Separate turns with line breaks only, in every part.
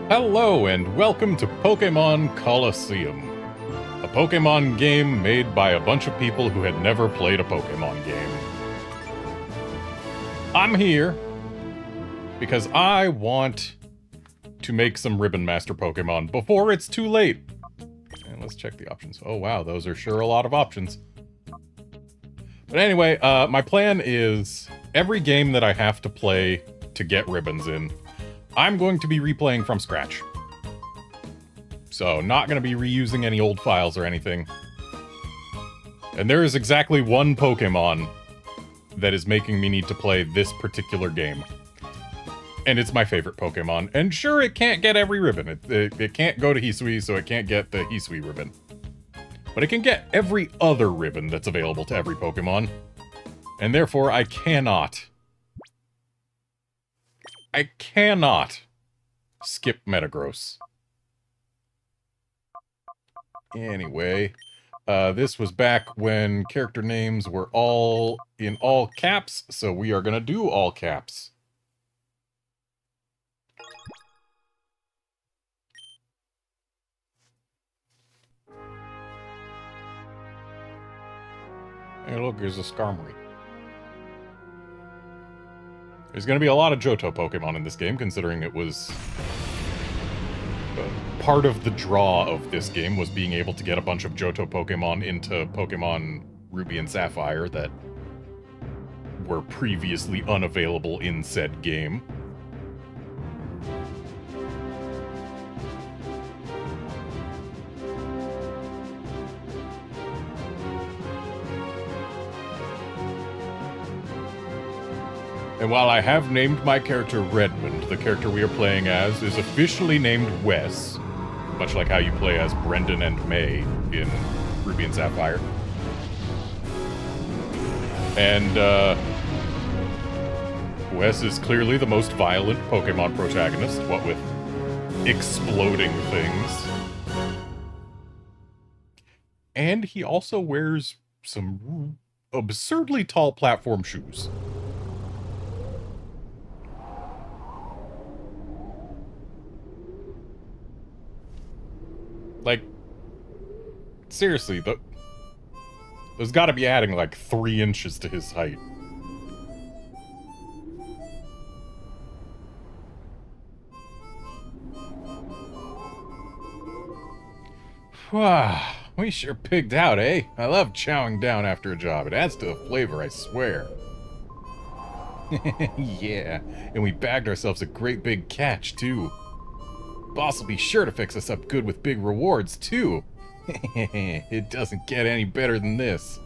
Hello and welcome to Pokémon Colosseum, a Pokémon game made by a bunch of people who had never played a Pokémon game. I'm here because I want to make some Ribbon Master Pokémon before it's too late. And let's check the options. Oh wow, those are sure a lot of options. But anyway, my plan is every game that I have to play to get ribbons in, I'm going to be replaying from scratch. So, not going to be reusing any old files or anything. And there is exactly one Pokemon that is making me need to play this particular game. And it's my favorite Pokemon. And sure, it can't get every ribbon. It can't go to Hisui, so it can't get the Hisui ribbon. But it can get every other ribbon that's available to every Pokemon. And therefore, I cannot skip Metagross. Anyway, this was back when character names were all in all caps, so we are gonna do all caps. Hey look, there's a Skarmory. There's going to be a lot of Johto Pokemon in this game, considering it was... part of the draw of this game was being able to get a bunch of Johto Pokemon into Pokemon Ruby and Sapphire that were previously unavailable in said game. And while I have named my character Redmond, the character we are playing as is officially named Wes, much like how you play as Brendan and May in Ruby and Sapphire. And, Wes is clearly the most violent Pokemon protagonist, what with exploding things. And he also wears some absurdly tall platform shoes. Like, seriously, there's gotta be adding like 3 inches to his height. Wow, we sure pigged out, eh? I love chowing down after a job. It adds to the flavor, I swear. Yeah, and we bagged ourselves a great big catch, too. Boss will be sure to fix us up good with big rewards, too. It doesn't get any better than this.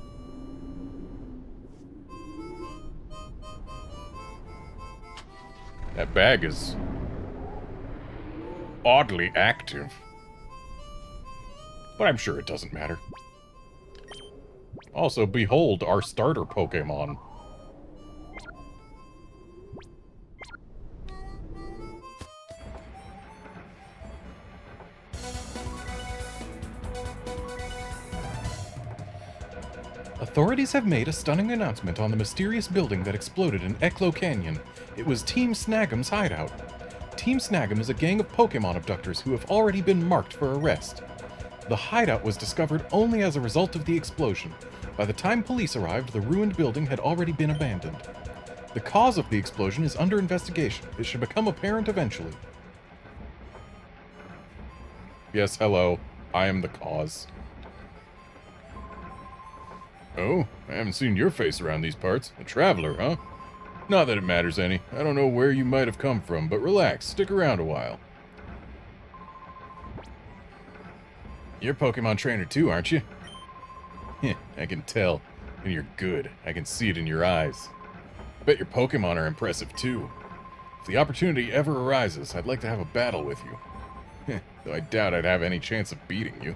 That bag is oddly active. But I'm sure it doesn't matter. Also, behold our starter Pokemon. Authorities have made a stunning announcement on the mysterious building that exploded in Eklo Canyon. It was Team Snag'em's hideout. Team Snag'em is a gang of Pokemon abductors who have already been marked for arrest. The hideout was discovered only as a result of the explosion. By the time police arrived, the ruined building had already been abandoned. The cause of the explosion is under investigation. It should become apparent eventually. Yes, hello. I am the cause. Oh, I haven't seen your face around these parts. A traveler, huh? Not that it matters any. I don't know where you might have come from, but relax, stick around a while. You're a Pokemon trainer too, aren't you? Heh, I can tell. And you're good. I can see it in your eyes. I bet your Pokemon are impressive too. If the opportunity ever arises, I'd like to have a battle with you. Heh, though I doubt I'd have any chance of beating you.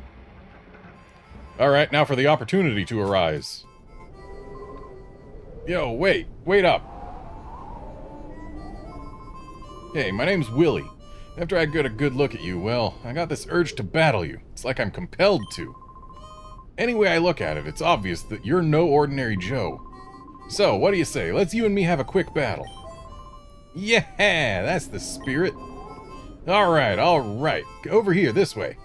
Alright, now for the opportunity to arise. Yo, wait up. Hey, my name's Willy. After I get a good look at you, well, I got this urge to battle you. It's like I'm compelled to. Any way I look at it, it's obvious that you're no ordinary Joe. So, what do you say? Let's you and me have a quick battle. Yeah, that's the spirit. Alright, alright. Over here, this way.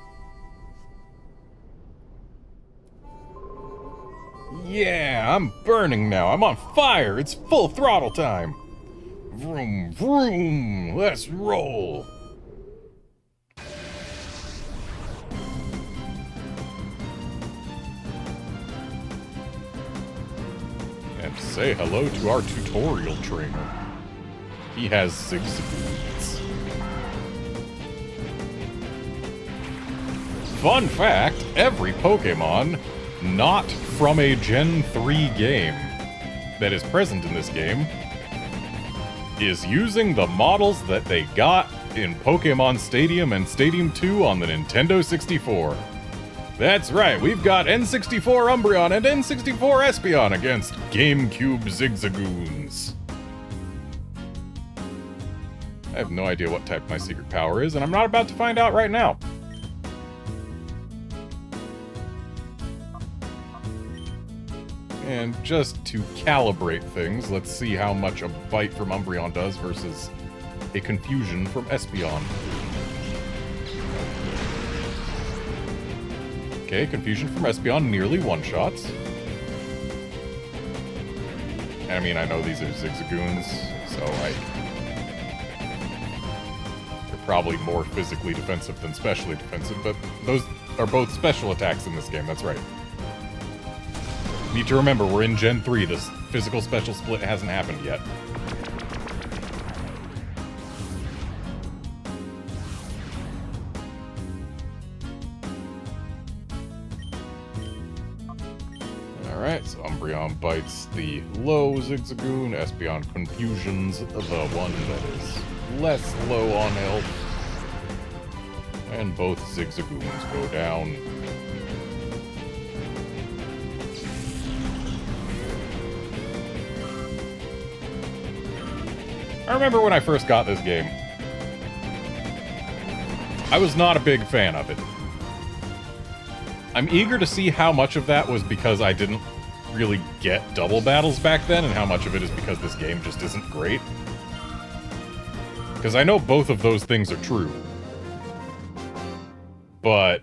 Yeah, I'm burning now. I'm on fire. It's full throttle time. Vroom, vroom. Let's roll. And say hello to our tutorial trainer. He has 6 boots. Fun fact, every Pokemon not from a Gen 3 game that is present in this game is using the models that they got in Pokémon Stadium and Stadium 2 on the Nintendo 64. That's right, we've got N64 Umbreon and N64 Espeon against GameCube Zigzagoons. I have no idea what type my secret power is, and I'm not about to find out right now. And just to calibrate things, let's see how much a bite from Umbreon does versus a confusion from Espeon. Okay, confusion from Espeon nearly one-shots. I mean, I know these are Zigzagoons, so, like, they're probably more physically defensive than specially defensive, but those are both special attacks in this game, that's right. Need to remember, we're in Gen 3, this physical special split hasn't happened yet. Alright, so Umbreon bites the low Zigzagoon, Espeon confusions the one that is less low on health. And both Zigzagoons go down. I remember when I first got this game, I was not a big fan of it. I'm eager to see how much of that was because I didn't really get double battles back then, and how much of it is because this game just isn't great. Because I know both of those things are true. But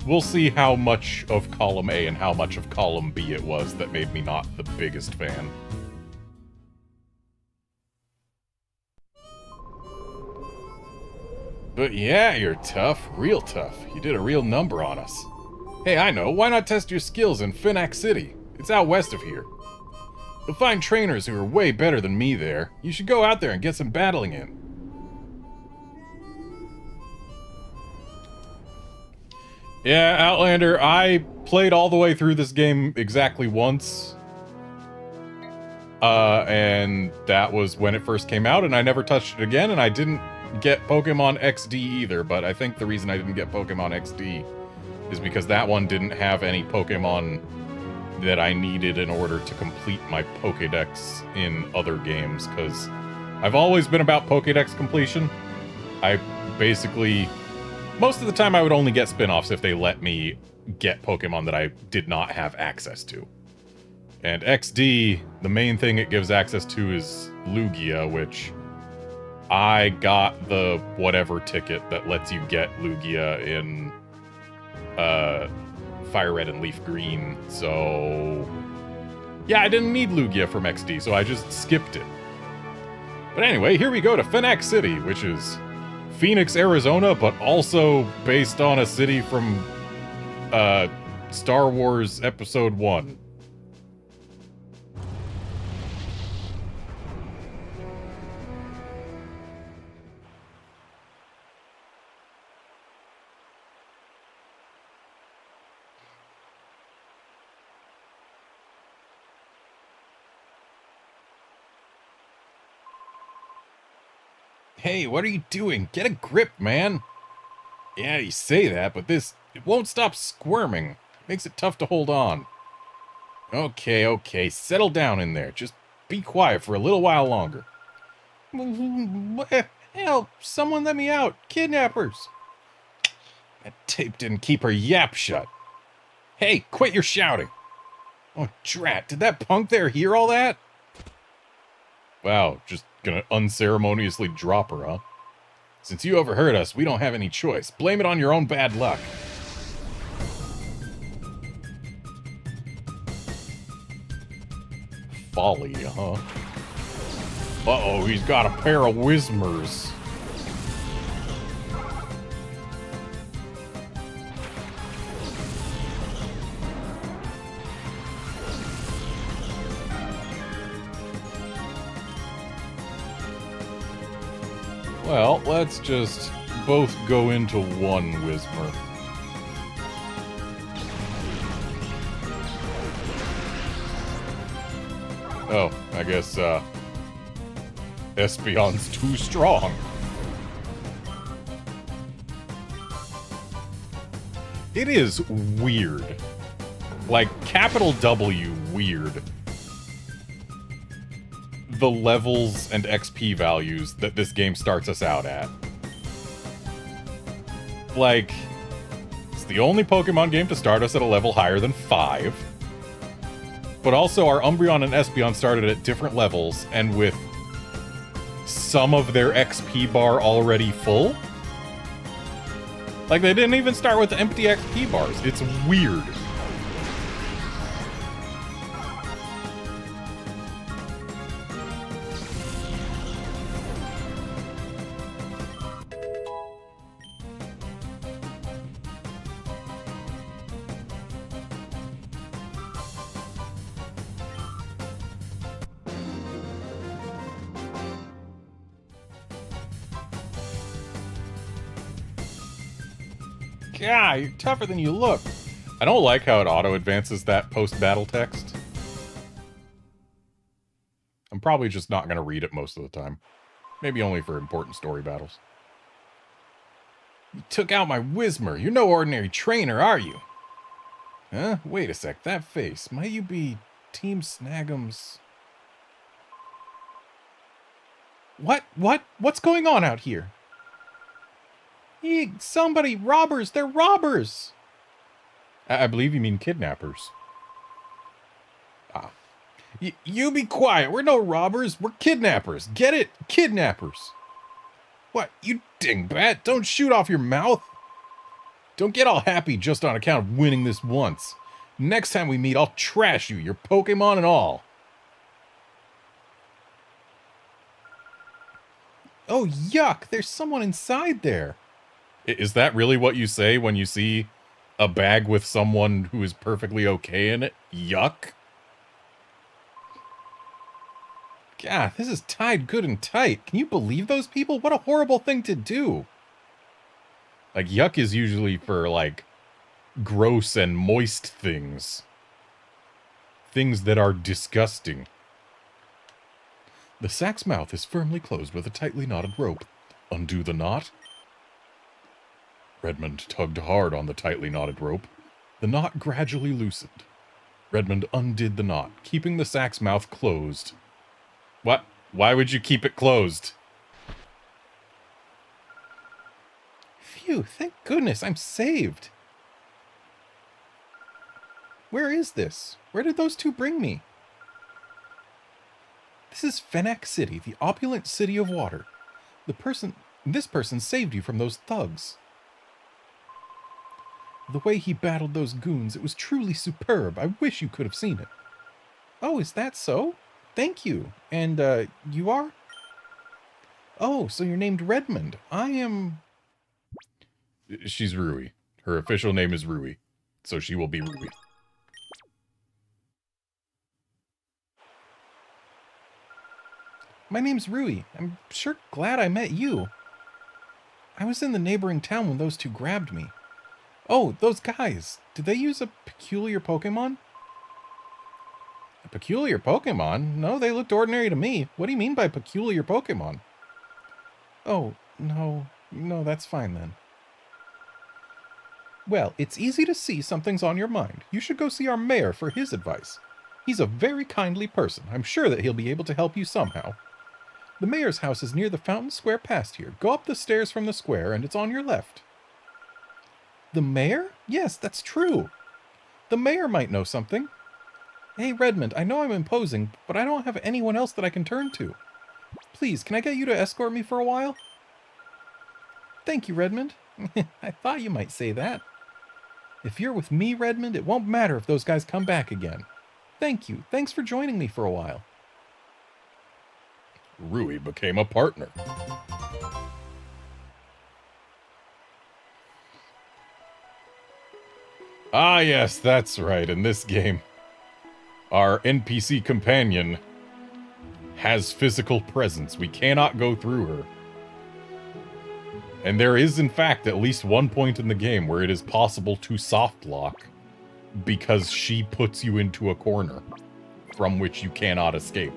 we'll see how much of Column A and how much of Column B it was that made me not the biggest fan. But yeah, you're tough. Real tough. You did a real number on us. Hey, I know. Why not test your skills in Finac City? It's out west of here. You'll find trainers who are way better than me there. You should go out there and get some battling in. Yeah, Outlander, I played all the way through this game exactly once. And that was when it first came out, and I never touched it again, and I didn't get Pokemon XD either, but I think the reason I didn't get Pokemon XD is because that one didn't have any Pokemon that I needed in order to complete my Pokédex in other games, because I've always been about Pokédex completion. I basically... most of the time I would only get spin-offs if they let me get Pokemon that I did not have access to. And XD, the main thing it gives access to is Lugia, which... I got the whatever ticket that lets you get Lugia in Fire Red and Leaf Green, so yeah, I didn't need Lugia from XD, so I just skipped it. But anyway, here we go to Finac City, which is Phoenix, Arizona, but also based on a city from Star Wars Episode 1. Hey, what are you doing? Get a grip, man. Yeah, you say that, but it won't stop squirming. Makes it tough to hold on. Okay, settle down in there. Just be quiet for a little while longer. Help, someone let me out. Kidnappers. That tape didn't keep her yap shut. Hey, quit your shouting. Oh, drat, did that punk there hear all that? Wow, just gonna unceremoniously drop her, huh? Since you overheard us, we don't have any choice. Blame it on your own bad luck. Folly, huh? Uh-oh, he's got a pair of Whismers. Well, let's just both go into one Whismer. Oh, I guess, Espeon's too strong. It is weird. Like, capital W weird. The levels and XP values that this game starts us out at. Like, it's the only Pokemon game to start us at a level higher than 5. But also, our Umbreon and Espeon started at different levels, and with some of their XP bar already full. Like, they didn't even start with empty XP bars. It's weird. Yeah, you're tougher than you look. I don't like how it auto-advances that post-battle text. I'm probably just not going to read it most of the time. Maybe only for important story battles. You took out my Whismer. You're no ordinary trainer, are you? Huh? Wait a sec. That face. Might you be Team Snagum's... What? What's going on out here? Somebody, robbers! They're robbers! I believe you mean kidnappers. Ah. You be quiet. We're no robbers. We're kidnappers. Get it? Kidnappers. What? You dingbat. Don't shoot off your mouth. Don't get all happy just on account of winning this once. Next time we meet, I'll trash you, your Pokemon and all. Oh, yuck. There's someone inside there. Is that really what you say when you see a bag with someone who is perfectly okay in it? Yuck. God, this is tied good and tight. Can you believe those people? What a horrible thing to do. Like, yuck is usually for, like, gross and moist things. Things that are disgusting. The sack's mouth is firmly closed with a tightly knotted rope. Undo the knot. Redmond tugged hard on the tightly knotted rope. The knot gradually loosened. Redmond undid the knot, keeping the sack's mouth closed. What? Why would you keep it closed? Phew, thank goodness, I'm saved. Where is this? Where did those two bring me? This is Fenac City, the opulent city of water. This person saved you from those thugs. The way he battled those goons, it was truly superb. I wish you could have seen it. Oh, is that so? Thank you. And, you are? Oh, so you're named Redmond. I am... She's Rui. Her official name is Rui. So she will be Rui. My name's Rui. I'm sure glad I met you. I was in the neighboring town when those two grabbed me. Oh, those guys. Did they use a peculiar Pokemon? A peculiar Pokemon? No, they looked ordinary to me. What do you mean by peculiar Pokemon? Oh, no. No, that's fine then. Well, it's easy to see something's on your mind. You should go see our mayor for his advice. He's a very kindly person. I'm sure that he'll be able to help you somehow. The mayor's house is near the Fountain Square past here. Go up the stairs from the square and it's on your left. The mayor? Yes, that's true. The mayor might know something. Hey, Redmond, I know I'm imposing, but I don't have anyone else that I can turn to. Please, can I get you to escort me for a while? Thank you, Redmond. I thought you might say that. If you're with me, Redmond, it won't matter if those guys come back again. Thank you. Thanks for joining me for a while. Rui became a partner. Ah, yes, that's right. In this game, our NPC companion has physical presence. We cannot go through her. And there is, in fact, at least one point in the game where it is possible to soft lock because she puts you into a corner from which you cannot escape.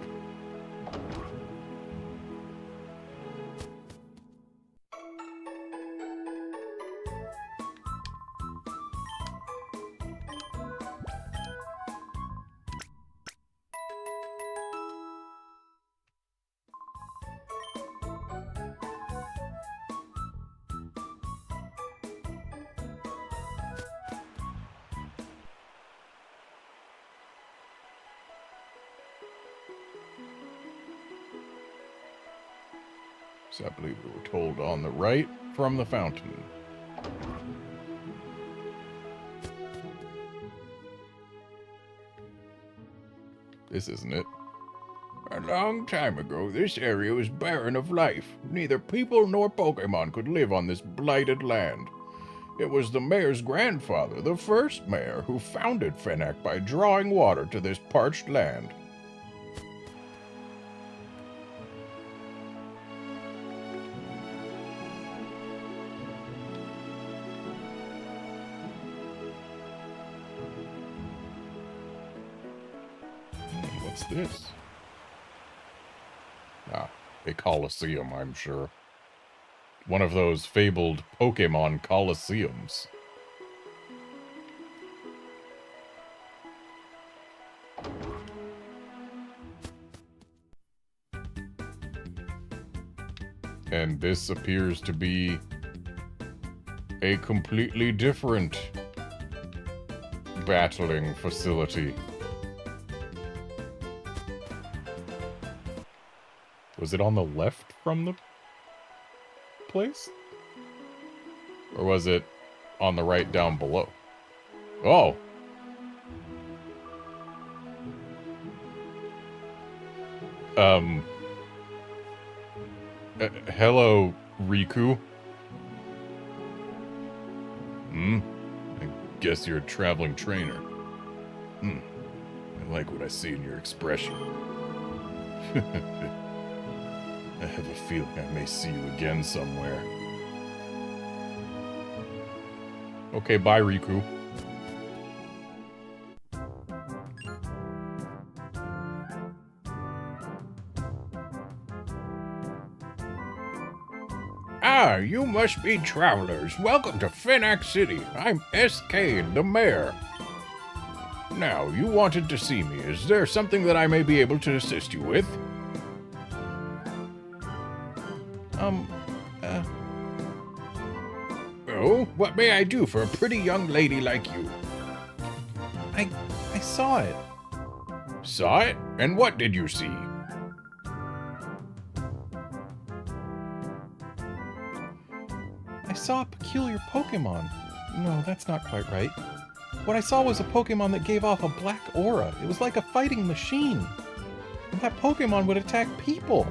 So I believe we were told on the right from the fountain. This isn't it.
A long time ago, this area was barren of life. Neither people nor Pokémon could live on this blighted land. It was the mayor's grandfather, the first mayor, who founded Fennec by drawing water to this parched land.
What's this? Ah, a Colosseum, I'm sure. One of those fabled Pokémon Colosseums. And this appears to be a completely different battling facility. Was it on the left from the place? Or was it on the right down below? Oh! Hello, Riku. I guess you're a traveling trainer. I like what I see in your expression. I have a feeling I may see you again somewhere. Okay, bye, Riku.
Ah, you must be travelers. Welcome to Fennec City. I'm S.K., the mayor. Now, you wanted to see me. Is there something that I may be able to assist you with? Oh, what may I do for a pretty young lady like you?
I saw it.
Saw it? And what did you see?
I saw a peculiar Pokemon. No, that's not quite right. What I saw was a Pokemon that gave off a black aura. It was like a fighting machine. And that Pokemon would attack people.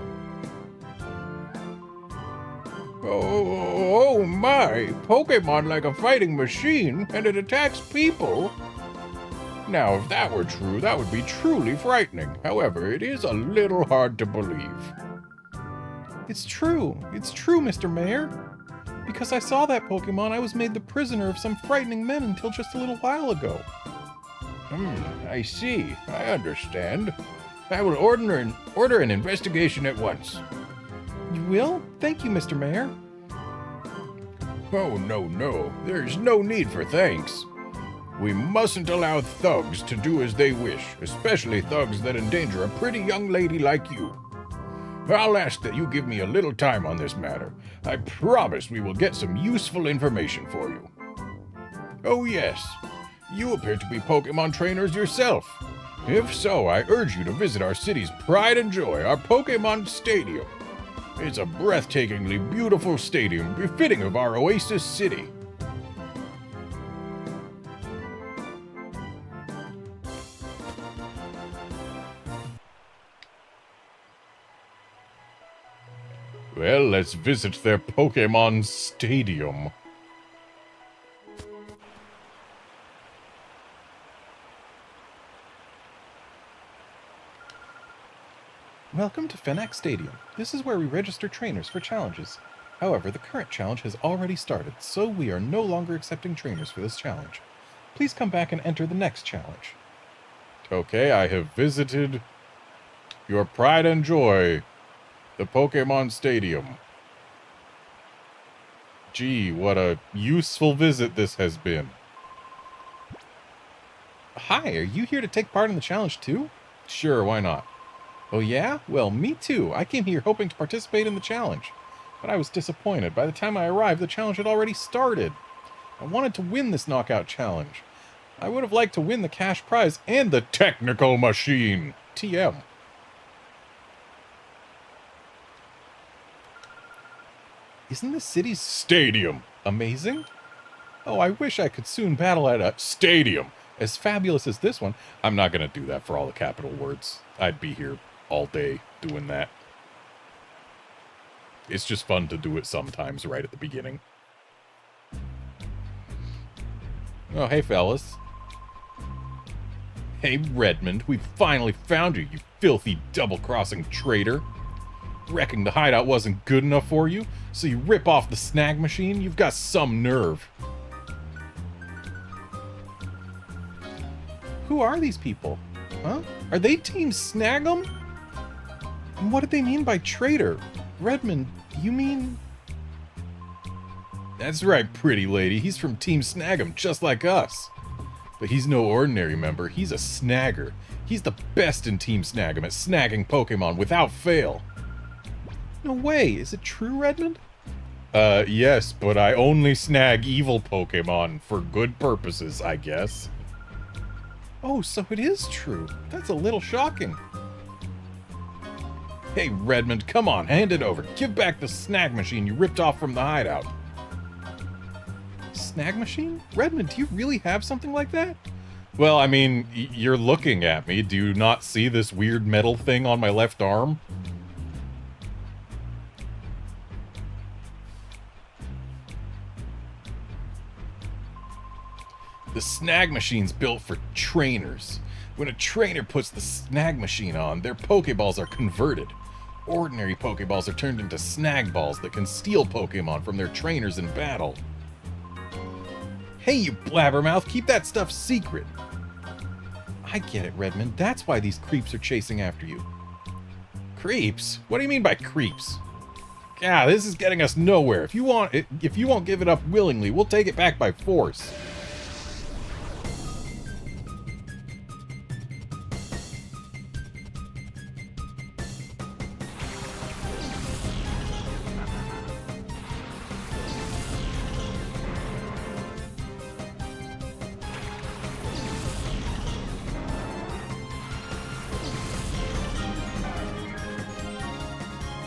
Oh my! Pokemon like a fighting machine, and it attacks people? Now, if that were true, that would be truly frightening. However, it is a little hard to believe.
It's true. It's true, Mr. Mayor. Because I saw that Pokemon, I was made the prisoner of some frightening men until just a little while ago.
I see. I understand. I will order an investigation at once.
You will? Thank you, Mr. Mayor.
Oh, no. There's no need for thanks. We mustn't allow thugs to do as they wish, especially thugs that endanger a pretty young lady like you. I'll ask that you give me a little time on this matter. I promise we will get some useful information for you. Oh yes, you appear to be Pokemon trainers yourself. If so, I urge you to visit our city's pride and joy, our Pokemon Stadium. It's a breathtakingly beautiful stadium befitting of our oasis city. Well, let's visit their Pokémon Stadium.
Welcome to Fennec Stadium. This is where we register trainers for challenges. However, the current challenge has already started, so we are no longer accepting trainers for this challenge. Please come back and enter the next challenge.
Okay, I have visited your pride and joy, the Pokémon Stadium.
Gee, what a useful visit this has been. Hi, are you here to take part in the challenge too?
Sure, why not?
Oh yeah? Well, me too. I came here hoping to participate in the challenge. But I was disappointed. By the time I arrived, the challenge had already started. I wanted to win this knockout challenge. I would have liked to win the cash prize and the
Technical machine.
TM. Isn't the city's
Stadium.
amazing? Oh, I wish I could soon battle at a
Stadium.
as fabulous as this one. I'm not going to do that for all the capital words. I'd be here all day doing that. It's just fun to do it sometimes right at the beginning. Oh, hey, fellas. Hey, Redmond, we finally found you, you filthy double-crossing traitor. Reckon the hideout wasn't good enough for you, so you rip off the snag machine? You've got some nerve. Who are these people? Huh? Are they Team Snag'em? And what did they mean by traitor? Redmond, you mean... That's right, pretty lady. He's from Team Snag'em, just like us. But he's no ordinary member. He's a snagger. He's the best in Team Snag'em at snagging Pokemon without fail. No way. Is it true, Redmond? Yes, but I only snag evil Pokemon for good purposes, I guess. Oh, so it is true. That's a little shocking. Hey, Redmond, come on, hand it over. Give back the snag machine you ripped off from the hideout. Snag machine? Redmond, do you really have something like that? Well, I mean, you're looking at me. Do you not see this weird metal thing on my left arm? The snag machine's built for trainers. When a trainer puts the snag machine on, their Pokeballs are converted. Ordinary Pokeballs are turned into snag balls that can steal Pokemon from their trainers in battle. Hey, you blabbermouth, keep that stuff secret. I get it, Redmond. That's why these creeps are chasing after you. Creeps? What do you mean by creeps? Yeah, this is getting us nowhere. If you won't give it up willingly, we'll take it back by force.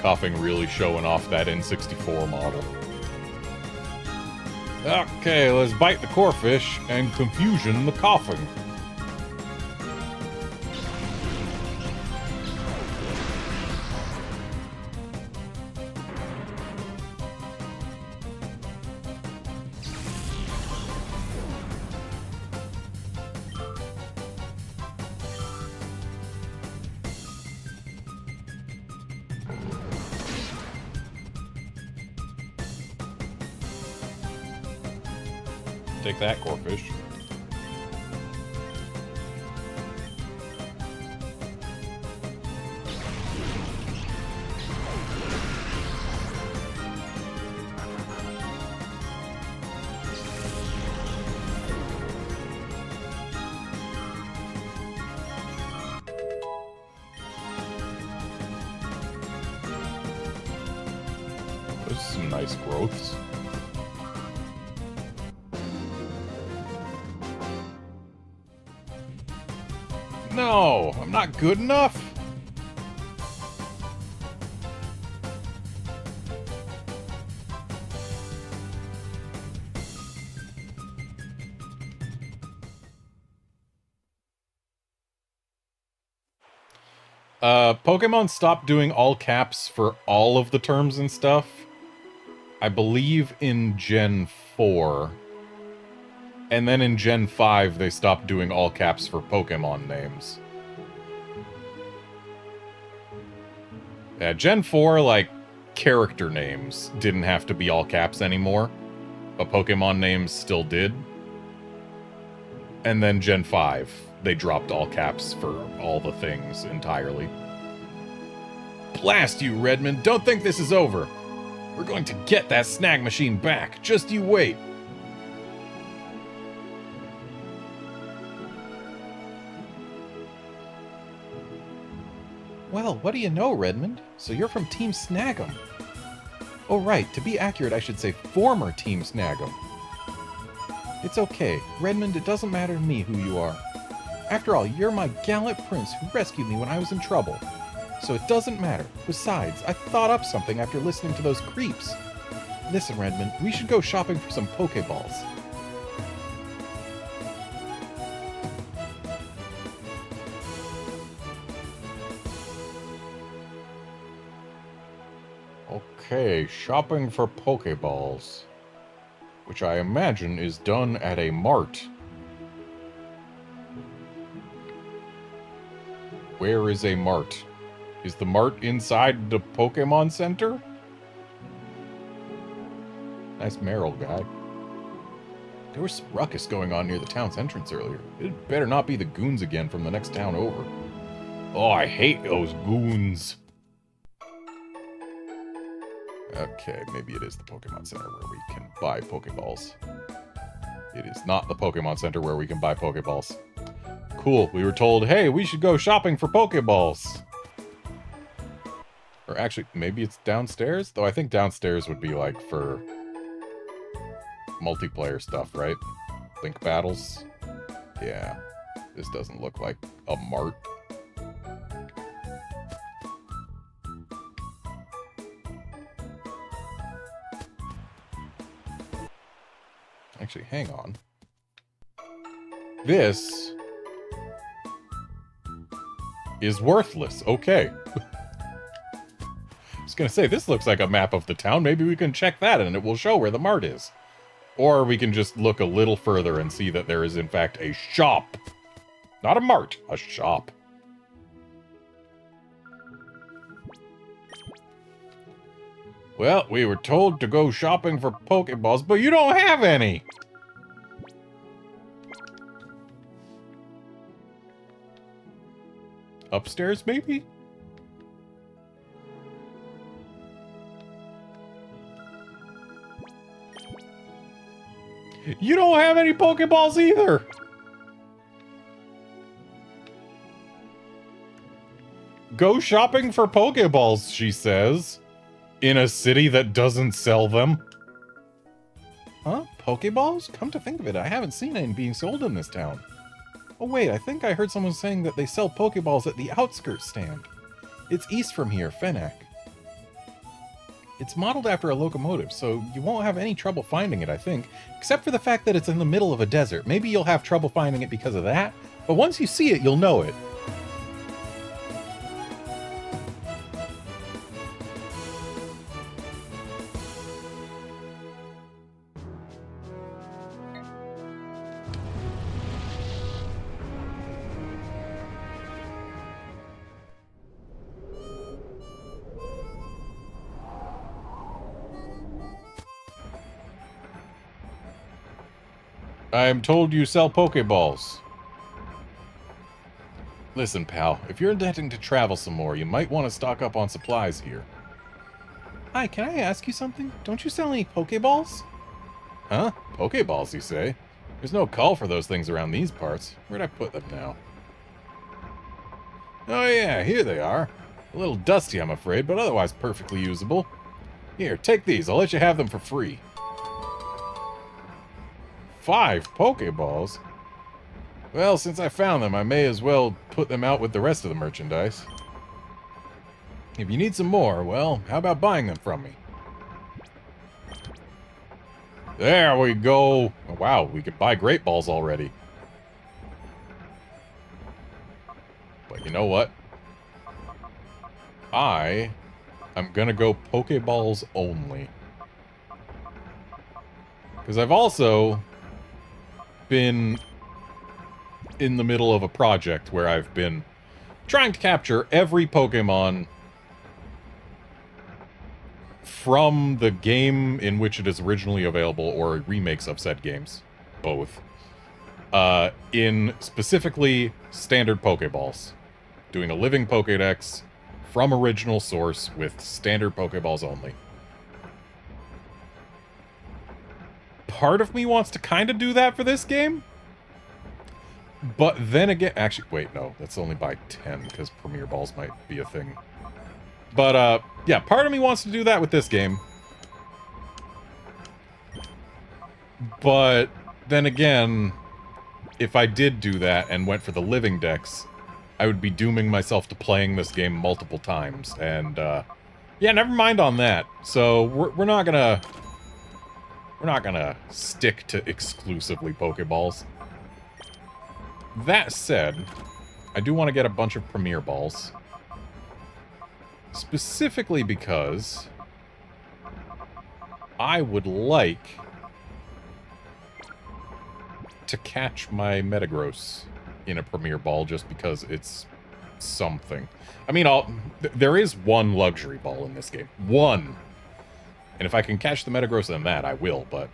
Coughing really showing off that N64 model. Okay, let's bite the Corphish and confusion the coughing. Take that, Corphish. Those are some nice growths. No, I'm not good enough. Pokemon stopped doing all caps for all of the terms and stuff. I believe in Gen 4. And then in Gen 5, they stopped doing all caps for Pokemon names. Yeah, Gen 4, like, character names didn't have to be all caps anymore. But Pokemon names still did. And then Gen 5, they dropped all caps for all the things entirely. Blast you, Redmond! Don't think this is over! We're going to get that snag machine back! Just you wait! Well, what do you know, Redmond? So you're from Team Snag'em. Oh right, to be accurate I should say former Team Snag'em. It's okay, Redmond, it doesn't matter to me who you are. After all, you're my gallant prince who rescued me when I was in trouble. So it doesn't matter. Besides, I thought up something after listening to those creeps. Listen, Redmond, we should go shopping for some Pokeballs. Okay, shopping for Pokeballs. Which I imagine is done at a mart. Where is a mart? Is the mart inside the Pokemon Center? Nice Meryl guy. There was some ruckus going on near the town's entrance earlier. It better not be the goons again from the next town over. Oh, I hate those goons. Okay, maybe it is the Pokemon Center where we can buy Pokeballs. It is not the Pokemon Center where we can buy Pokeballs. Cool, we were told, hey, we should go shopping for Pokeballs. Or actually, maybe it's downstairs? Though I think downstairs would be like for multiplayer stuff, right? Link battles? Yeah, this doesn't look like a mart. Actually, hang on. This is worthless. Okay. I was gonna say, this looks like a map of the town. Maybe we can check that and it will show where the mart is. Or we can just look a little further and see that there is in fact a shop. Not a mart, a shop. Well, we were told to go shopping for Pokeballs, but you don't have any! Upstairs, maybe? You don't have any Pokeballs either! Go shopping for Pokeballs, she says. In a city that doesn't sell them. Huh? Pokeballs? Come to think of it, I haven't seen any being sold in this town. Oh wait, I think I heard someone saying that they sell Pokeballs at the outskirts stand. It's east from here, Fenak. It's modeled after a locomotive, so you won't have any trouble finding it, I think. Except for the fact that it's in the middle of a desert. Maybe you'll have trouble finding it because of that, but once you see it, you'll know it. I am told you sell Pokeballs. Listen, pal, if you're intending to travel some more, you might want to stock up on supplies here. Hi, can I ask you something? Don't you sell any Pokeballs? Huh? Pokeballs, you say? There's no call for those things around these parts. Where'd I put them now? Oh yeah, here they are. A little dusty, I'm afraid, but otherwise perfectly usable. Here, take these. I'll let you have them for free. 5 Pokeballs? Well, since I found them, I may as well put them out with the rest of the merchandise. If you need some more, well, how about buying them from me? There we go! Oh, wow, we could buy Great Balls already. But you know what? I'm gonna go Pokeballs only. Because I've also been in the middle of a project where I've been trying to capture every Pokemon from the game in which it is originally available, or remakes of said games. Both. In specifically standard Pokeballs. Doing a living Pokédex from original source with standard Pokeballs only. Part of me wants to kind of do that for this game. But then again... Actually, wait, no. That's only by 10, because Premier Balls might be a thing. But, yeah, part of me wants to do that with this game. But then again, if I did do that and went for the living decks, I would be dooming myself to playing this game multiple times. And, yeah, never mind on that. So, we're not gonna... We're not gonna stick to exclusively Pokeballs. That said, I do want to get a bunch of Premier Balls. Specifically because I would like to catch my Metagross in a Premier Ball just because it's something. I mean, there is one luxury ball in this game. One! And if I can catch the Metagross in that, I will, but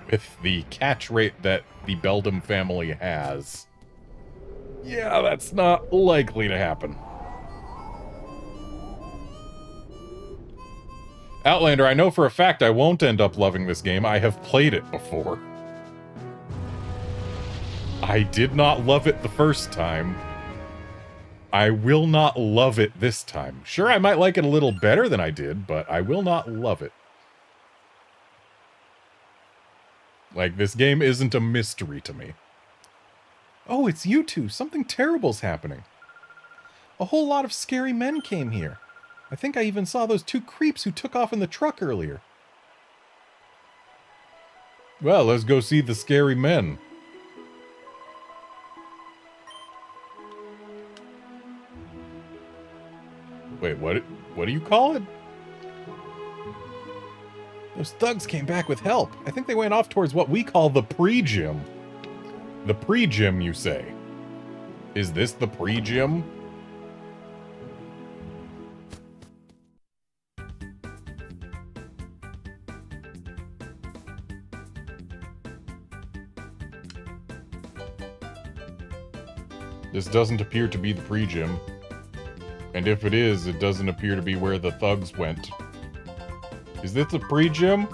with the catch rate that the Beldum family has, yeah, that's not likely to happen. Outlander, I know for a fact I won't end up loving this game. I have played it before. I did not love it the first time. I will not love it this time. Sure, I might like it a little better than I did, but I will not love it. Like, this game isn't a mystery to me. Oh, it's you two. Something terrible's happening. A whole lot of scary men came here. I think I even saw those two creeps who took off in the truck earlier. Well, let's go see the scary men. Wait, what do you call it? Those thugs came back with help. I think they went off towards what we call the pre-gym. The pre-gym, you say? Is this the pre-gym? This doesn't appear to be the pre-gym. And if it is, it doesn't appear to be where the thugs went. Is this the pre-gym?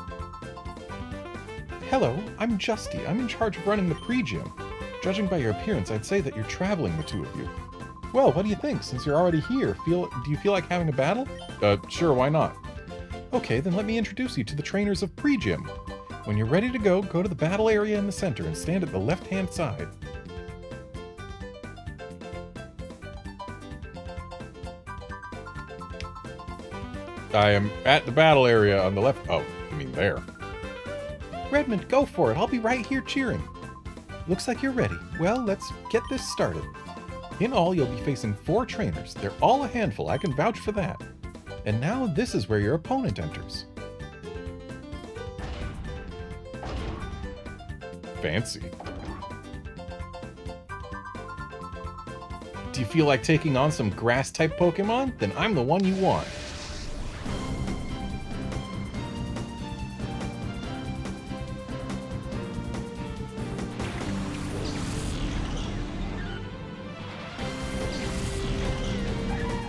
Hello, I'm Justy. I'm in charge of running the pre-gym. Judging by your appearance, I'd say that you're traveling, the two of you. Well, what do you think? Since you're already here, do you feel like having a battle? Sure, why not? Okay, then let me introduce you to the trainers of pre-gym. When you're ready to go to the battle area in the center and stand at the left-hand side. I am at the battle area on the left. Oh, I mean there. Redmond, go for it. I'll be right here cheering. Looks like you're ready. Well, let's get this started. In all, you'll be facing 4 trainers. They're all a handful. I can vouch for that. And now this is where your opponent enters. Fancy. Do you feel like taking on some grass-type Pokemon? Then I'm the one you want.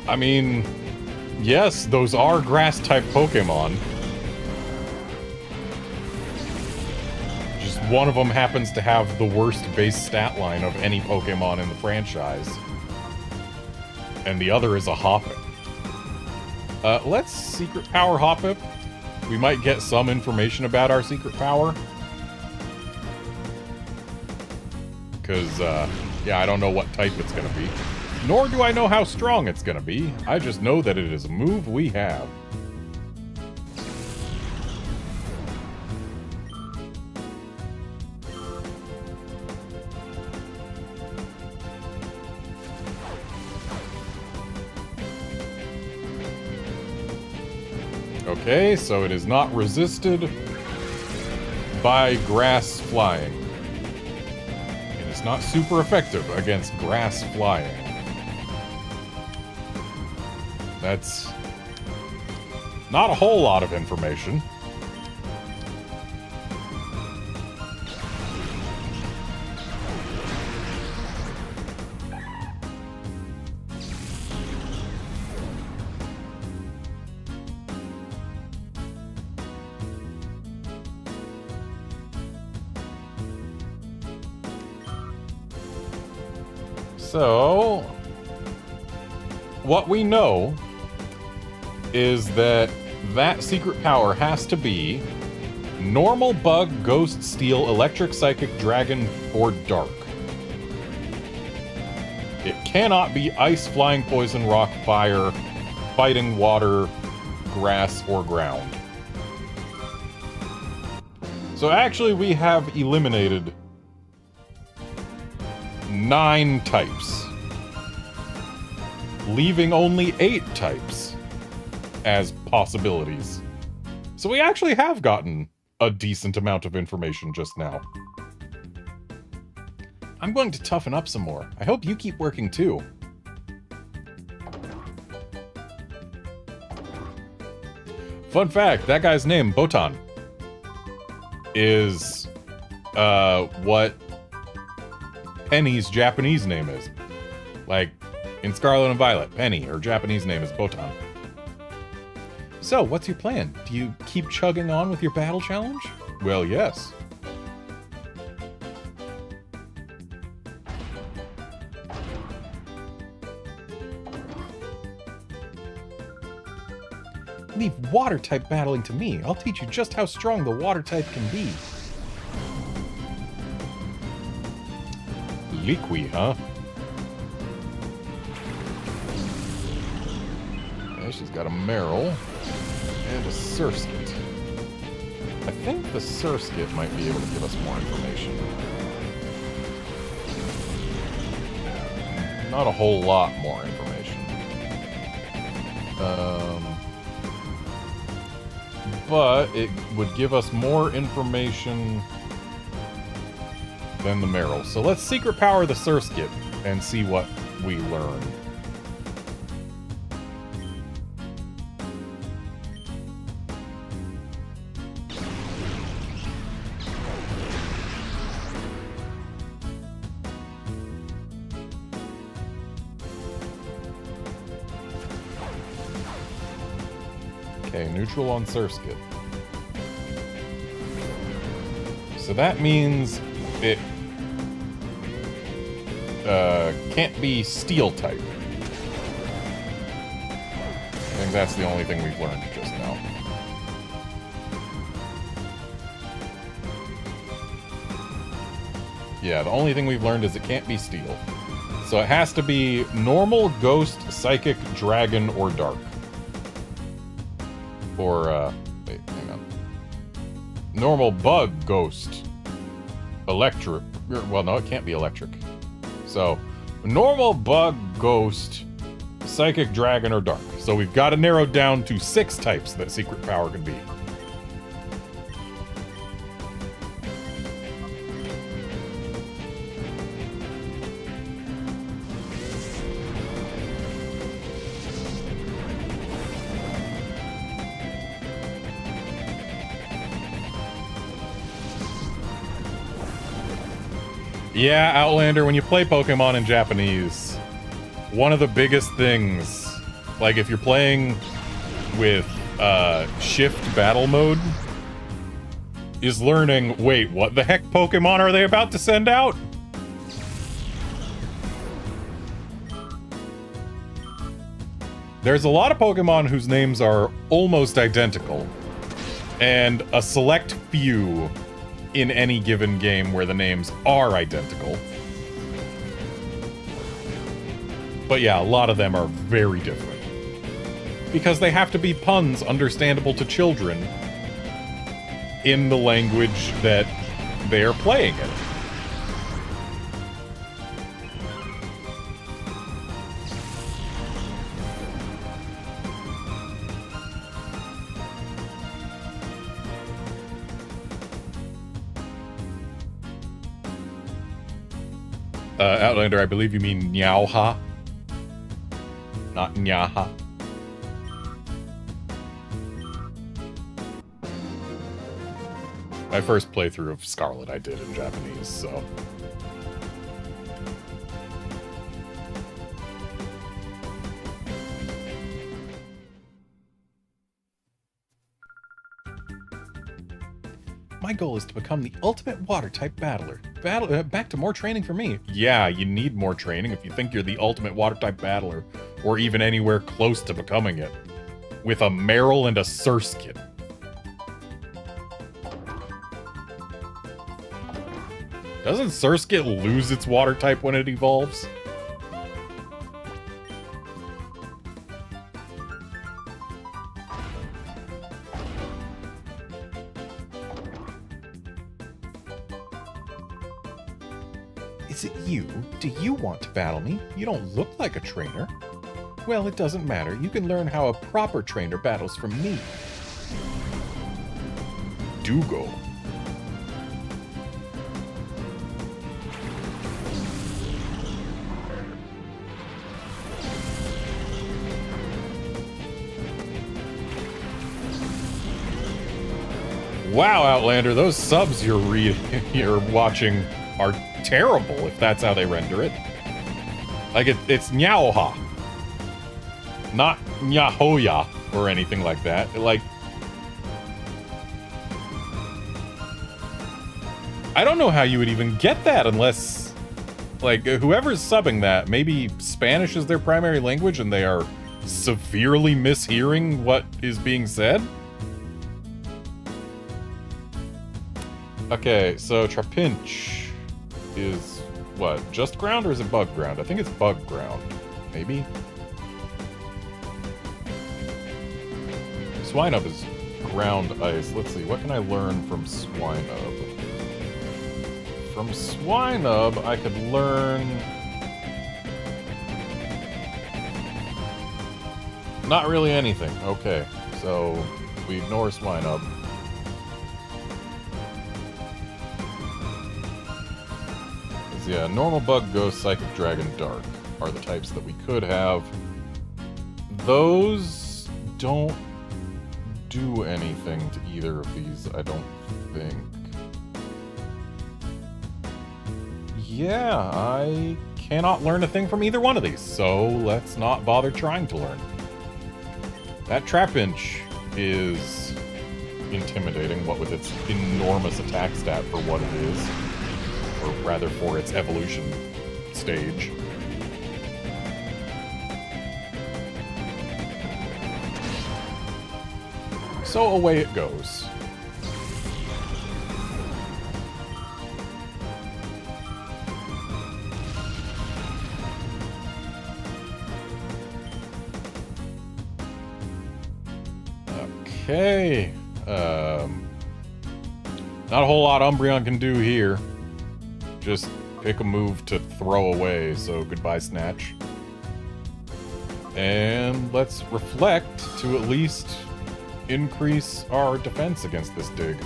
I mean, yes, those are grass-type Pokemon. Just one of them happens to have the worst base stat line of any Pokemon in the franchise. And the other is a Hoppip. Let's Secret Power Hoppip. We might get some information about our Secret Power. Because, yeah, I don't know what type it's gonna be. Nor do I know how strong it's gonna be. I just know that it is a move we have. Okay, so it is not resisted by grass flying. It is not super effective against grass flying. That's not a whole lot of information. So, what we know is that that secret power has to be normal, bug, ghost, steel, electric, psychic, dragon, or dark. It cannot be ice, flying, poison, rock, fire, fighting, water, grass, or ground. So actually we have eliminated 9 types, leaving only 8 types as possibilities. So we actually have gotten a decent amount of information just now. I'm going to toughen up some more. I hope you keep working too. Fun fact, that guy's name, Botan, is what Penny's Japanese name is. Like, in Scarlet and Violet, Penny, her Japanese name is Botan. So, what's your plan? Do you keep chugging on with your battle challenge? Well, yes. Leave water type battling to me. I'll teach you just how strong the water type can be. Liqui, huh? Yeah, she's got a Meryl and a Surskit. I think the Surskit might be able to give us more information. Not a whole lot more information. But it would give us more information than the Meryl. So let's secret power the Surskit and see what we learn. Okay, neutral on Surskit. So that means it can't be steel type. I think that's the only thing we've learned just now. Yeah, the only thing we've learned is it can't be steel. So it has to be normal, ghost, psychic, dragon, or dark. Or, wait, hang on. Normal, bug, ghost, electric. Well, no, it can't be electric. So, normal, bug, ghost, psychic, dragon, or dark. So we've got to narrow down to 6 types that secret power can be. Yeah, Outlander, when you play Pokemon in Japanese, one of the biggest things, like if you're playing with shift battle mode, is learning, wait, what the heck Pokemon are they about to send out? There's a lot of Pokemon whose names are almost identical, and a select few in any given game where the names are identical. But yeah, a lot of them are very different. Because they have to be puns understandable to children in the language that they are playing in. Outlander, I believe you mean Nyauha, not Nyaha. My first playthrough of Scarlet I did in Japanese, so... My goal is to become the ultimate water-type battler. Back to more training for me. Yeah, you need more training if you think you're the ultimate water-type battler, or even anywhere close to becoming it. With a Meryl and a Surskit. Doesn't Surskit lose its water type when it evolves? Is it you? Do you want to battle me? You don't look like a trainer. Well, it doesn't matter. You can learn how a proper trainer battles from me. Dougal. Wow, Outlander, those subs you're watching are terrible if that's how they render it. Like, it's Nyauha. Not Nyahoya or anything like that. Like, I don't know how you would even get that unless, like, whoever's subbing that, maybe Spanish is their primary language and they are severely mishearing what is being said? Okay, so Trapinch is what? Just ground or is it bug ground? I think it's bug ground. Maybe? Swinub is ground ice. Let's see, what can I learn from Swinub? From Swinub, I could learn... Not really anything. Okay, so we ignore Swinub. Yeah, normal bug, ghost, psychic, dragon, dark are the types that we could have. Those don't do anything to either of these, I don't think. Yeah, I cannot learn a thing from either one of these, so let's not bother trying to learn. That Trapinch is intimidating, what with its enormous attack stat for what it is. Or rather for its evolution stage. So away it goes. Okay. Not a whole lot Umbreon can do here. Just pick a move to throw away, so goodbye Snatch. And let's reflect to at least increase our defense against this dig.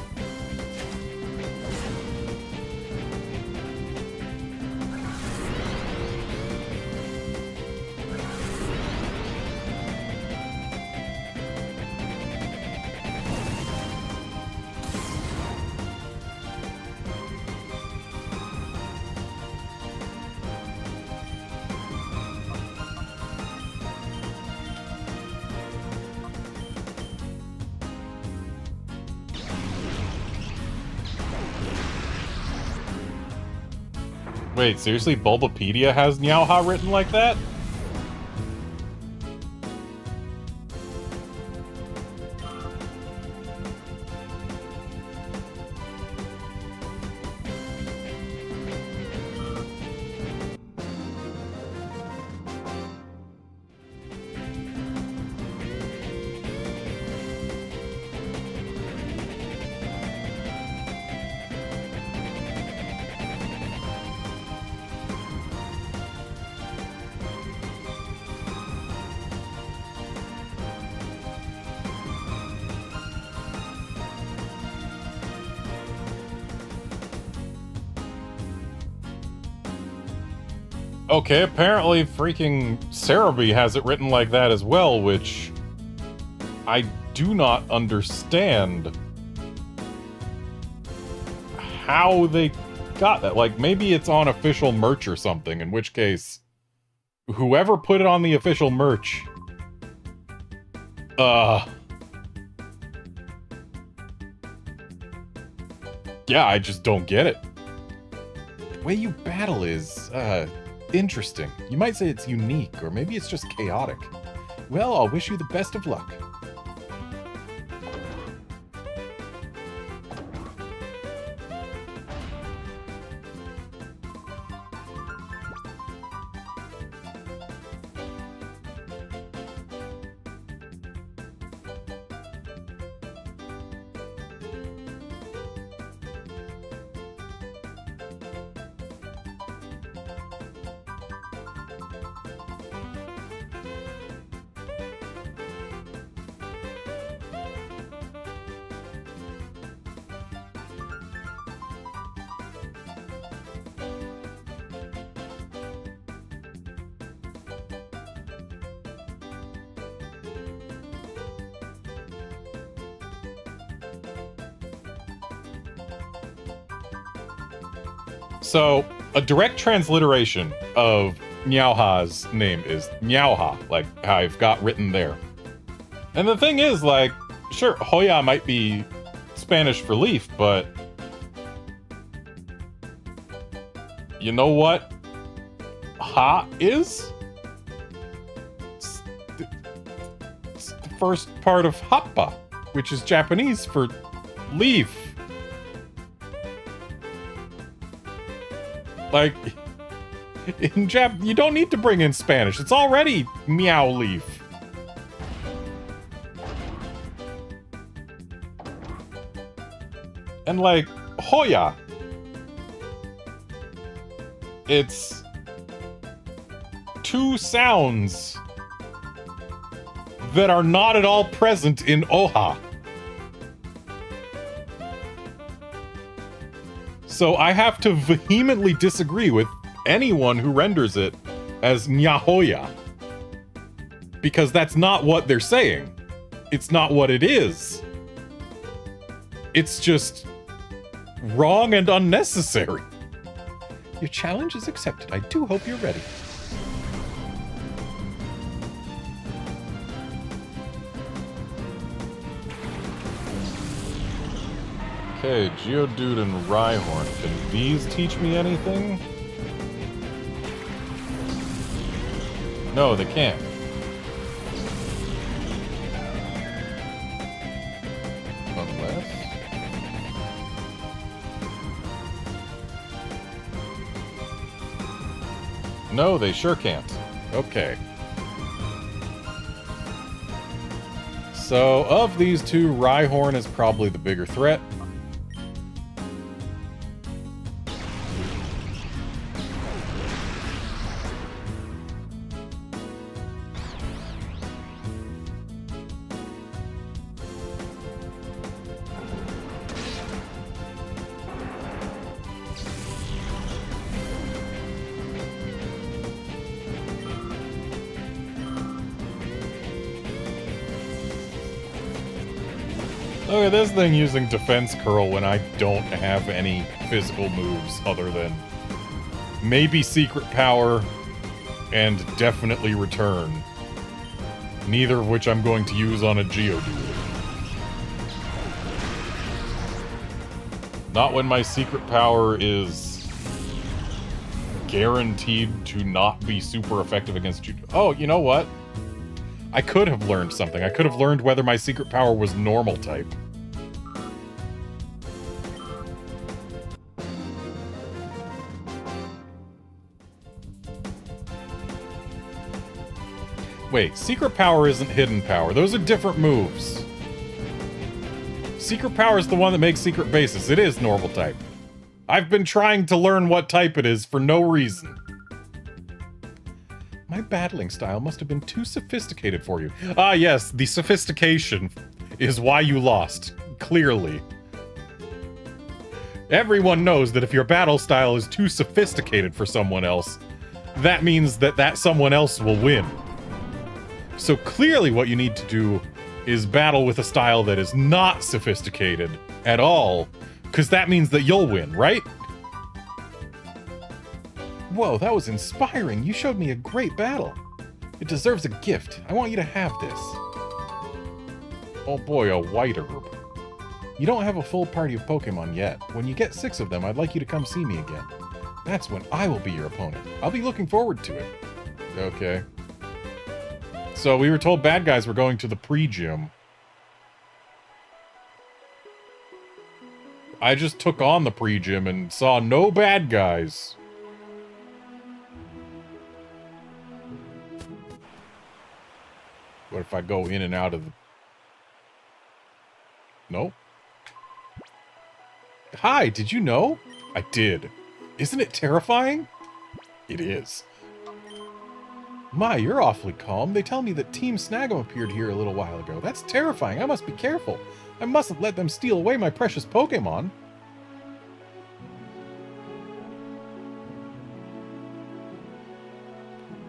Wait, seriously? Bulbapedia has Nyauha written like that? Okay, apparently freaking Cerebi has it written like that as well, which I do not understand how they got that. Like, maybe it's on official merch or something, in which case, whoever put it on the official merch, yeah, I just don't get it. The way you battle is, interesting. You might say it's unique, or maybe it's just chaotic. Well, I'll wish you the best of luck. So, a direct transliteration of Meowha's name is Meowha, like how I've got written there. And the thing is, like, sure, Hoya might be Spanish for leaf, but you know what ha is? It's the first part of happa, which is Japanese for leaf. Like, in you don't need to bring in Spanish. It's already meow leaf. And like, Hoya, it's two sounds that are not at all present in Oha. So I have to vehemently disagree with anyone who renders it as Nyahoya. Because that's not what they're saying. It's not what it is. It's just wrong and unnecessary. Your challenge is accepted. I do hope you're ready. Okay, Geodude and Rhyhorn. Can these teach me anything? No, they can't. Unless... No, they sure can't. Okay. So, of these two, Rhyhorn is probably the bigger threat. Look at this thing using Defense Curl when I don't have any physical moves other than maybe Secret Power and definitely Return. Neither of which I'm going to use on a Geodude. Not when my Secret Power is guaranteed to not be super effective against Geodude. Oh, you know what? I could have learned something. I could have learned whether my Secret Power was normal type. Wait, Secret Power isn't Hidden Power. Those are different moves. Secret Power is the one that makes Secret Bases. It is normal type. I've been trying to learn what type it is for no reason. My battling style must have been too sophisticated for you. Ah, yes, the sophistication is why you lost. Clearly. Everyone knows that if your battle style is too sophisticated for someone else, that means that that someone else will win. So clearly what you need to do is battle with a style that is not sophisticated at all, because that means that you'll win, right? Whoa, that was inspiring. You showed me a great battle. It deserves a gift. I want you to have this. Oh boy, a white herb. You don't have a full party of Pokemon yet. When you get 6 of them, I'd like you to come see me again. That's when I will be your opponent. I'll be looking forward to it. Okay. So we were told bad guys were going to the pre-gym. I just took on the pre-gym and saw no bad guys. What if I go in and out of the... Nope. Hi, did you know? I did. Isn't it terrifying? It is. My, you're awfully calm. They tell me that Team Snag'em appeared here a little while ago. That's terrifying. I must be careful. I mustn't let them steal away my precious Pokemon.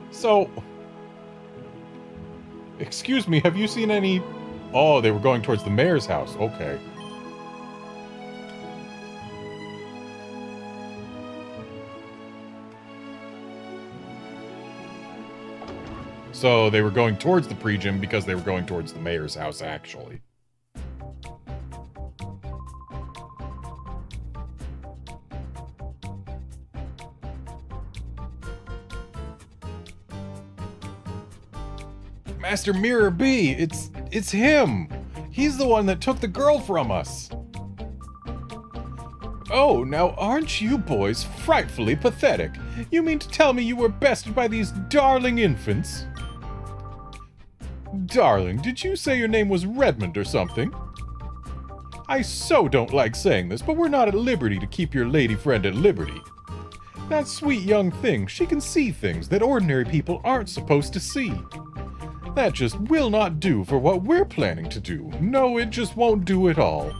So... Excuse me, have you seen any... Oh, they were going towards the mayor's house. Okay. So they were going towards the pre-gym because they were going towards the mayor's house, actually. Master Mirror B, it's him. He's the one that took the girl from us. Oh, now aren't you boys frightfully pathetic? You mean to tell me you were bested by these darling infants? Darling, did you say your name was Redmond or something? I so don't like saying this, but we're not at liberty to keep your lady friend at liberty. That sweet young thing, she can see things that ordinary people aren't supposed to see. That just will not do for what we're planning to do. No, it just won't do at all.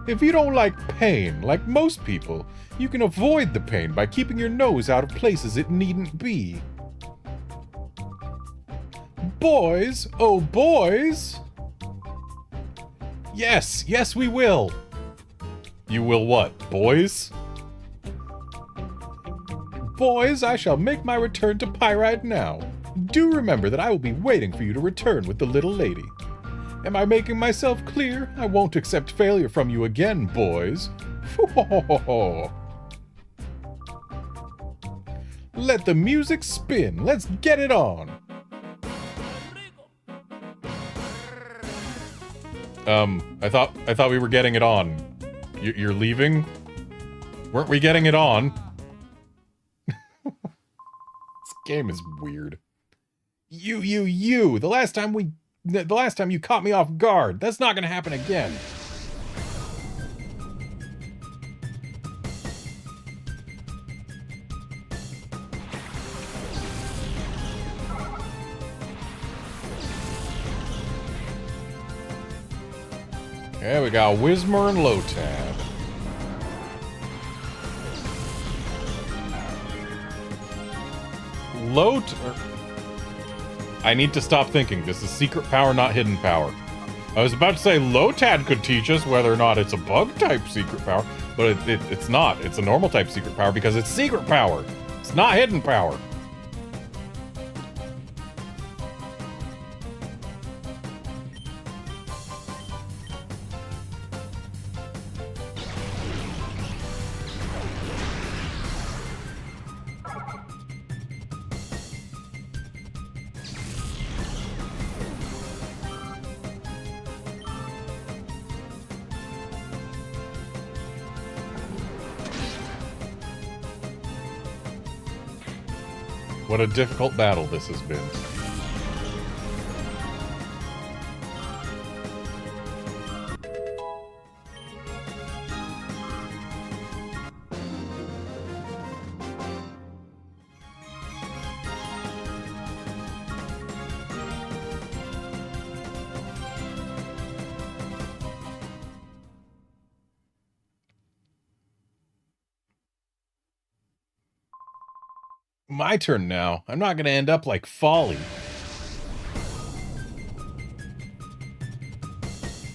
If you don't like pain, like most people, you can avoid the pain by keeping your nose out of places it needn't be. Boys, oh boys! Yes, yes we will! You will what, boys? Boys, I shall make my return to Pyrite now. Do remember that I will be waiting for you to return with the little lady. Am I making myself clear? I won't accept failure from you again, boys. Let the music spin. Let's get it on. I thought we were getting it on. You're leaving? Weren't we getting it on? This game is weird. You! The last time you caught me off guard. That's not gonna happen again. Yeah, we got Whismur and Lotad. I need to stop thinking. This is secret power, not hidden power. I was about to say Lotad could teach us whether or not it's a bug-type secret power, but it's not. It's a normal-type secret power because it's secret power. It's not hidden power. What a difficult battle this has been. My turn now. I'm not gonna end up like Folly.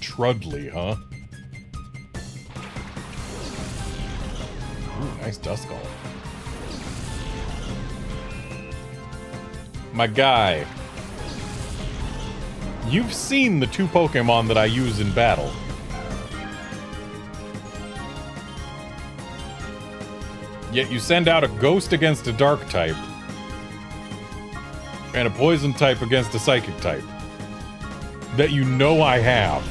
Trudley, huh? Ooh, nice Duskull. My guy. You've seen the 2 Pokemon that I use in battle. Yet you send out a Ghost against a Dark type. And a Poison type against a Psychic type. That you know I have.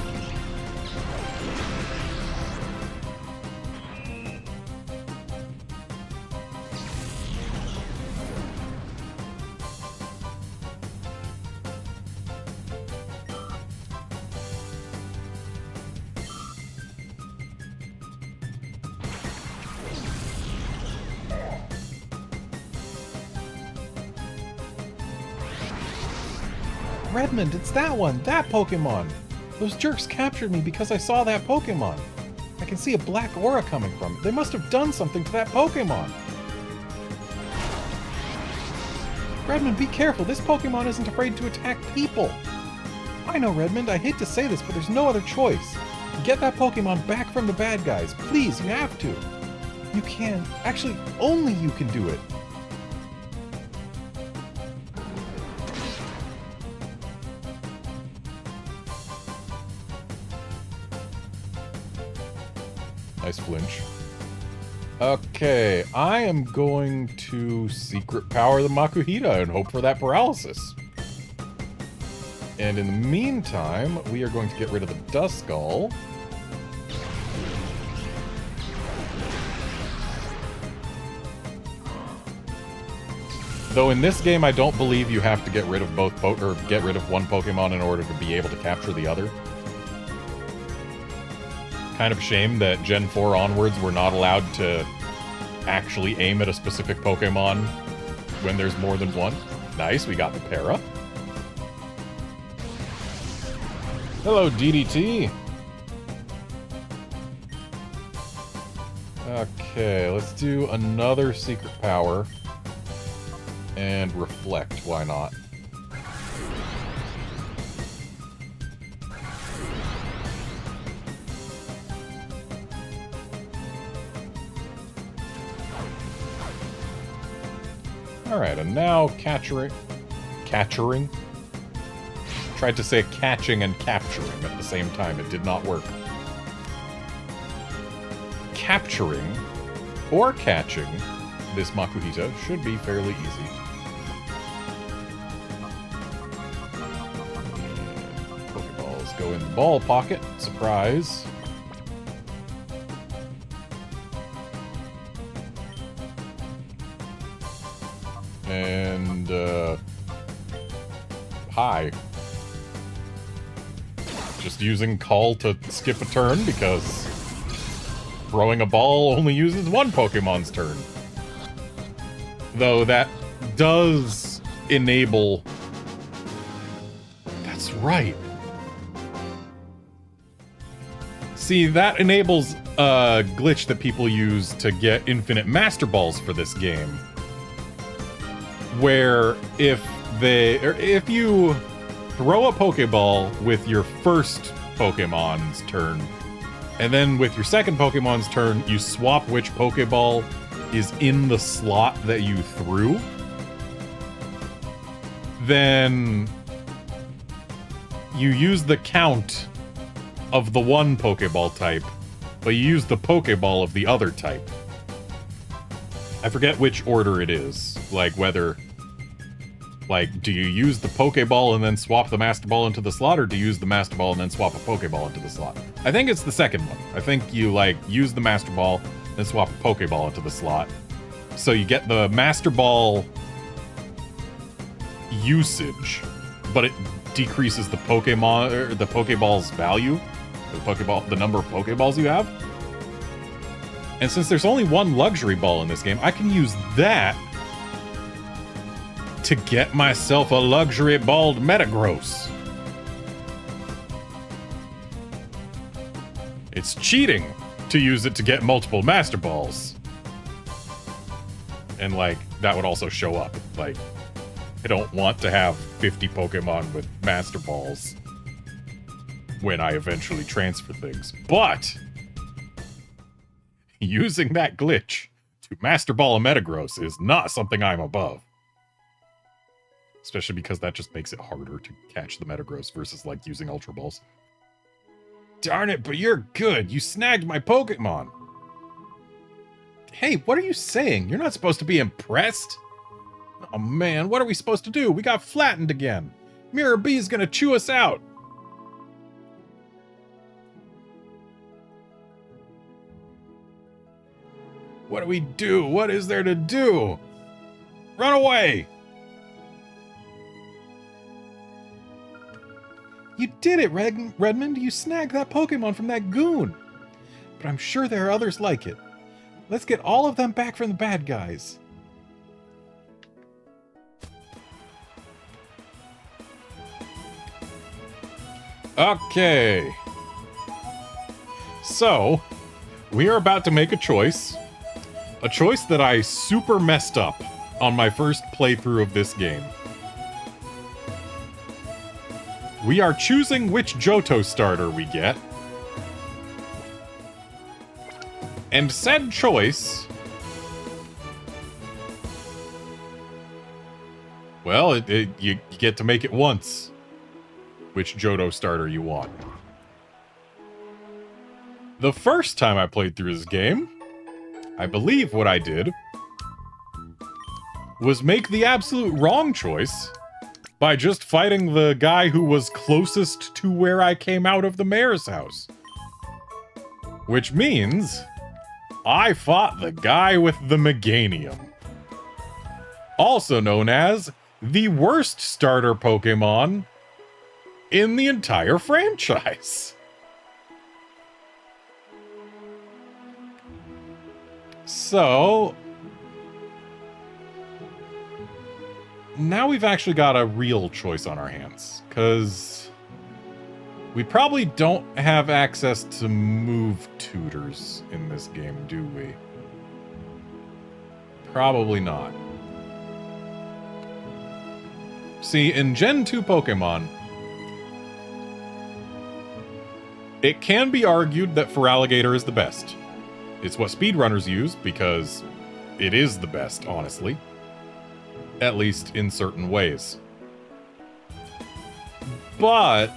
Redmond, it's that one! That Pokemon! Those jerks captured me because I saw that Pokemon! I can see a black aura coming from it. They must have done something to that Pokemon! Redmond, be careful! This Pokemon isn't afraid to attack people! I know, Redmond, I hate to say this, but there's no other choice. Get that Pokemon back from the bad guys. Please, you have to! You can. Actually, only you can do it. Nice flinch. Okay, I am going to secret power the Makuhita and hope for that paralysis. And in the meantime, we are going to get rid of the Duskull. Though in this game, I don't believe you have to get rid of get rid of one Pokemon in order to be able to capture the other. Kind of shame that Gen 4 onwards we're not allowed to actually aim at a specific Pokemon when there's more than one. Nice, we got the para. Hello, DDT. Okay, let's do another secret power. And reflect, why not? Alright, and now catching. Tried to say catching and capturing at the same time. It did not work. Capturing or catching this Makuhita should be fairly easy. And Pokeballs go in the ball pocket. Surprise. And, hi. Just using Call to skip a turn because throwing a ball only uses one Pokemon's turn. Though that does enable... That's right. See, that enables a glitch that people use to get infinite Master Balls for this game. Where if you throw a Pokeball with your first Pokemon's turn, and then with your second Pokemon's turn, you swap which Pokeball is in the slot that you threw, then you use the count of the one Pokeball type, but you use the Pokeball of the other type. I forget which order it is. Like, whether... Like, do you use the Pokeball and then swap the Master Ball into the slot, or do you use the Master Ball and then swap a Pokeball into the slot? I think it's the second one. I think you, like, use the Master Ball, then swap a Pokeball into the slot. So you get the Master Ball usage, but it decreases the Pokemon, or the Pokeball's value, the number of Pokeballs you have. And since there's only one luxury ball in this game, I can use that to get myself a luxury balled Metagross. It's cheating to use it to get multiple Master Balls. And like, that would also show up. Like, I don't want to have 50 Pokemon with Master Balls when I eventually transfer things. But using that glitch to Master Ball a Metagross is not something I'm above. Especially because that just makes it harder to catch the Metagross versus, like, using Ultra Balls. Darn it, but you're good. You snagged my Pokemon. Hey, what are you saying? You're not supposed to be impressed? Oh man, what are we supposed to do? We got flattened again. Mirror B's gonna chew us out. What do we do? What is there to do? Run away! You did it, Redmond. You snagged that Pokemon from that goon. But I'm sure there are others like it. Let's get all of them back from the bad guys. Okay. So, we are about to make a choice. A choice that I super messed up on my first playthrough of this game. We are choosing which Johto starter we get. And said choice... Well, you get to make it once. Which Johto starter you want. The first time I played through this game, I believe what I did was make the absolute wrong choice by just fighting the guy who was closest to where I came out of the mayor's house. Which means I fought the guy with the Meganium. Also known as the worst starter Pokemon in the entire franchise. So now we've actually got a real choice on our hands, because we probably don't have access to move tutors in this game, do we? Probably not. See, in Gen 2 Pokemon, it can be argued that Feraligatr is the best. It's what speedrunners use, because it is the best, honestly. At least in certain ways. But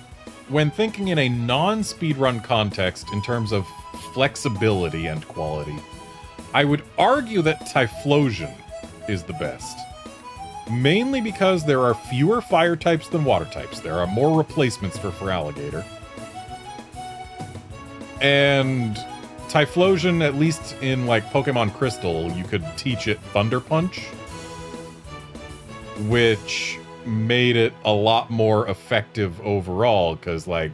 when thinking in a non-speedrun context in terms of flexibility and quality, I would argue that Typhlosion is the best. Mainly because there are fewer fire types than water types. There are more replacements for Feraligatr. And Typhlosion, at least in like Pokemon Crystal, you could teach it Thunder Punch, which made it a lot more effective overall, because like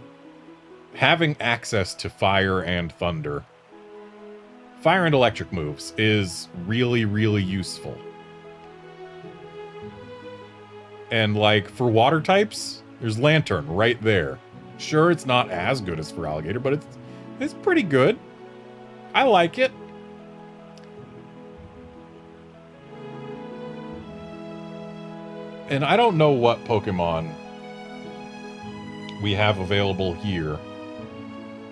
having access to fire and thunder, fire and electric moves is really, really useful. And like for water types, there's Lantern right there. Sure, it's not as good as Feraligatr, but it's pretty good. I like it. And I don't know what Pokemon we have available here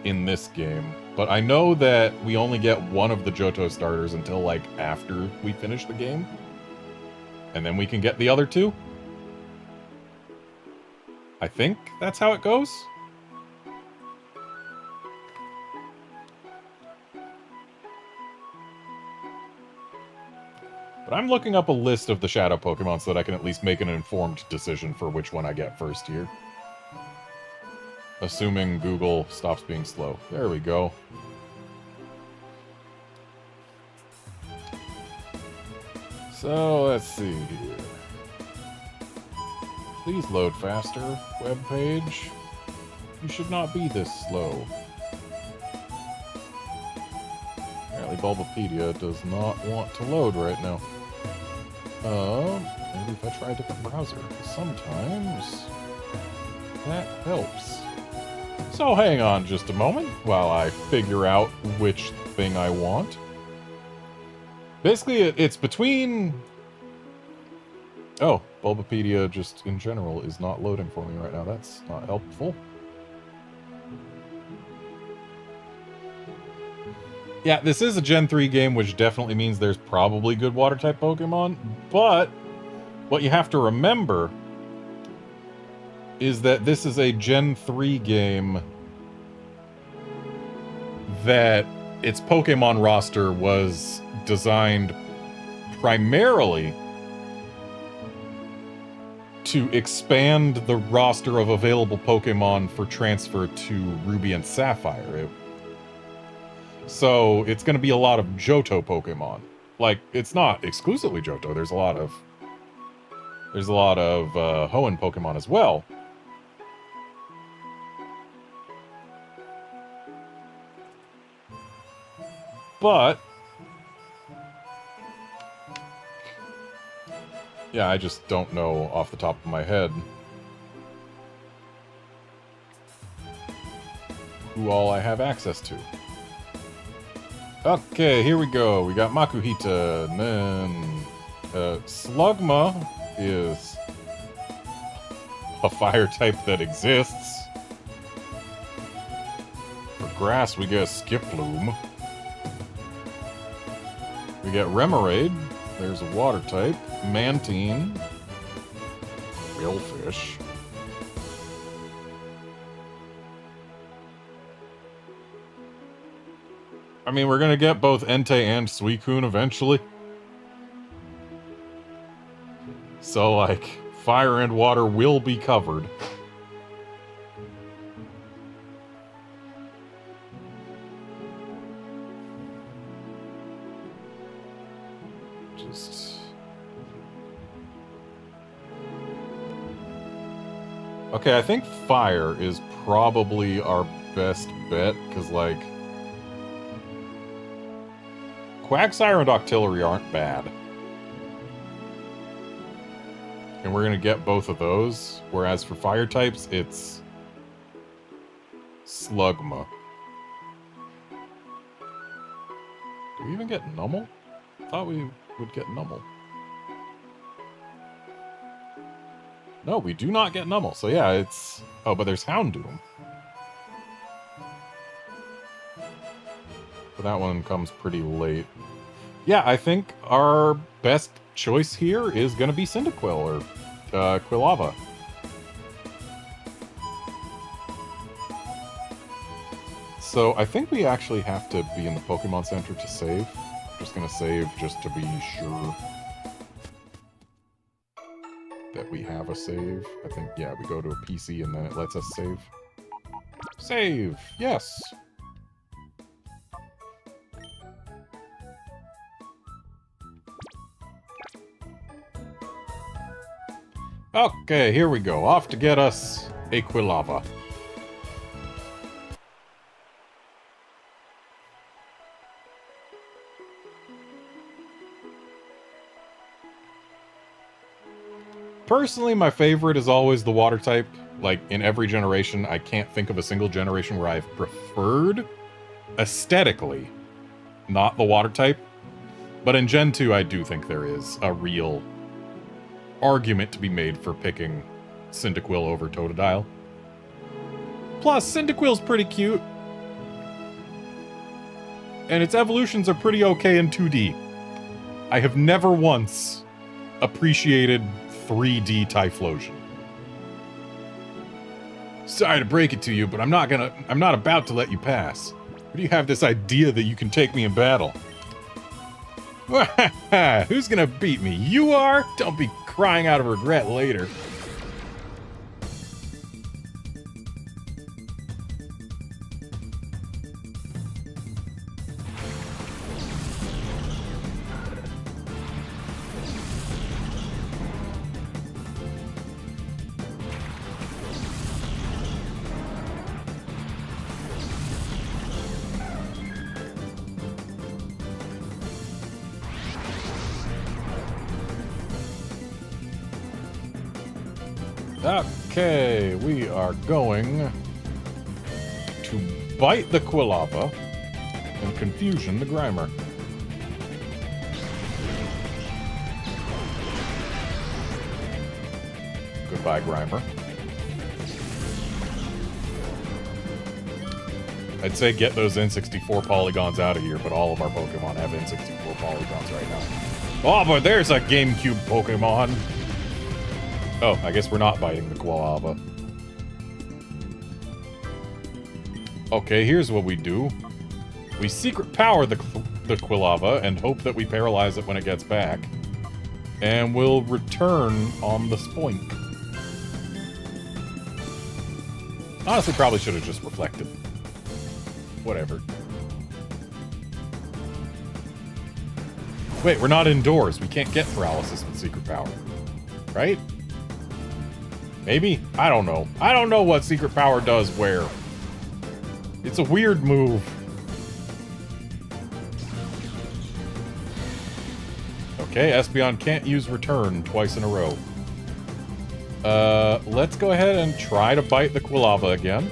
in this game, but I know that we only get one of the Johto starters until like after we finish the game. And then we can get the other two. I think that's how it goes. But I'm looking up a list of the Shadow Pokemon so that I can at least make an informed decision for which one I get first here. Assuming Google stops being slow. There we go. So, let's see here. Please load faster, web page. You should not be this slow. Apparently Bulbapedia does not want to load right now. Maybe if I try a different browser. Sometimes that helps. So hang on just a moment while I figure out which thing I want. Basically, it's between Oh, Bulbapedia just in general is not loading for me right now. That's not helpful. Yeah, this is a Gen 3 game, which definitely means there's probably good Water-type Pokemon, but what you have to remember is that this is a Gen 3 game that its Pokemon roster was designed primarily to expand the roster of available Pokemon for transfer to Ruby and Sapphire. So it's going to be a lot of Johto Pokemon. Like, it's not exclusively Johto. There's a lot of Hoenn Pokemon as well. But yeah, I just don't know off the top of my head who all I have access to. Okay, here we go. We got Makuhita, and then Slugma is a fire type that exists. For grass, we get Skiploom. We get Remoraid. There's a water type. Mantine. Qwilfish. I mean, we're gonna get both Entei and Suicune eventually. So, like, fire and water will be covered. Okay, I think fire is probably our best bet, because, like, Quagsire and Octillery aren't bad. And we're going to get both of those, whereas for fire types, it's Slugma. Do we even get Numel? I thought we would get Numel. No, we do not get Numel. So yeah, it's... Oh, but there's Houndoom. But that one comes pretty late. Yeah, I think our best choice here is going to be Cyndaquil, or Quilava. So I think we actually have to be in the Pokemon Center to save. I'm just going to save just to be sure that we have a save. I think, yeah, we go to a PC and then it lets us save. Save! Yes! Okay, here we go. Off to get us a Quilava. Personally, my favorite is always the water type. Like, in every generation, I can't think of a single generation where I've preferred, aesthetically, not the water type. But in Gen 2, I do think there is a real argument to be made for picking Cyndaquil over Totodile. Plus, Cyndaquil's pretty cute. And its evolutions are pretty okay in 2D. I have never once appreciated 3D Typhlosion. Sorry to break it to you, but I'm not about to let you pass. Where do you have this idea that you can take me in battle? Who's gonna beat me? You are? Don't be crying out of regret later. Okay, we are going to bite the Quilava and confusion the Grimer. Goodbye, Grimer. I'd say get those N64 polygons out of here, but all of our Pokemon have N64 polygons right now. Oh, but there's a GameCube Pokemon! Oh, I guess we're not biting the Quilava. Okay, here's what we do. We secret power the Quilava and hope that we paralyze it when it gets back. And we'll return on the Spoink. Honestly, probably should have just reflected. Whatever. Wait, we're not indoors. We can't get paralysis with secret power. Right? Maybe? I don't know. I don't know what secret power does where. It's a weird move. Okay, Espeon can't use return twice in a row. Let's go ahead and try to bite the Quilava again.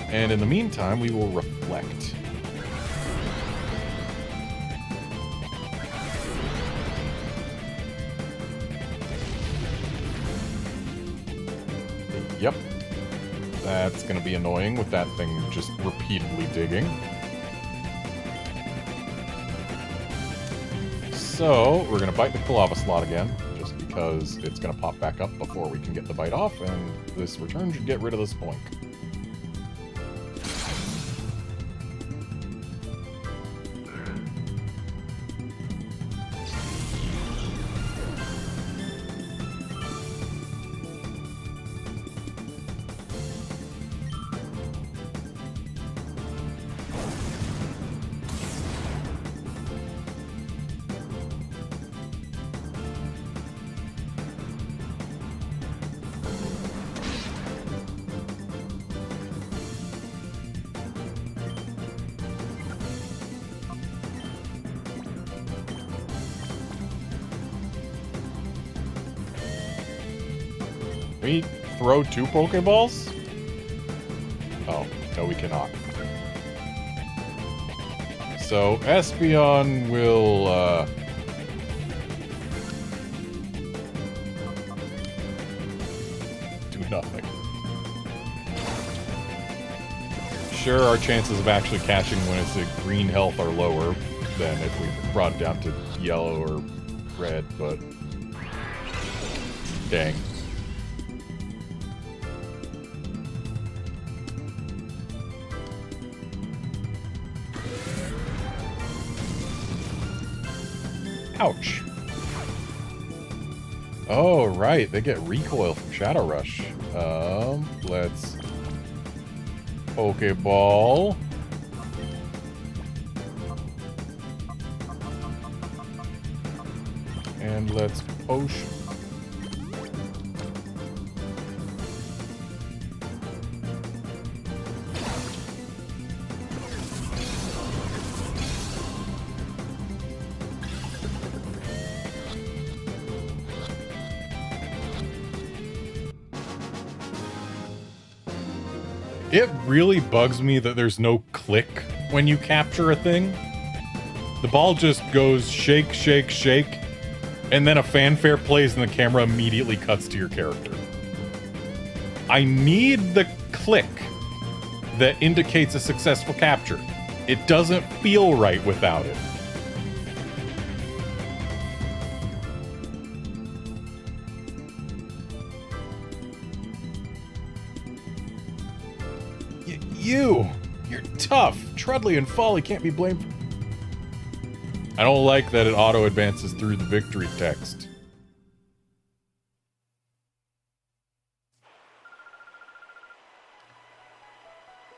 And in the meantime, we will reflect. Yep. That's gonna be annoying with that thing just repeatedly digging. So, we're gonna bite the Quilava slot again, just because it's gonna pop back up before we can get the bite off, and this return should get rid of the Spoink. Can we throw 2 Pokeballs? Oh, no we cannot. So, Espeon will, do nothing. Sure, our chances of actually catching when it's at green health are lower than if we brought it down to yellow or red, but... dang. Ouch. Oh, right. They get recoil from Shadow Rush. Let's... Pokeball. And let's potion. It really bugs me that there's no click when you capture a thing. The ball just goes shake, shake, shake, and then a fanfare plays and the camera immediately cuts to your character. I need the click that indicates a successful capture. It doesn't feel right without it. You're tough. Trudley and Folly can't be blamed. I don't like that it auto-advances through the victory text.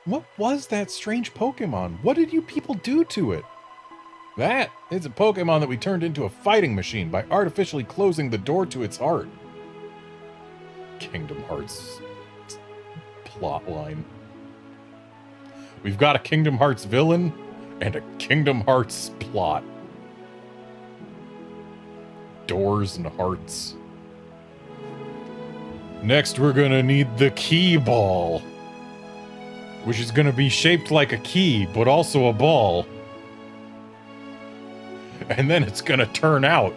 What was that strange Pokemon? What did you people do to it? That is a Pokemon that we turned into a fighting machine by artificially closing the door to its heart. Kingdom Hearts plotline. We've got a Kingdom Hearts villain and a Kingdom Hearts plot. Doors and hearts. Next, we're gonna need the key ball, which is gonna be shaped like a key, but also a ball. And then it's gonna turn out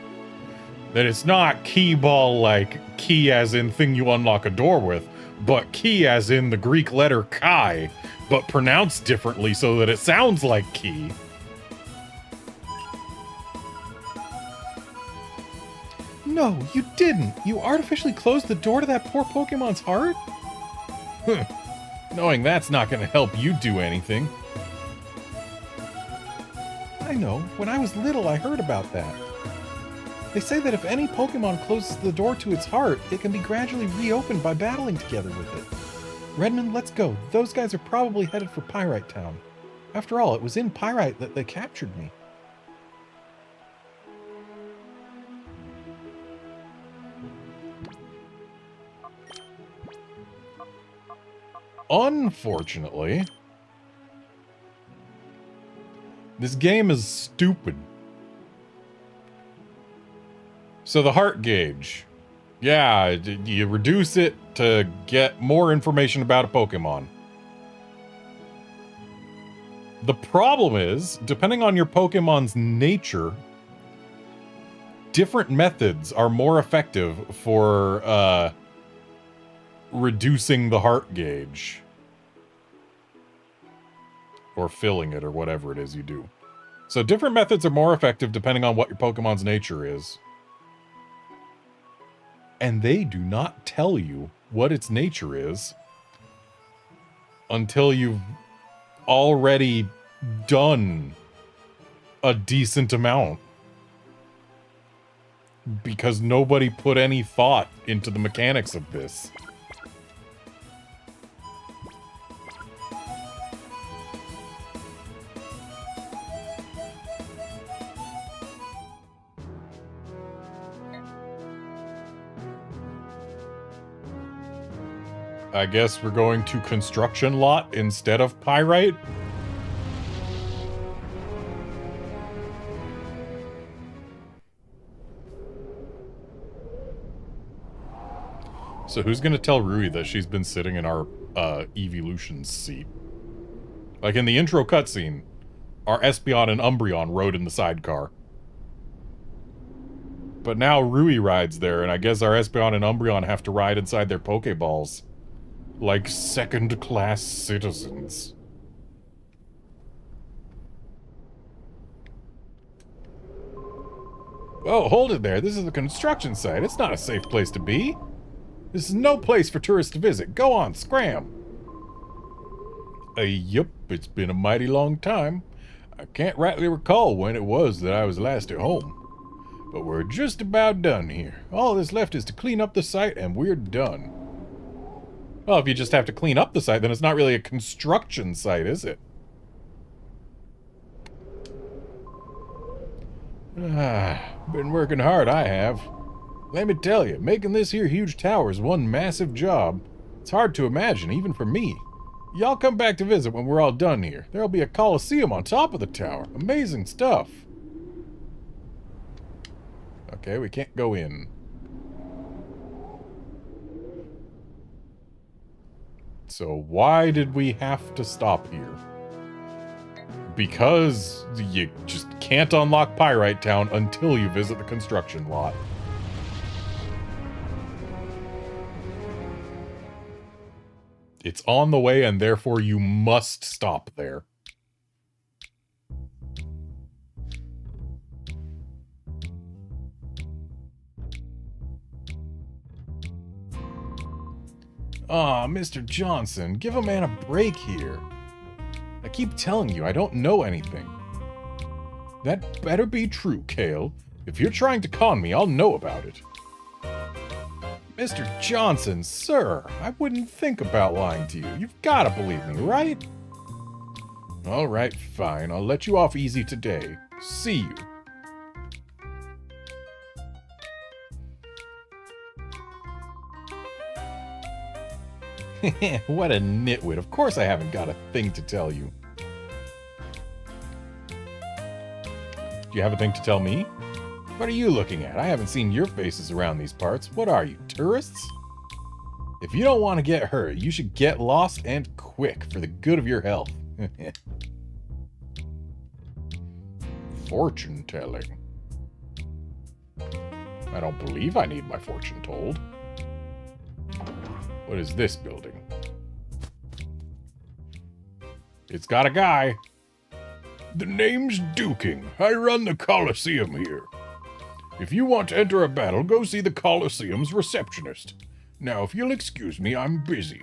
that it's not key ball like key as in thing you unlock a door with, but key as in the Greek letter chi, but pronounced differently so that it sounds like key. No, you didn't. You artificially closed the door to that poor Pokemon's heart? Knowing that's not going to help you do anything. I know. When I was little, I heard about that. They say that if any Pokemon closes the door to its heart, it can be gradually reopened by battling together with it. Redmond, let's go. Those guys are probably headed for Pyrite Town. After all, it was in Pyrite that they captured me. Unfortunately, this game is stupid. So the heart gauge. Yeah, you reduce it to get more information about a Pokemon. The problem is, depending on your Pokemon's nature, different methods are more effective for reducing the heart gauge. Or filling it, or whatever it is you do. So different methods are more effective depending on what your Pokemon's nature is. And they do not tell you what its nature is until you've already done a decent amount. Because nobody put any thought into the mechanics of this. I guess we're going to construction lot instead of Pyrite. So who's gonna tell Rui that she's been sitting in our evolution seat? Like in the intro cutscene, our Espeon and Umbreon rode in the sidecar. But now Rui rides there, and I guess our Espeon and Umbreon have to ride inside their Pokeballs. Like second-class citizens. Oh, hold it there. This is a construction site. It's not a safe place to be. This is no place for tourists to visit. Go on, scram. Yup, it's been a mighty long time. I can't rightly recall when it was that I was last at home. But we're just about done here. All that's left is to clean up the site, and we're done. Well, if you just have to clean up the site, then it's not really a construction site, is it? Been working hard, I have. Let me tell you, making this here huge tower is one massive job. It's hard to imagine, even for me. Y'all come back to visit when we're all done here. There'll be a Colosseum on top of the tower. Amazing stuff. Okay, we can't go in. So why did we have to stop here? Because you just can't unlock Pyrite Town until you visit the construction lot. It's on the way, and therefore you must stop there. Aw, Mr. Johnson, give a man a break here. I keep telling you, I don't know anything. That better be true, Kale. If you're trying to con me, I'll know about it. Mr. Johnson, sir, I wouldn't think about lying to you. You've got to believe me, right? All right, fine. I'll let you off easy today. See you. What a nitwit. Of course I haven't got a thing to tell you. Do you have a thing to tell me? What are you looking at? I haven't seen your faces around these parts. What are you, tourists? If you don't want to get hurt, you should get lost and quick for the good of your health. Fortune telling. I don't believe I need my fortune told. What is this building? It's got a guy.
The name's Duking. I run the Colosseum here. If you want to enter a battle, go see the Colosseum's receptionist. Now, if you'll excuse me, I'm busy.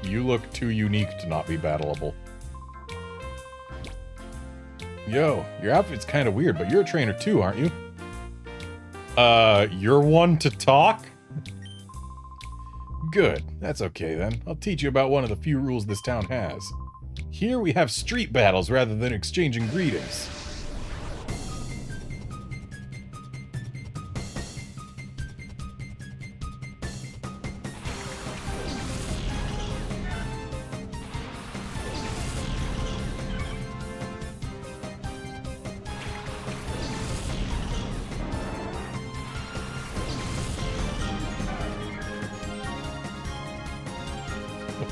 You look too unique to not be battleable. Yo, your outfit's kind of weird, but you're a trainer too, aren't you? You're one to talk? Good, that's okay then. I'll teach you about one of the few rules this town has. Here we have street battles rather than exchanging greetings.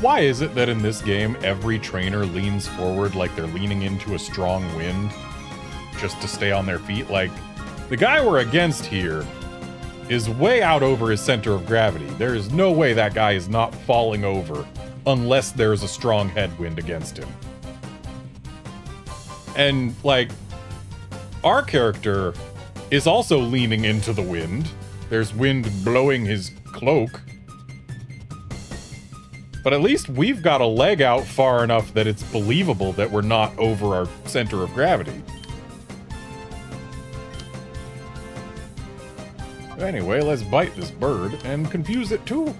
Why is it that in this game, every trainer leans forward like they're leaning into a strong wind just to stay on their feet? Like, the guy we're against here is way out over his center of gravity. There is no way that guy is not falling over unless there's a strong headwind against him. And, like, our character is also leaning into the wind. There's wind blowing his cloak. But at least we've got a leg out far enough that it's believable that we're not over our center of gravity. Anyway, let's bite this bird and confuse it too.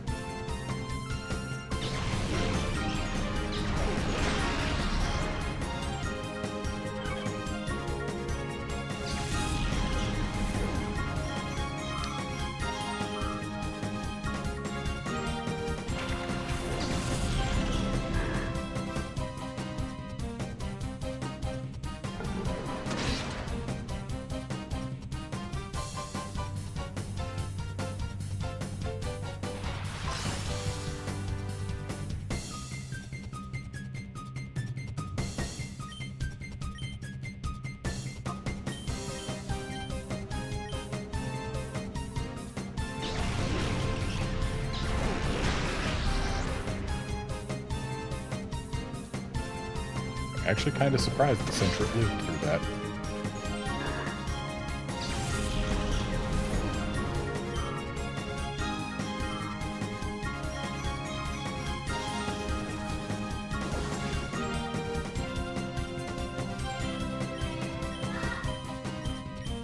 Actually kind of surprised the Centric lived through that.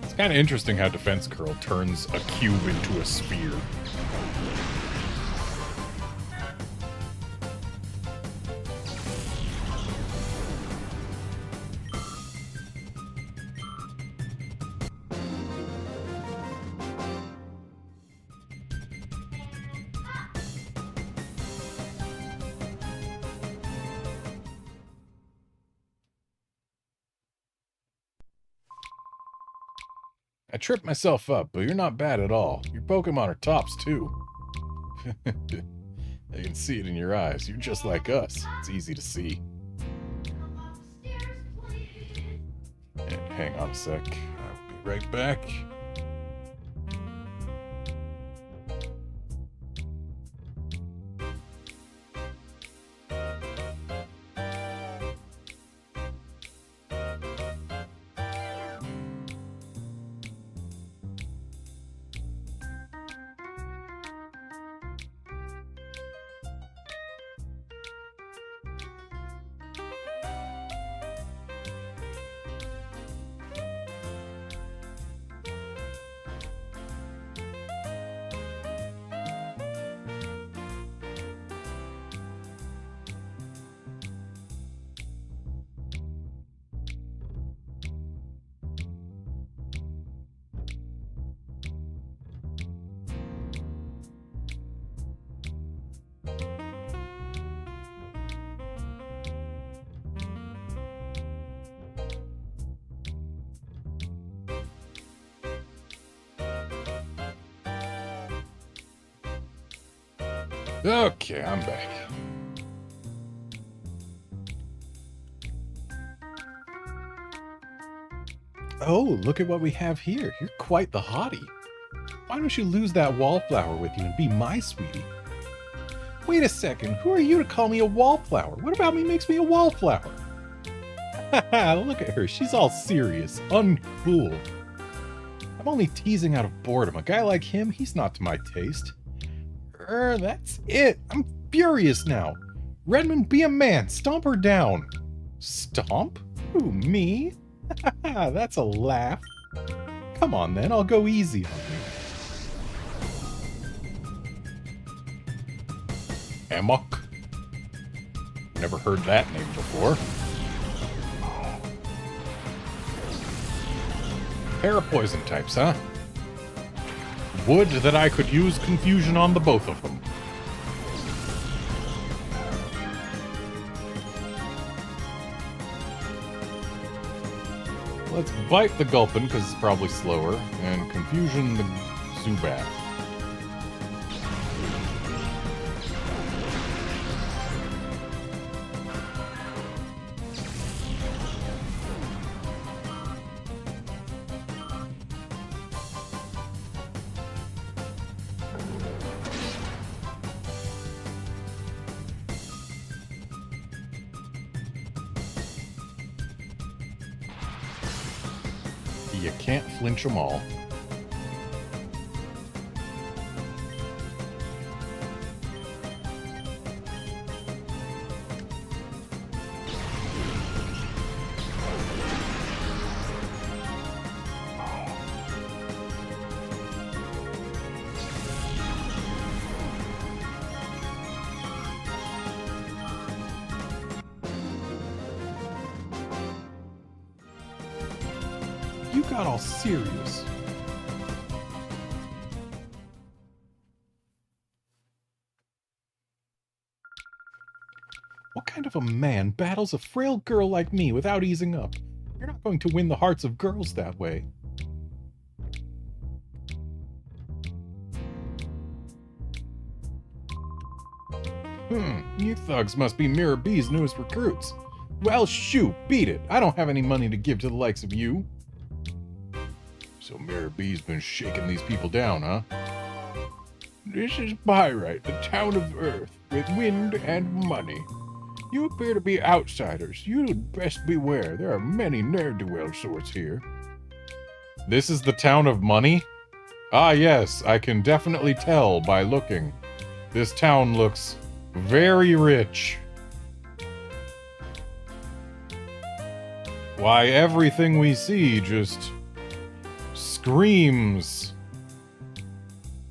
It's kind of interesting how Defense Curl turns a cube into a sphere. I tripped myself up, but you're not bad at all. Your Pokemon are tops, too. I can see it in your eyes. You're just like us. It's easy to see. Hang on a sec. I'll be right back. Okay, I'm back. Oh, look at what we have here. You're quite the hottie. Why don't you lose that wallflower with you and be my sweetie? Wait a second, who are you to call me a wallflower? What about me makes me a wallflower? Haha, look at her, she's all serious, uncool. I'm only teasing out of boredom. A guy like him, he's not to my taste. That's it. I'm furious now. Redmond, be a man. Stomp her down. Stomp? Who, me? That's a laugh. Come on then, I'll go easy on you. Amok? Never heard that name before. Parapoison types, huh? Would that I could use confusion on the both of them. Let's bite the Gulpin, because it's probably slower, and confusion the Zubat. You can't flinch them all. You got all serious. What kind of a man battles a frail girl like me without easing up? You're not going to win the hearts of girls that way. You thugs must be Mirror B's newest recruits. Well, shoot, beat it. I don't have any money to give to the likes of you. So Mirror B's been shaking these people down, huh? This is Pyrite, the town of Earth, with wind and money. You appear to be outsiders. You'd best beware. There are many ne'er-do-well sorts here. This is the town of money? Ah, yes, I can definitely tell by looking. This town looks very rich. Why, everything we see just screams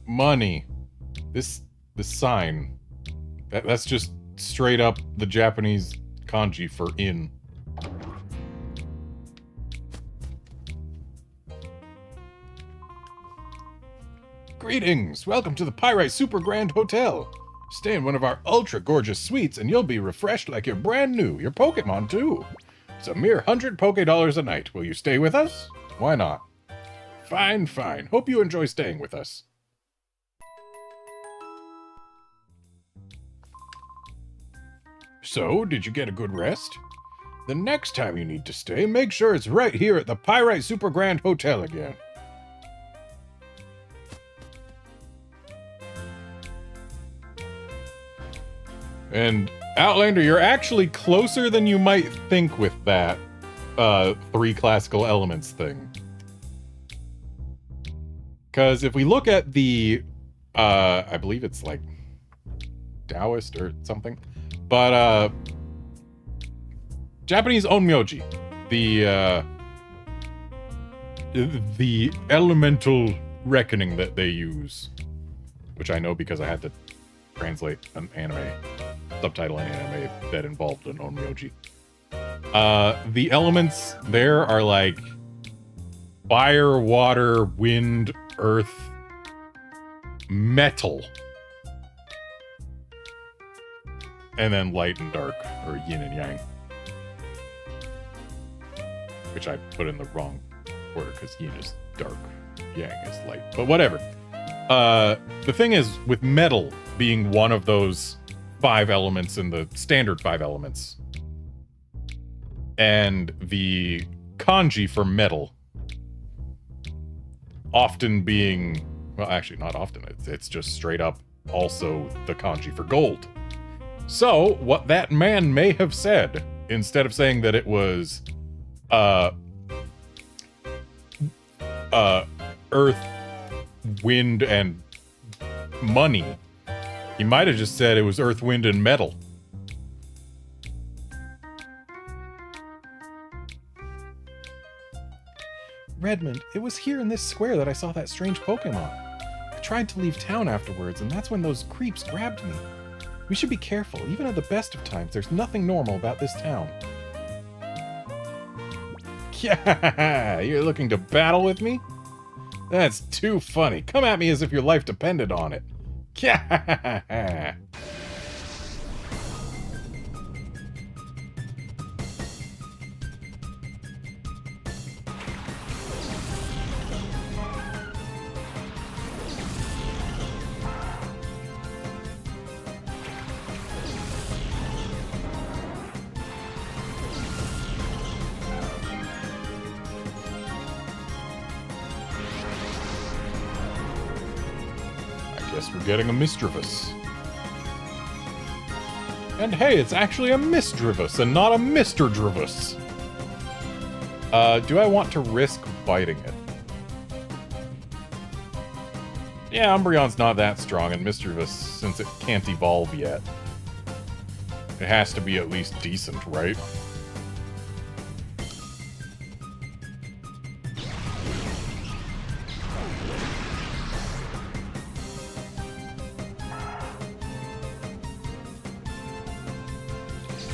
money. This sign. That's just straight up the Japanese kanji for in. Greetings! Welcome to the Pyrite Super Grand Hotel. Stay in one of our ultra gorgeous suites and you'll be refreshed like you're brand new. Your Pokemon too. It's a mere 100 Poké-dollars a night. Will you stay with us? Why not? Fine, fine. Hope you enjoy staying with us. So, did you get a good rest? The next time you need to stay, make sure it's right here at the Pyrite Super Grand Hotel again. And, Outlander, you're actually closer than you might think with that, 3 classical elements thing. Because if we look at the, I believe it's like Taoist or something, but Japanese onmyoji, the elemental reckoning that they use, which I know because I had to translate an anime, subtitle an anime that involved an onmyoji. The elements there are like fire, water, wind, earth, metal, and then light and dark, or yin and yang, which I put in the wrong order because yin is dark, yang is light, but whatever. The thing is, with metal being one of those 5 elements in the standard 5 elements, and the kanji for metal often being, well, actually not often, it's just straight up also the kanji for gold. So, what that man may have said, instead of saying that it was, earth, wind, and money, he might have just said it was earth, wind, and metal. Redmond, it was here in this square that I saw that strange Pokemon. I tried to leave town afterwards, and that's when those creeps grabbed me. We should be careful. Even at the best of times, there's nothing normal about this town. Yeah, you're looking to battle with me? That's too funny. Come at me as if your life depended on it. Yeah. Guess we're getting a Misdreavus. And hey, it's actually a Misdreavus and not a Mr. Drivus. Do I want to risk biting it? Yeah, Umbreon's not that strong, and Misdreavus, since it can't evolve yet, it has to be at least decent, right?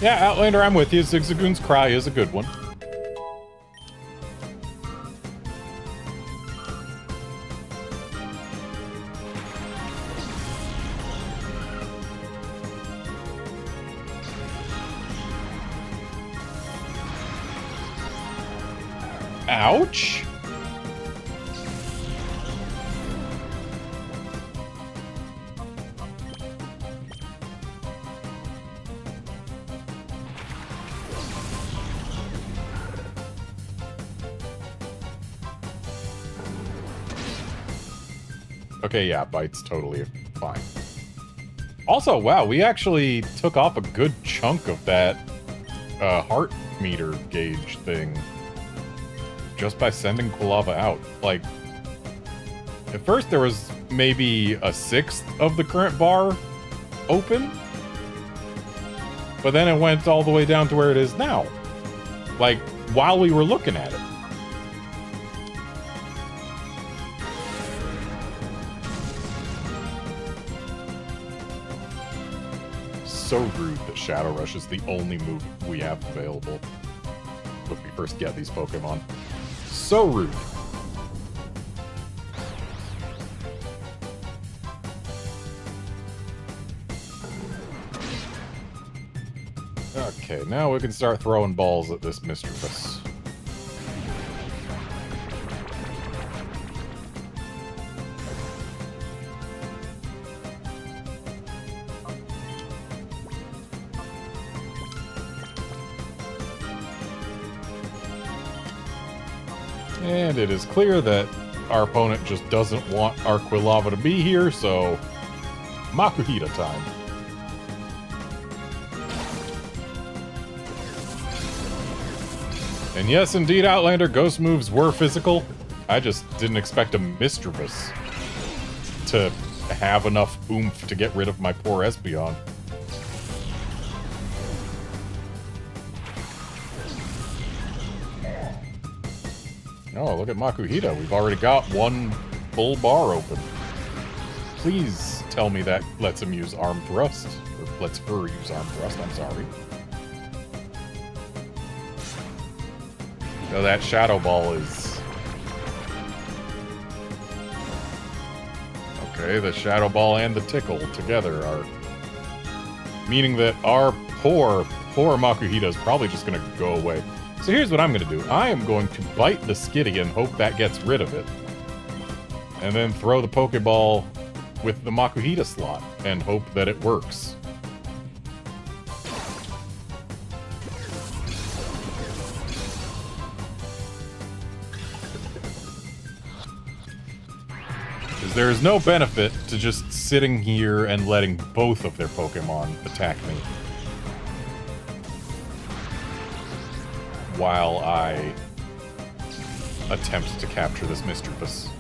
Yeah, Outlander, I'm with you. Zigzagoon's Cry is a good one. Ouch! Okay, yeah, Bite's totally fine. Also, wow, we actually took off a good chunk of that heart meter gauge thing just by sending Quilava out. Like, at first there was maybe a sixth of the current bar open, but then it went all the way down to where it is now. Like, while we were looking at it. So rude that Shadow Rush is the only move we have available when we first get these Pokemon. So rude. Okay, now we can start throwing balls at this Misdreavus. And it is clear that our opponent just doesn't want our Quilava to be here, so Makuhita time. And yes, indeed, Outlander, ghost moves were physical. I just didn't expect a Misdreavus to have enough oomph to get rid of my poor Espeon. Oh, look at Makuhita. We've already got one full bar open. Please tell me that lets him use Arm Thrust. Or lets her use Arm Thrust, I'm sorry. So that Shadow Ball is... Okay, the Shadow Ball and the Tickle together are... meaning that our poor Makuhita is probably just going to go away. So here's what I'm going to do. I am going to bite the Skitty and hope that gets rid of it. And then throw the Pokeball with the Makuhita slot and hope that it works. there's no benefit to just sitting here and letting both of their Pokemon attack me while I attempt to capture this Mischievous.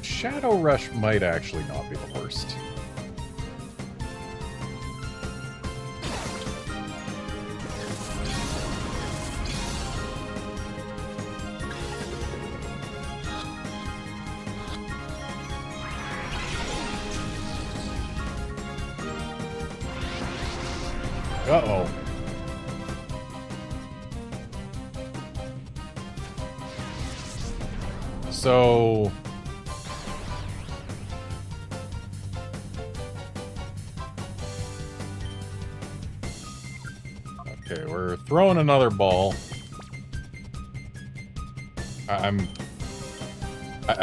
Shadow Rush might actually not be the worst. Uh-oh. So... okay, we're throwing another ball. I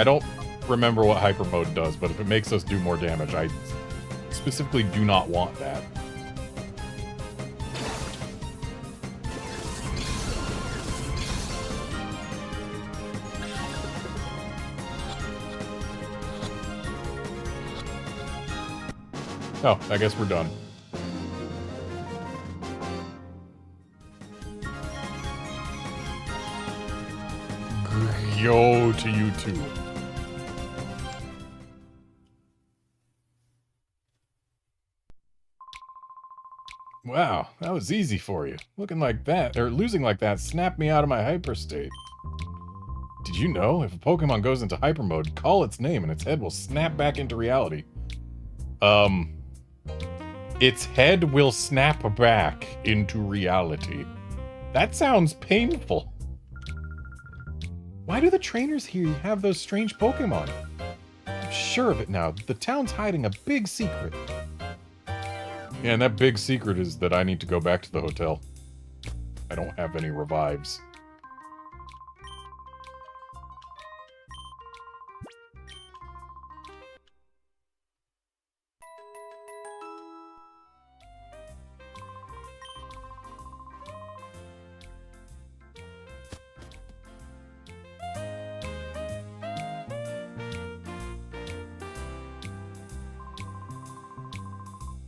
don't remember what Hyper Mode does, but if it makes us do more damage, I specifically do not want that. Oh, I guess we're done. Yo to you too. Wow, that was easy for you. Looking like that, or losing like that, snapped me out of my hyper state. Did you know, if a Pokemon goes into hyper mode, call its name and its head will snap back into reality? Its head will snap back into reality. That sounds painful. Why do the trainers here have those strange Pokemon? I'm sure of it now. The town's hiding a big secret. Yeah, and that big secret is that I need to go back to the hotel. I don't have any revives.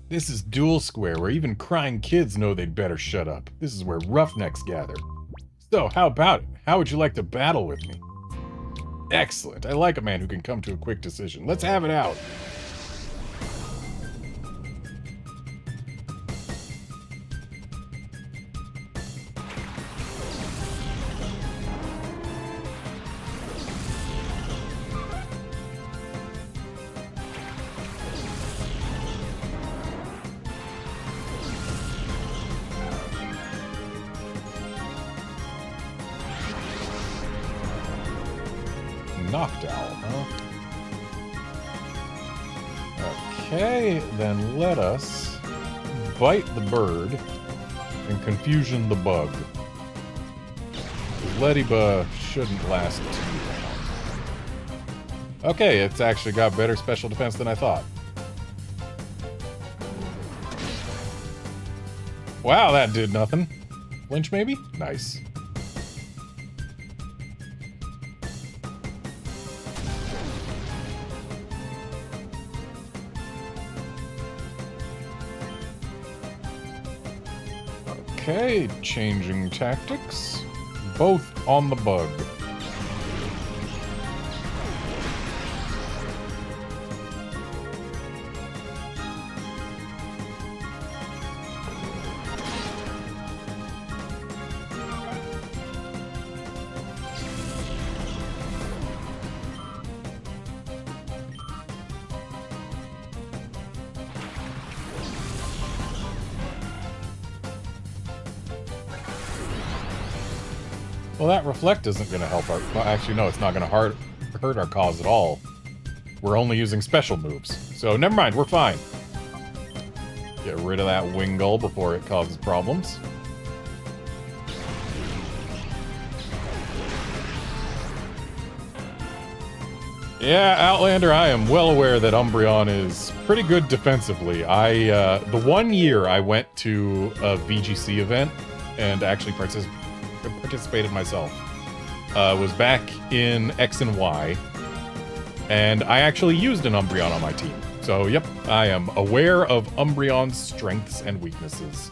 This is Duel Square, where even crying kids know they'd better shut up. This is where roughnecks gather. So, how about it? How would you like to battle with me? Excellent. I like a man who can come to a quick decision. Let's have it out. Knockdown, huh? Okay, then let us bite the bird and confusion the bug. Ledyba shouldn't last too long. Okay, it's actually got better special defense than I thought. Wow, that did nothing. Flinch maybe? Nice. Okay, changing tactics. Both on the bug. Well, that reflect isn't going to help our... Well, actually, no, it's not going to hurt our cause at all. We're only using special moves. So, never mind, we're fine. Get rid of that Wingull before it causes problems. Yeah, Outlander, I am well aware that Umbreon is pretty good defensively. The 1 year I went to a VGC event and actually participated myself was back in X and Y, and I actually used an Umbreon on my team. So, yep, I am aware of Umbreon's strengths and weaknesses.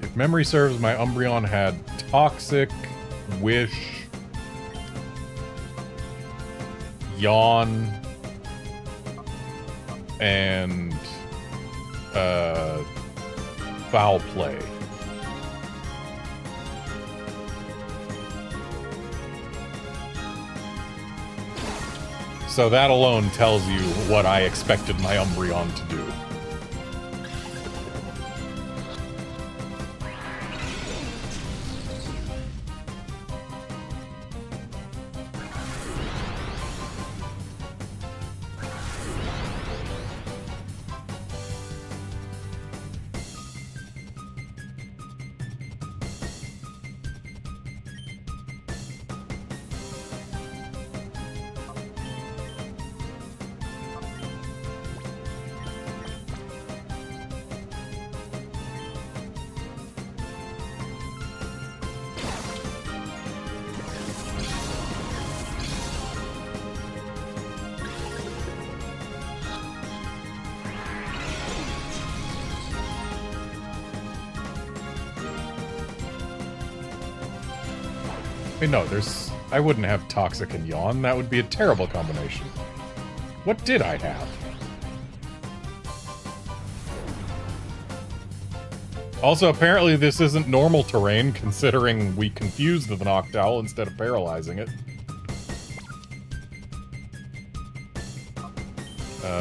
If memory serves, my Umbreon had Toxic, Wish, Yawn, and Foul Play. So that alone tells you what I expected my Umbreon to do. Wait, no, I wouldn't have Toxic and Yawn. That would be a terrible combination. What did I have? Also, apparently this isn't normal terrain, considering we confused the Noctowl instead of paralyzing it.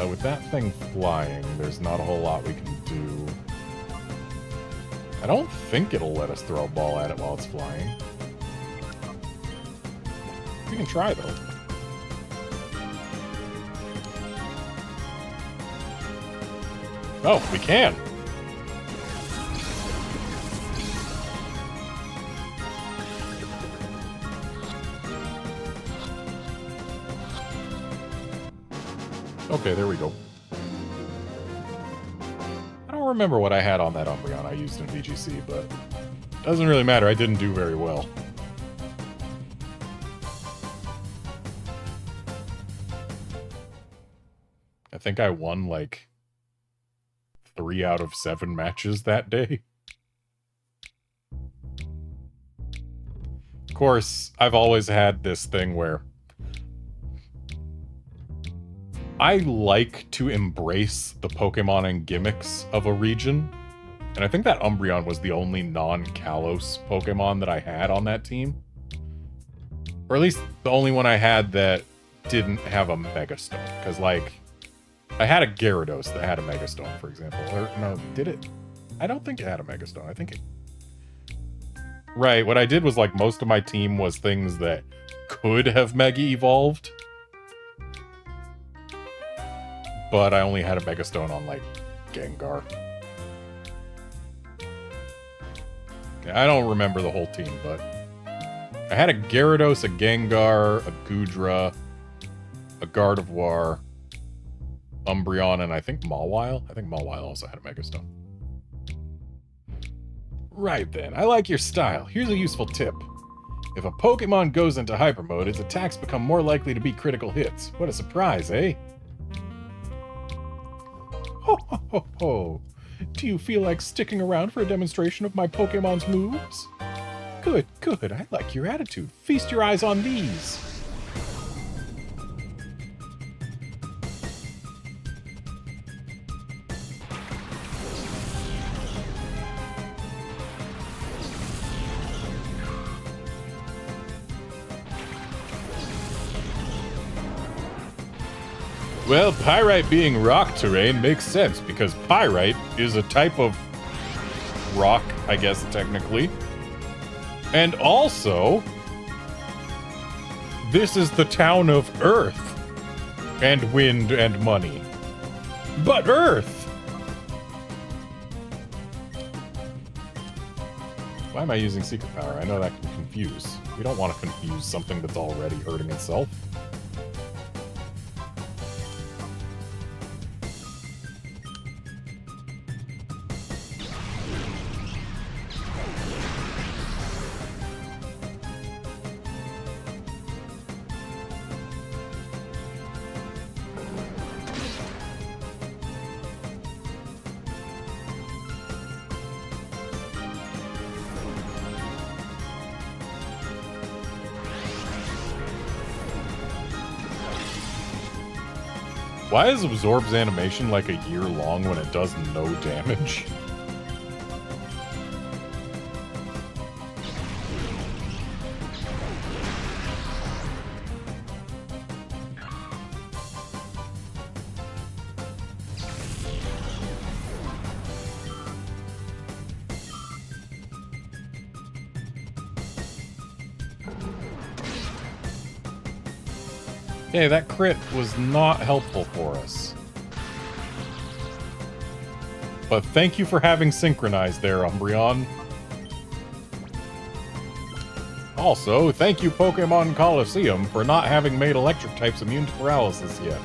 With that thing flying, there's not a whole lot we can do. I don't think it'll let us throw a ball at it while it's flying. We can try, though. Oh, we can! Okay, there we go. I don't remember what I had on that Umbreon I used in VGC, but doesn't really matter. I didn't do very well. I think I won, like, 3 out of 7 matches that day. Of course, I've always had this thing where I like to embrace the Pokemon and gimmicks of a region. And I think that Umbreon was the only non-Kalos Pokemon that I had on that team. Or at least the only one I had that didn't have a Megastone. Because, like, I had a Gyarados that had a Megastone, for example. Or, no, did it? I don't think it had a Megastone. I think it... Right, what I did was, like, most of my team was things that could have Mega Evolved. But I only had a Megastone on, like, Gengar. I don't remember the whole team, but I had a Gyarados, a Gengar, a Goodra, a Gardevoir, Umbreon, and I think Mawile. I think Mawile also had a Megastone. Right then, I like your style. Here's a useful tip. If a Pokemon goes into Hyper Mode, its attacks become more likely to be critical hits. What a surprise, eh? Ho ho ho ho! Do you feel like sticking around for a demonstration of my Pokemon's moves? Good, good, I like your attitude. Feast your eyes on these! Well, pyrite being rock terrain makes sense, because pyrite is a type of rock, I guess, technically. And also, this is the town of Earth. And wind and money. But Earth! Why am I using secret power? I know that can confuse. We don't want to confuse something that's already hurting itself. Why is Absorb's animation like a year long when it does no damage? Okay, that crit was not helpful for us. But thank you for having synchronized there, Umbreon. Also, thank you Pokémon Colosseum for not having made electric types immune to paralysis yet.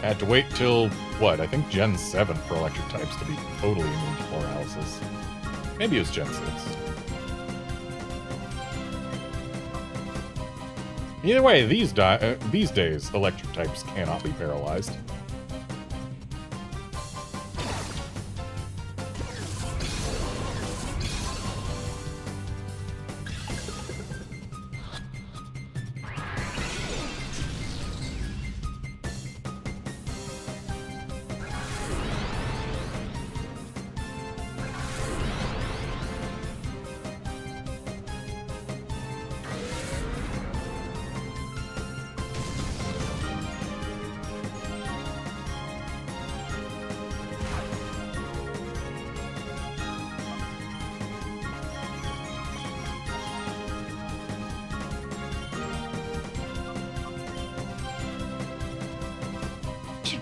Had to wait till, what, I think Gen 7 for electric types to be totally immune to paralysis. Maybe it was Gen 6. Either way, these days, electric types cannot be paralyzed.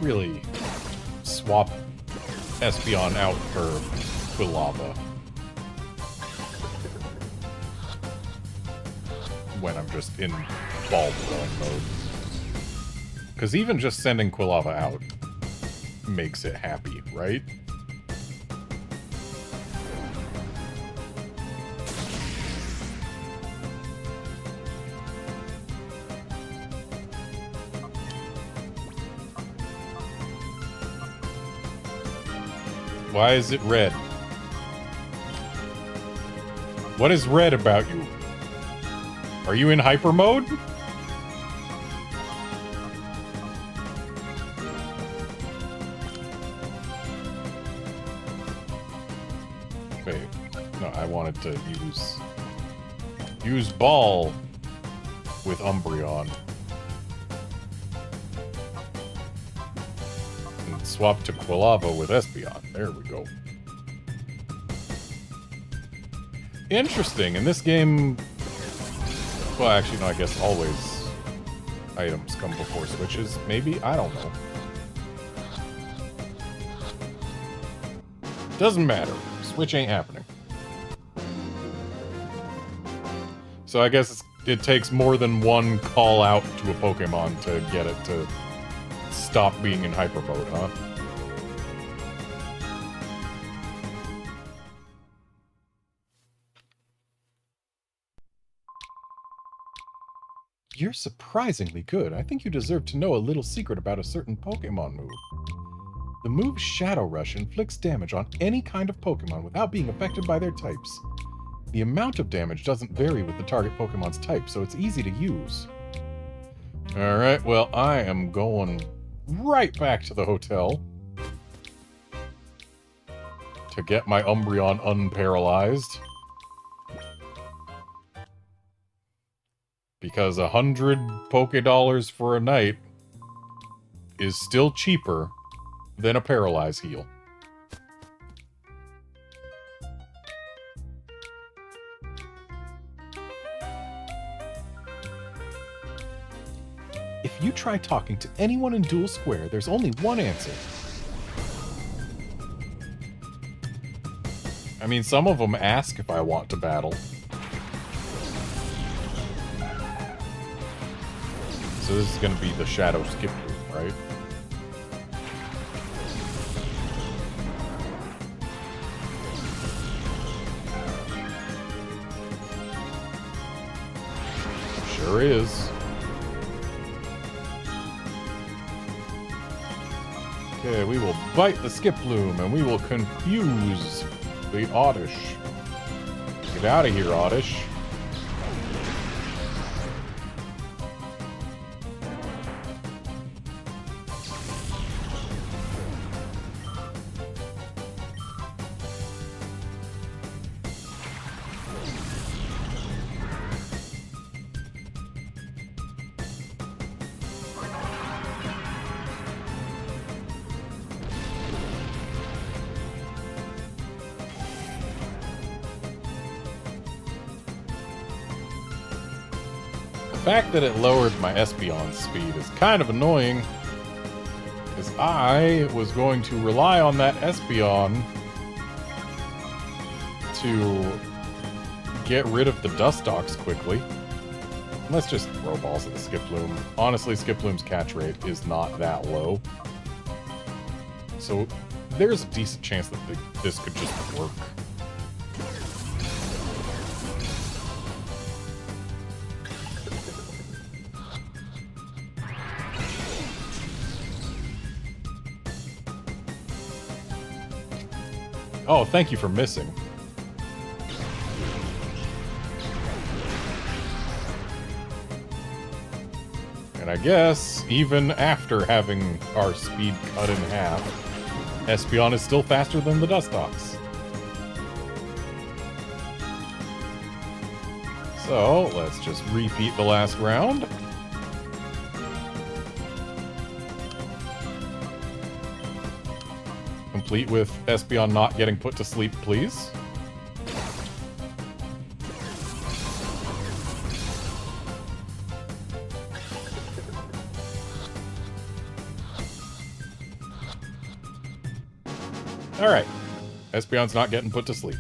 Really swap Espeon out for Quilava when I'm just in ball throwing mode. Because even just sending Quilava out makes it happy, right? Why is it red? What is red about you? Are you in hyper mode? Wait, no, I wanted to use ball with Umbreon. Swap to Quilava with Espeon. There we go. Interesting. In this game... Well, actually, no, I guess always items come before switches. Maybe? I don't know. Doesn't matter. Switch ain't happening. So I guess it takes more than one call out to a Pokemon to get it to stop being in hyper mode, huh? You're surprisingly good. I think you deserve to know a little secret about a certain Pokemon move. The move Shadow Rush inflicts damage on any kind of Pokemon without being affected by their types. The amount of damage doesn't vary with the target Pokemon's type, so it's easy to use. Alright, well, I am going right back to the hotel to get my Umbreon unparalyzed. Because $100 Pokédollars for a night is still cheaper than a Paralyze heal. If you try talking to anyone in Duel Square, there's only one answer. I mean, some of them ask if I want to battle. So this is going to be the Shadow Skip Loop, right? Sure is. Okay, we will bite the Skiploom, and we will confuse the Oddish. Get out of here, Oddish. The fact that it lowered my Espeon's speed is kind of annoying, because I was going to rely on that Espeon to get rid of the Dustox quickly. Let's just throw balls at the Skiploom. Honestly, Skiploom's catch rate is not that low, so there's a decent chance that this could just work. Oh, thank you for missing. And I guess, even after having our speed cut in half, Espeon is still faster than the Dustox. So, let's just repeat the last round. Complete with Espeon not getting put to sleep, please. Alright. Espeon's not getting put to sleep.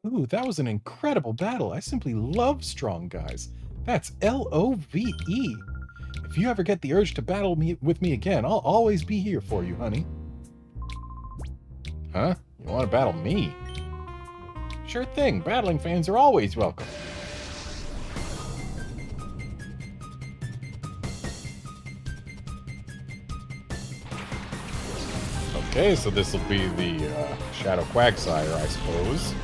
Ooh, that was an incredible battle. I simply love strong guys. That's L-O-V-E. If you ever get the urge to battle with me again, I'll always be here for you, honey. Huh? You want to battle me? Sure thing. Battling fans are always welcome. Okay, so this will be the Shadow Quagsire, I suppose.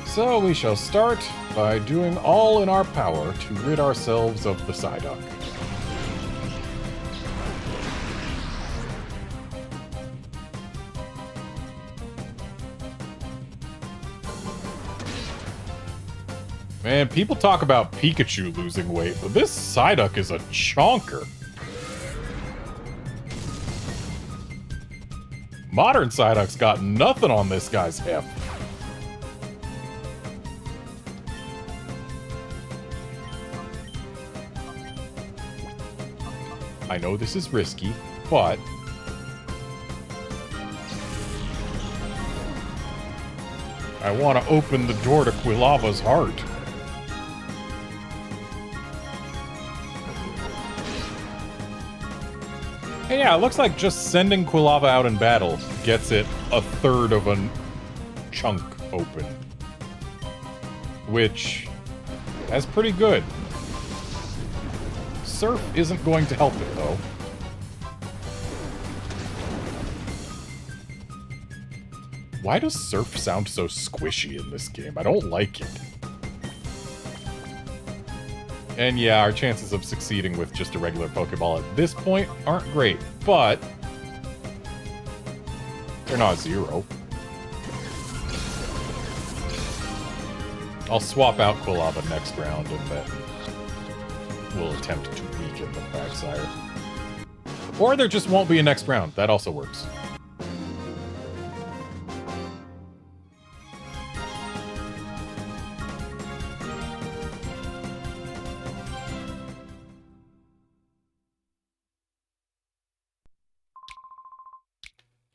So we shall start by doing all in our power to rid ourselves of the Psyduck. Man, people talk about Pikachu losing weight, but this Psyduck is a chonker. Modern Psyduck's got nothing on this guy's hip. I know this is risky, but I want to open the door to Quilava's heart. And yeah, it looks like just sending Quilava out in battle gets it a third of a chunk open. Which, that's pretty good. Surf isn't going to help it, though. Why does Surf sound so squishy in this game? I don't like it. And yeah, our chances of succeeding with just a regular Pokeball at this point aren't great, but they're not zero. I'll swap out Quilava next round and then we'll attempt to weaken the Quagsire. Or there just won't be a next round. That also works.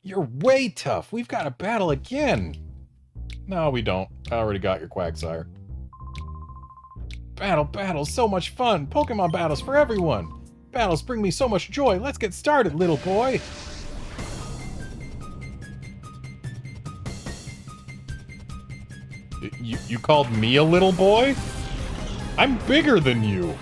You're way tough. We've got to battle again. No, we don't. I already got your Quagsire. Battle, so much fun. Pokemon battles for everyone. Battles bring me so much joy. Let's get started, little boy. You called me a little boy? I'm bigger than you.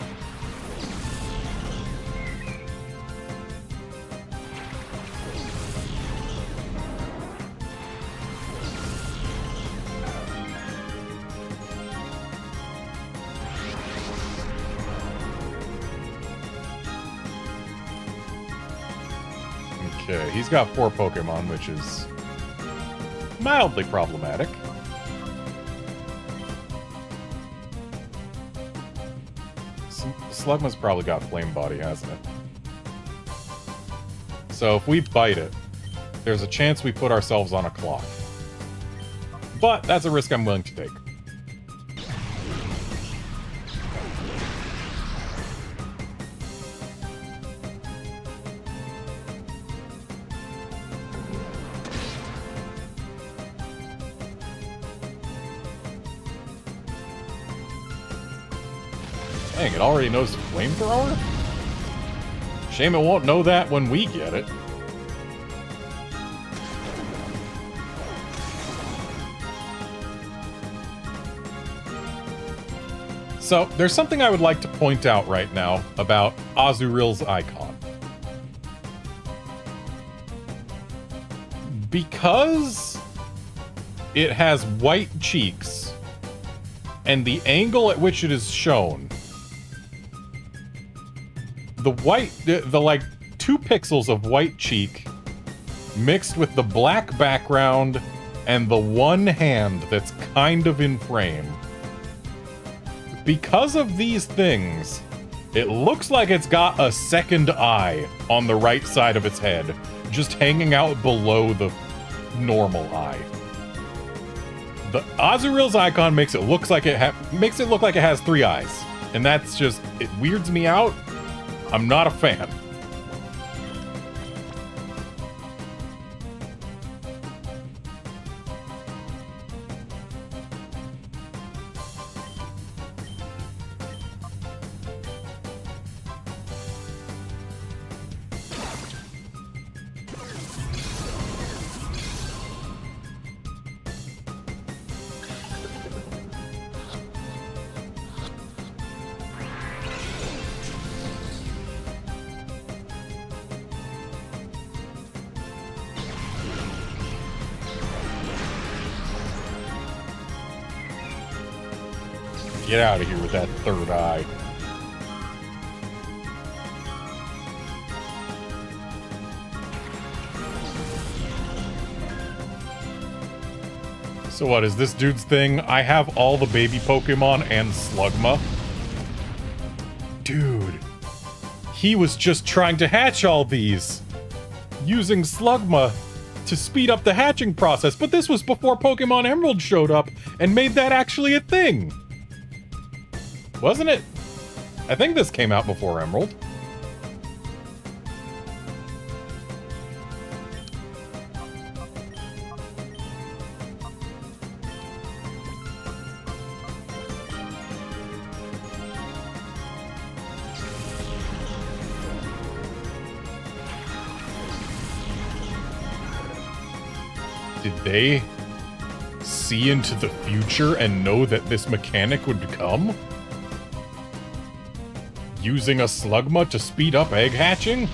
Okay, he's got 4 Pokemon, which is mildly problematic. Slugma's probably got Flame Body, hasn't it? So if we bite it, there's a chance we put ourselves on a clock. But that's a risk I'm willing to take. Dang, it already knows Flamethrower? Shame it won't know that when we get it. So, there's something I would like to point out right now about Azuril's icon. Because it has white cheeks, and the angle at which it is shown, the white, the like 2 pixels of white cheek mixed with the black background and the one hand that's kind of in frame. Because of these things, it looks like it's got a second eye on the right side of its head, just hanging out below the normal eye. The Azuril's icon makes it look like it has 3 eyes, and that's just, it weirds me out. I'm not a fan. Get out of here with that third eye. So what, is this dude's thing? I have all the baby Pokemon and Slugma? Dude. He was just trying to hatch all these. Using Slugma to speed up the hatching process, but this was before Pokemon Emerald showed up and made that actually a thing. Wasn't it? I think this came out before Emerald. Did they see into the future and know that this mechanic would come? Using a Slugma to speed up egg hatching?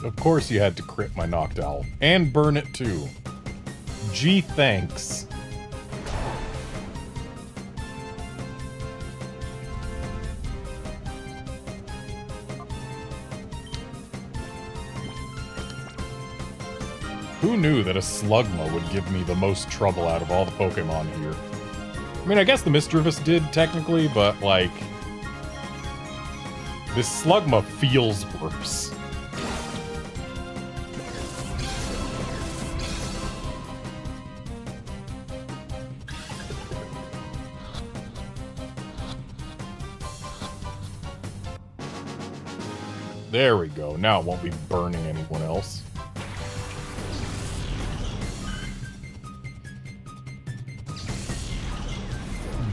Of course you had to crit my Noctowl. And burn it too. Gee, thanks. Who knew that a Slugma would give me the most trouble out of all the Pokemon here? I mean, I guess the Misdreavus did, technically, but, like... this Slugma feels worse. There we go. Now it won't be burning anyone else.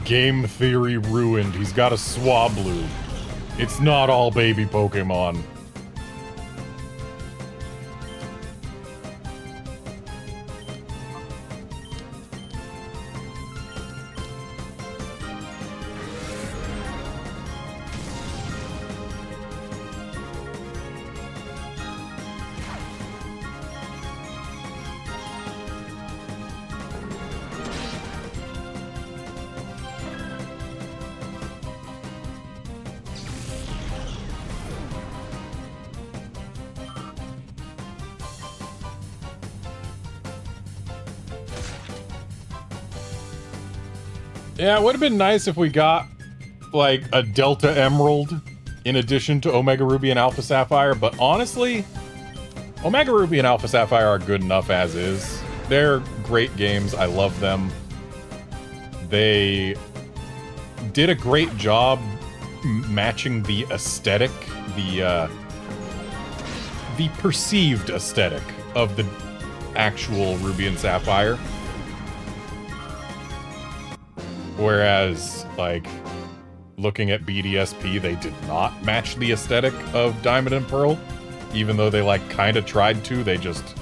Game theory ruined. He's got a Swablu. It's not all baby Pokemon. Yeah, it would have been nice if we got, like, a Delta Emerald in addition to Omega Ruby and Alpha Sapphire, but honestly, Omega Ruby and Alpha Sapphire are good enough as is. They're great games. I love them. They did a great job matching the aesthetic, the perceived aesthetic of the actual Ruby and Sapphire. Whereas, like, looking at BDSP, they did not match the aesthetic of Diamond and Pearl. Even though they, like, kind of tried to, they just...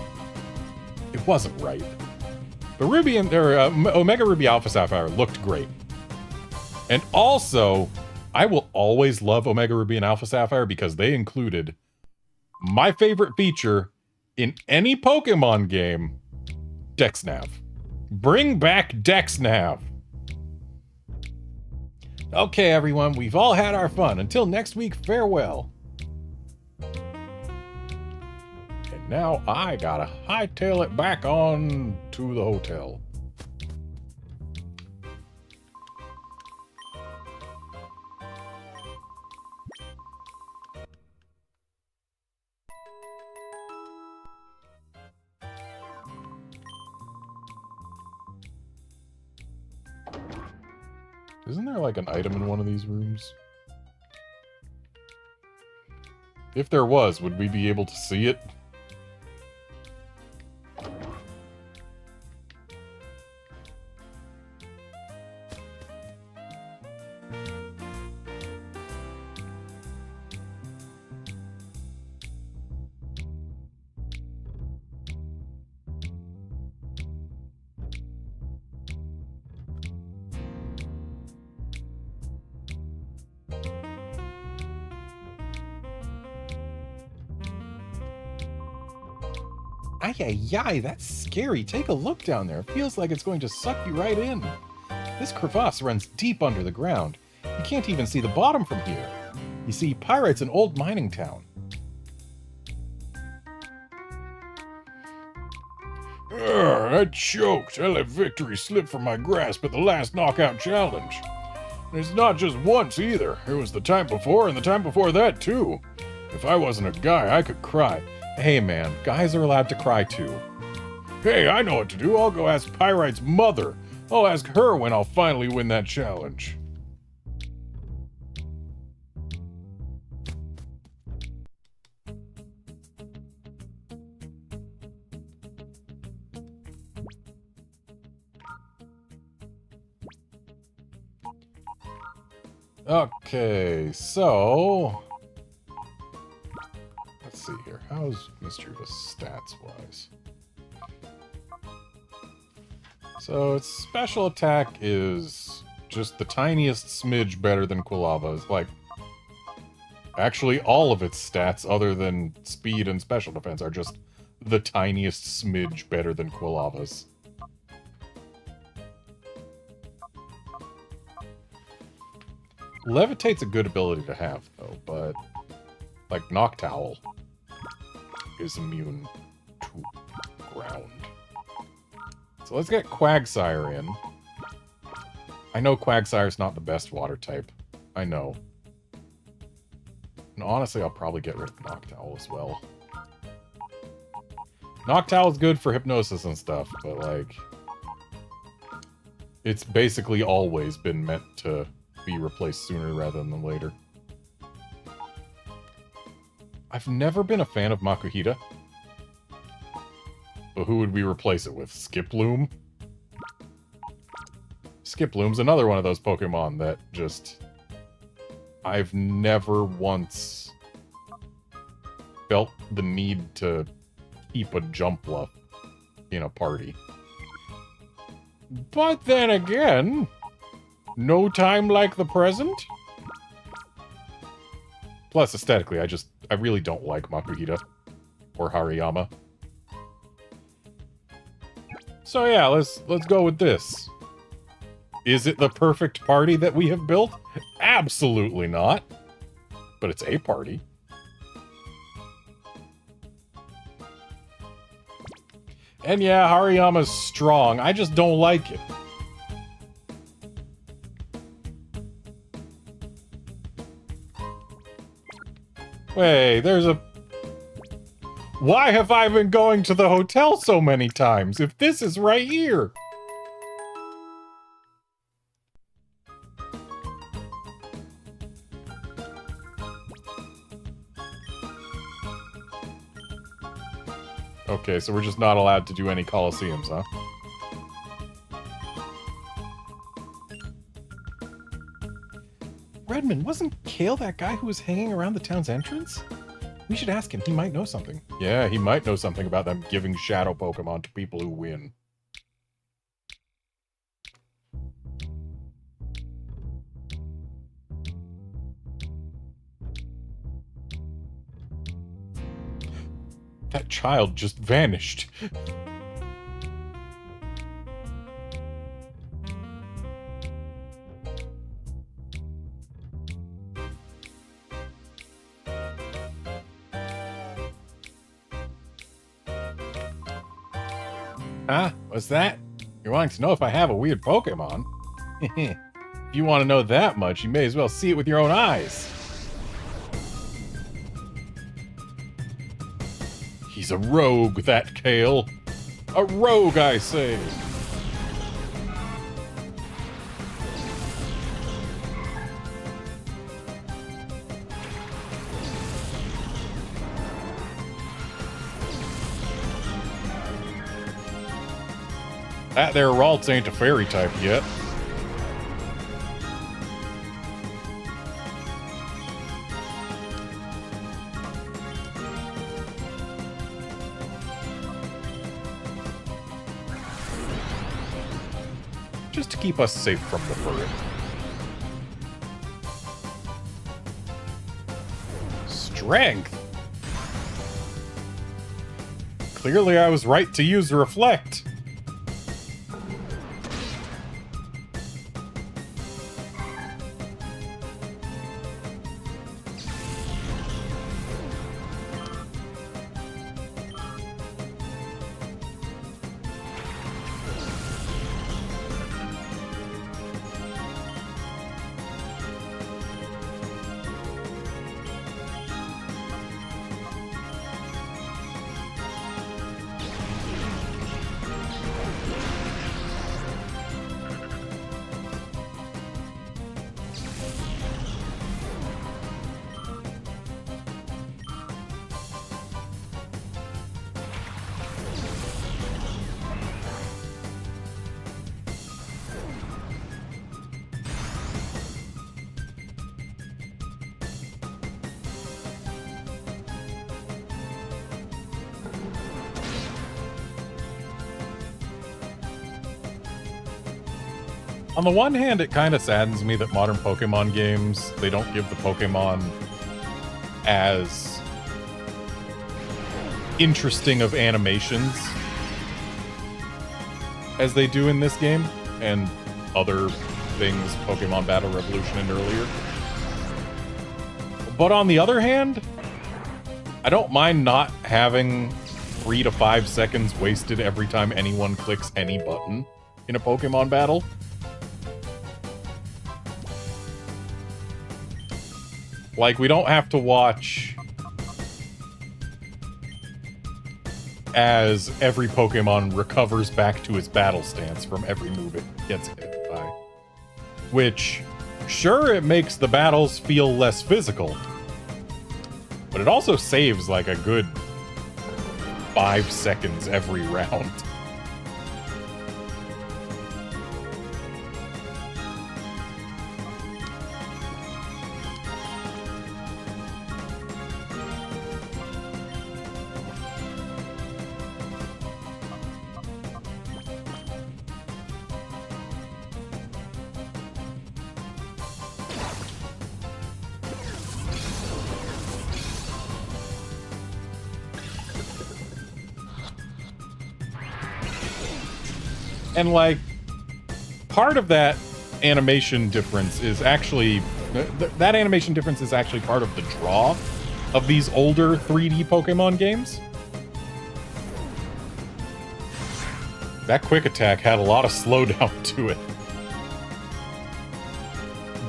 it wasn't right. But Ruby and... Omega Ruby Alpha Sapphire looked great. And also, I will always love Omega Ruby and Alpha Sapphire because they included my favorite feature in any Pokemon game, DexNav. Bring back DexNav! Okay, everyone, we've all had our fun. Until next week, farewell. And now I gotta hightail it back on to the hotel. Isn't there, like, an item in one of these rooms? If there was, would we be able to see it? Ay, ay, ay, that's scary. Take a look down there. It feels like it's going to suck you right in. This crevasse runs deep under the ground. You can't even see the bottom from here. You see, Pyrite's an old mining town.
I choked. I let victory slip from my grasp at the last knockout challenge. And it's not just once either. It was the time before and the time before that too. If I wasn't a guy, I could cry.
Hey man, guys are allowed to cry too.
Hey, I know what to do. I'll go ask Pyrite's mother. I'll ask her when I'll finally win that challenge.
Okay, so... let's see here. How's Mischievous stats-wise? So its special attack is just the tiniest smidge better than Quilava's. Like, actually all of its stats other than speed and special defense are just the tiniest smidge better than Quilava's. Levitate's a good ability to have, though, but, like, Noctowl is immune to ground. So let's get Quagsire in. I know Quagsire's not the best water type. I know. And honestly, I'll probably get rid of Noctowl as well. Noctowl's good for hypnosis and stuff, but, like... it's basically always been meant to be replaced sooner rather than later. I've never been a fan of Makuhita. But who would we replace it with? Skiploom? Skiploom's another one of those Pokemon that just... I've never once felt the need to keep a Jumpluff in a party. But then again... no time like the present? Plus, aesthetically, I really don't like Makuhita. Or Hariyama. So yeah, let's go with this. Is it the perfect party that we have built? Absolutely not. But it's a party. And yeah, Hariyama's strong. I just don't like it. Wait, there's a... why have I been going to the hotel so many times if this is right here? Okay, so we're just not allowed to do any Colosseums, huh? Redmond, wasn't Kale that guy who was hanging around the town's entrance? We should ask him. He might know something. Yeah, he might know something about them giving shadow Pokemon to people who win. That child just vanished. Huh? What's that? You're wanting to know if I have a weird Pokemon? If you want to know that much, you may as well see it with your own eyes. He's a rogue, that Kale. A rogue, I say. That there Ralts ain't a fairy type yet. Just to keep us safe from the furry. Strength? Clearly I was right to use Reflect. On the one hand, it kind of saddens me that modern Pokemon games, they don't give the Pokemon as interesting of animations as they do in this game and other things Pokemon Battle Revolution and earlier. But on the other hand, I don't mind not having 3 to 5 seconds wasted every time anyone clicks any button in a Pokemon battle. Like, we don't have to watch as every Pokemon recovers back to its battle stance from every move it gets hit by. Which, sure, it makes the battles feel less physical, but it also saves like a good 5 seconds every round. And, like, part of that animation difference is actually... that animation difference is actually part of the draw of these older 3D Pokemon games. That quick attack had a lot of slowdown to it.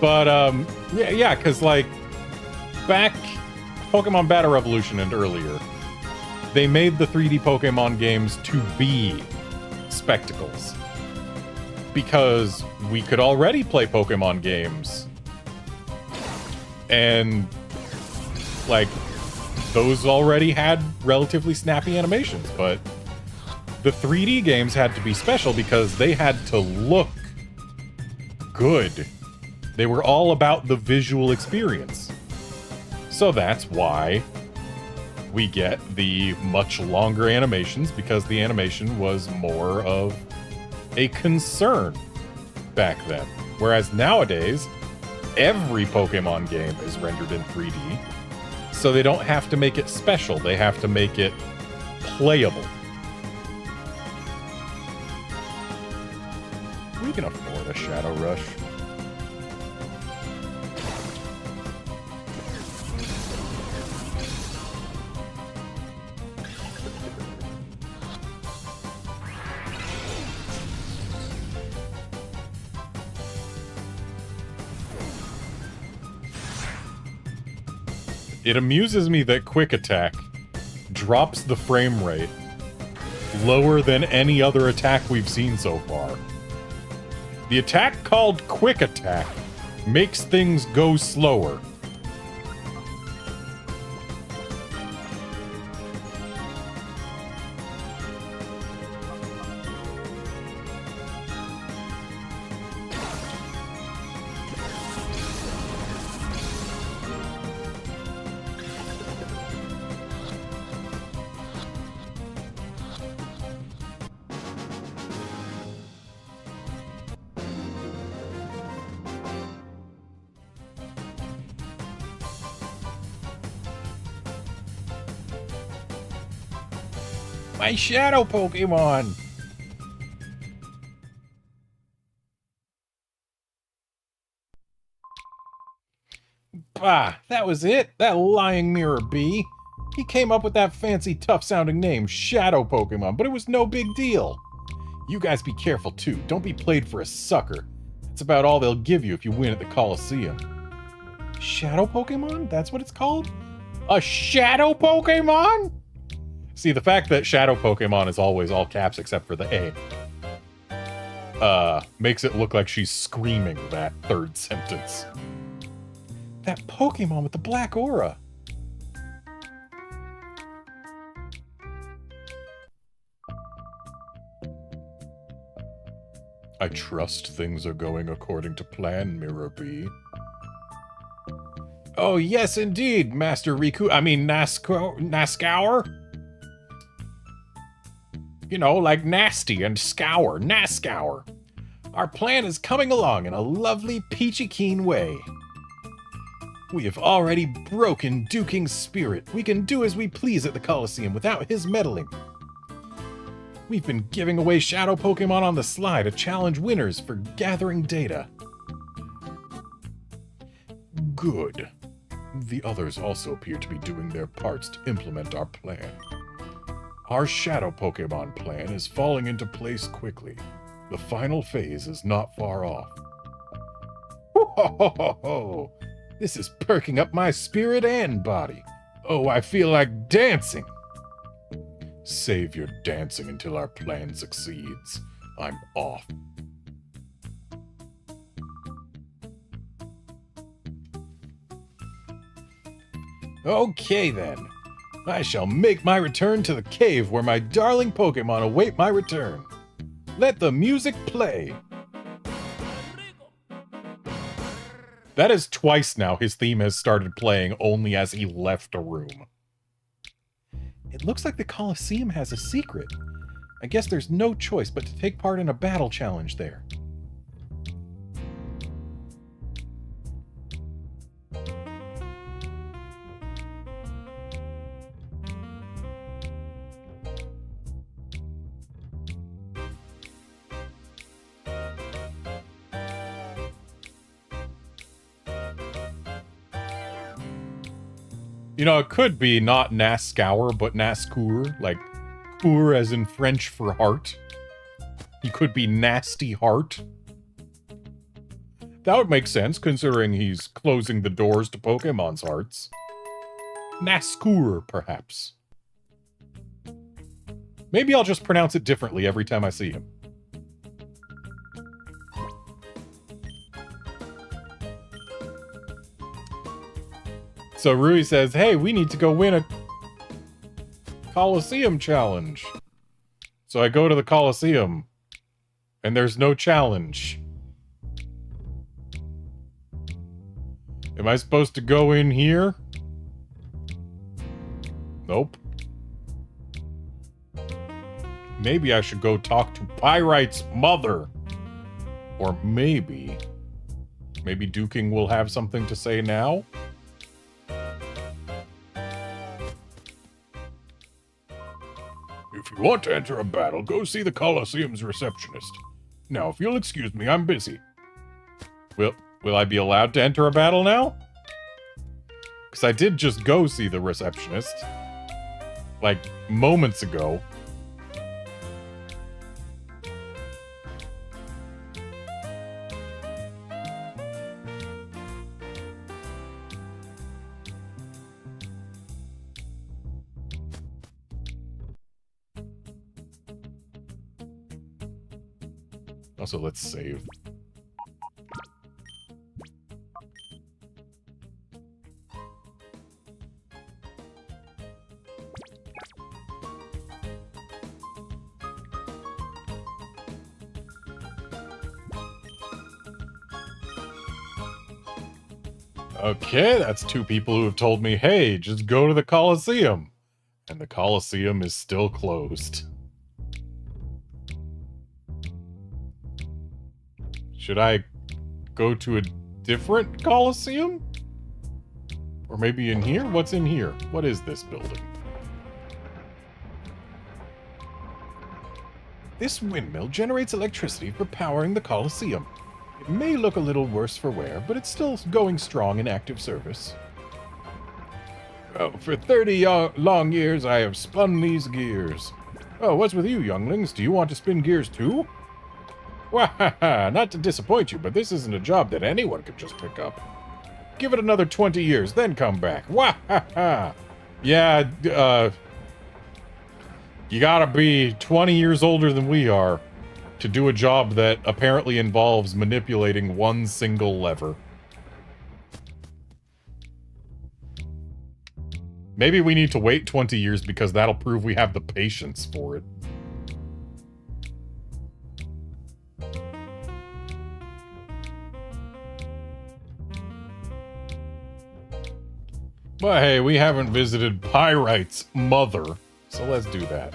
But, yeah, because, like, back Pokemon Battle Revolution and earlier, they made the 3D Pokemon games to be spectacles. Because we could already play Pokemon games. And, like, those already had relatively snappy animations, but the 3D games had to be special because they had to look good. They were all about the visual experience. So that's why we get the much longer animations, because the animation was more of a concern back then. Whereas nowadays, every Pokemon game is rendered in 3D, so they don't have to make it special, they have to make it playable. We can afford a Shadow Rush. It amuses me that Quick Attack drops the frame rate lower than any other attack we've seen so far. The attack called Quick Attack makes things go slower. My shadow Pokemon! Bah, that was it? That lying mirror bee? He came up with that fancy, tough-sounding name, Shadow Pokemon, but it was no big deal. You guys be careful, too. Don't be played for a sucker. That's about all they'll give you if you win at the Colosseum. Shadow Pokemon? That's what it's called? A Shadow Pokemon? See, the fact that Shadow Pokemon is always all caps except for the A, makes it look like she's screaming that third sentence. That Pokemon with the black aura. I trust things are going according to plan, Mirror Bee. Oh, yes, indeed, Master Riku. I mean, Nascour? You know, like nasty and scour. Nascour. Our plan is coming along in a lovely, peachy keen way. We have already broken Duking's spirit. We can do as we please at the Colosseum without his meddling. We've been giving away Shadow Pokemon on the sly to challenge winners for gathering data. Good. The others also appear to be doing their parts to implement our plan. Our Shadow Pokemon plan is falling into place quickly. The final phase is not far off. Ho ho ho ho ho! This is perking up my spirit and body. Oh, I feel like dancing! Save your dancing until our plan succeeds. I'm off. Okay then. I shall make my return to the cave where my darling Pokemon await my return. Let the music play. That is twice now his theme has started playing only as he left a room. It looks like the Colosseum has a secret. I guess there's no choice but to take part in a battle challenge there. You know, it could be not Nascour, but Nascour, like cour as in French for heart. He could be Nasty Heart. That would make sense, considering he's closing the doors to Pokemon's hearts. Nascour, perhaps. Maybe I'll just pronounce it differently every time I see him. So Rui says, hey, we need to go win a Colosseum challenge. So I go to the Colosseum, and there's no challenge. Am I supposed to go in here? Nope. Maybe I should go talk to Pyrite's mother. Or maybe Duking will have something to say now?
If you want to enter a battle, go see the Colosseum's receptionist. Now, if you'll excuse me, I'm busy.
Will I be allowed to enter a battle now? Because I did just go see the receptionist. Like, moments ago. Also, let's save. Okay, that's two people who have told me, hey, just go to the Colosseum. And the Colosseum is still closed. Should I go to a different Colosseum? Or maybe in here? What's in here? What is this building?
This windmill generates electricity for powering the Colosseum. It may look a little worse for wear, but it's still going strong in active service. Oh, for 30 long years I have spun these gears. Oh, what's with you, younglings? Do you want to spin gears too? Wah, not to disappoint you, but this isn't a job that anyone could just pick up. Give it another 20 years, then come back. Wah, yeah, you gotta be 20 years older than we are to do a job that apparently involves manipulating one single lever. Maybe we need to wait 20 years because that'll prove we have the patience for it. But hey, we haven't visited Pyrite's mother, so let's do that.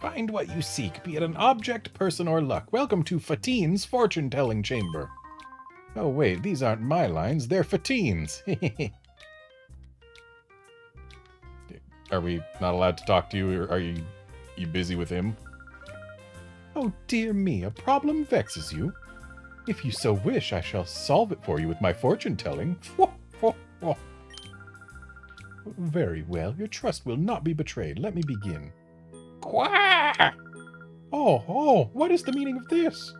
Find what you seek, be it an object, person, or luck. Welcome to Fatine's fortune-telling chamber. Oh wait, these aren't my lines, they're Fatine's. Are we not allowed to talk to you, or are you busy with him? Oh dear me, a problem vexes you. If you so wish, I shall solve it for you with my fortune-telling. Very well, your trust will not be betrayed. Let me begin. Quack! Oh, what is the meaning of this?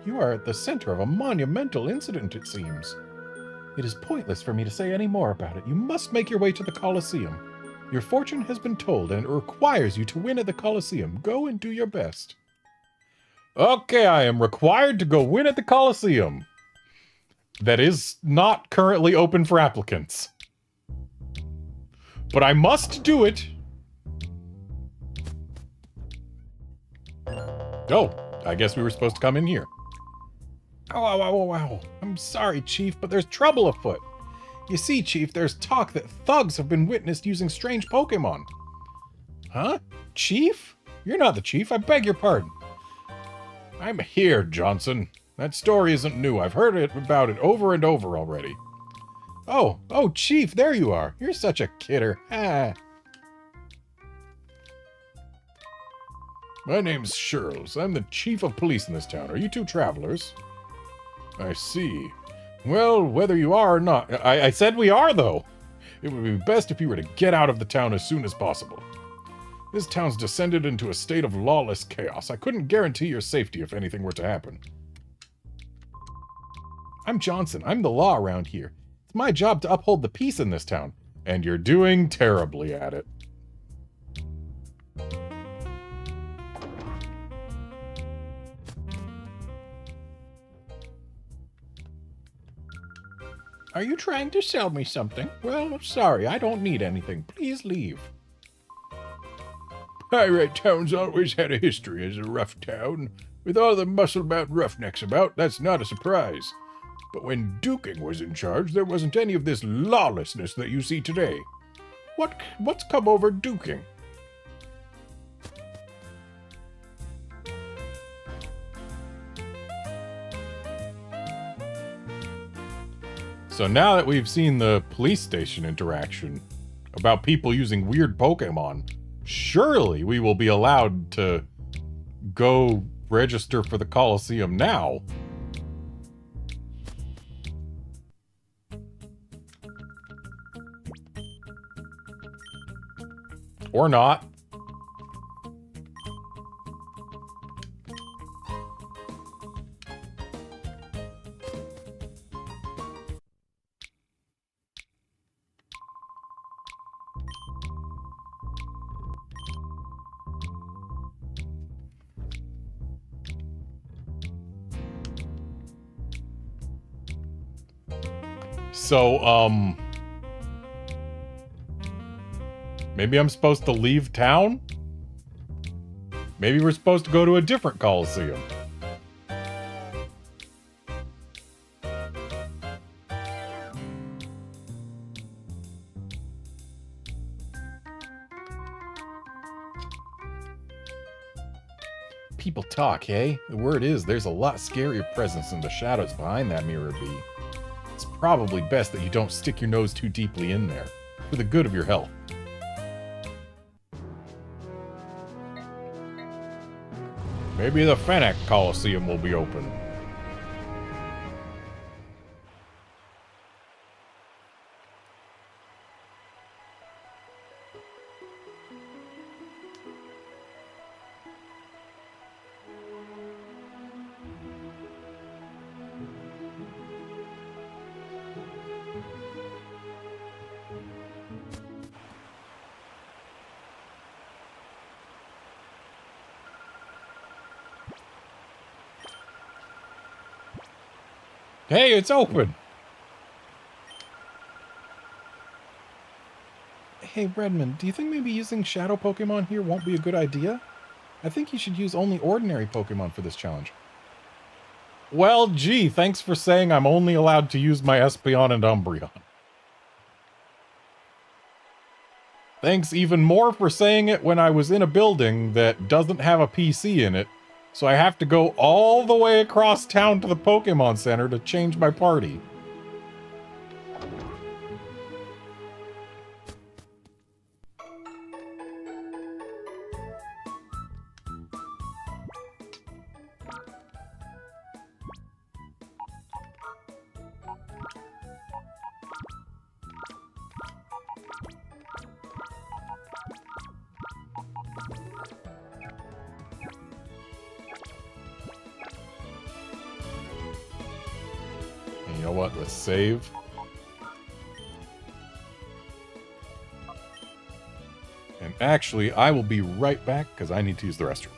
You are at the center of a monumental incident, it seems. It is pointless for me to say any more about it. You must make your way to the Colosseum. Your fortune has been told, and it requires you to win at the Colosseum. Go and do your best. Okay, I am required to go win at the Colosseum. That is not currently open for applicants. But I must do it. Oh, I guess we were supposed to come in here. Ow. I'm sorry, Chief, but there's trouble afoot. You see, Chief, there's talk that thugs have been witnessed using strange Pokémon. Huh? Chief? You're not the Chief, I beg your pardon. I'm here, Johnson. That story isn't new. I've heard about it over and over already. Oh, Chief, there you are. You're such a kidder. My name's Shirls. I'm the chief of police in this town. Are you two travelers? I see. Well, whether you are or not... I said we are, though. It would be best if you were to get out of the town as soon as possible. This town's descended into a state of lawless chaos. I couldn't guarantee your safety if anything were to happen. I'm Johnson. I'm the law around here. It's my job to uphold the peace in this town. And you're doing terribly at it. Are you trying to sell me something? Well, I'm sorry. I don't need anything. Please leave. Pirate Town's always had a history as a rough town. With all the muscle-bound roughnecks about, that's not a surprise. But when Duking was in charge, there wasn't any of this lawlessness that you see today. What's come over Duking? So now that we've seen the police station interaction about people using weird Pokemon, surely we will be allowed to go register for the Colosseum now. Or not. So, maybe I'm supposed to leave town? Maybe we're supposed to go to a different Colosseum. People talk, hey? The word is there's a lot scarier presence in the shadows behind that mirror bee. It's probably best that you don't stick your nose too deeply in there, for the good of your health.
Maybe the Fennec Colosseum will be open. Hey, it's open! Hey, Redmond, do you think maybe using Shadow Pokemon here won't be a good idea? I think you should use only ordinary Pokemon for this challenge. Well, gee, thanks for saying I'm only allowed to use my Espeon and Umbreon. Thanks even more for saying it when I was in a building that doesn't have a PC in it, so I have to go all the way across town to the Pokemon Center to change my party. You know what? Let's save. And actually, I will be right back because I need to use the restroom.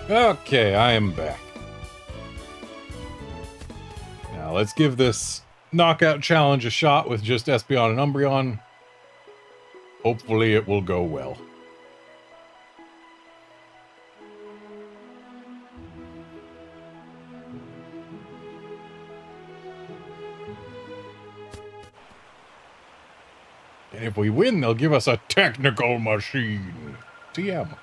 Okay, I am back. Now let's give this knockout challenge a shot with just Espeon and Umbreon. Hopefully it will go well. And if we win, they'll give us a technical machine. TM.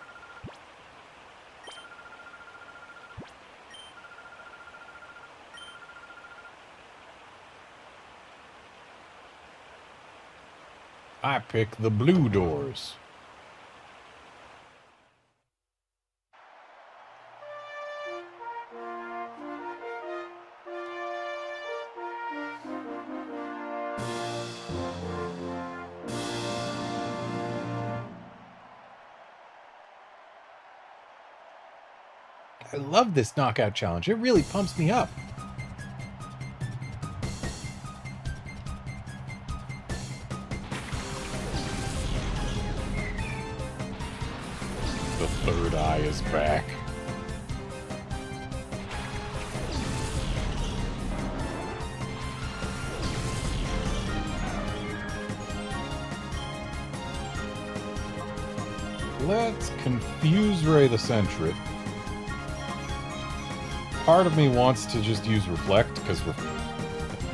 I pick the blue doors. I love this knockout challenge. It really pumps me up. The third eye is back. Let's confuse Ray the Sentret. Part of me wants to just use Reflect, because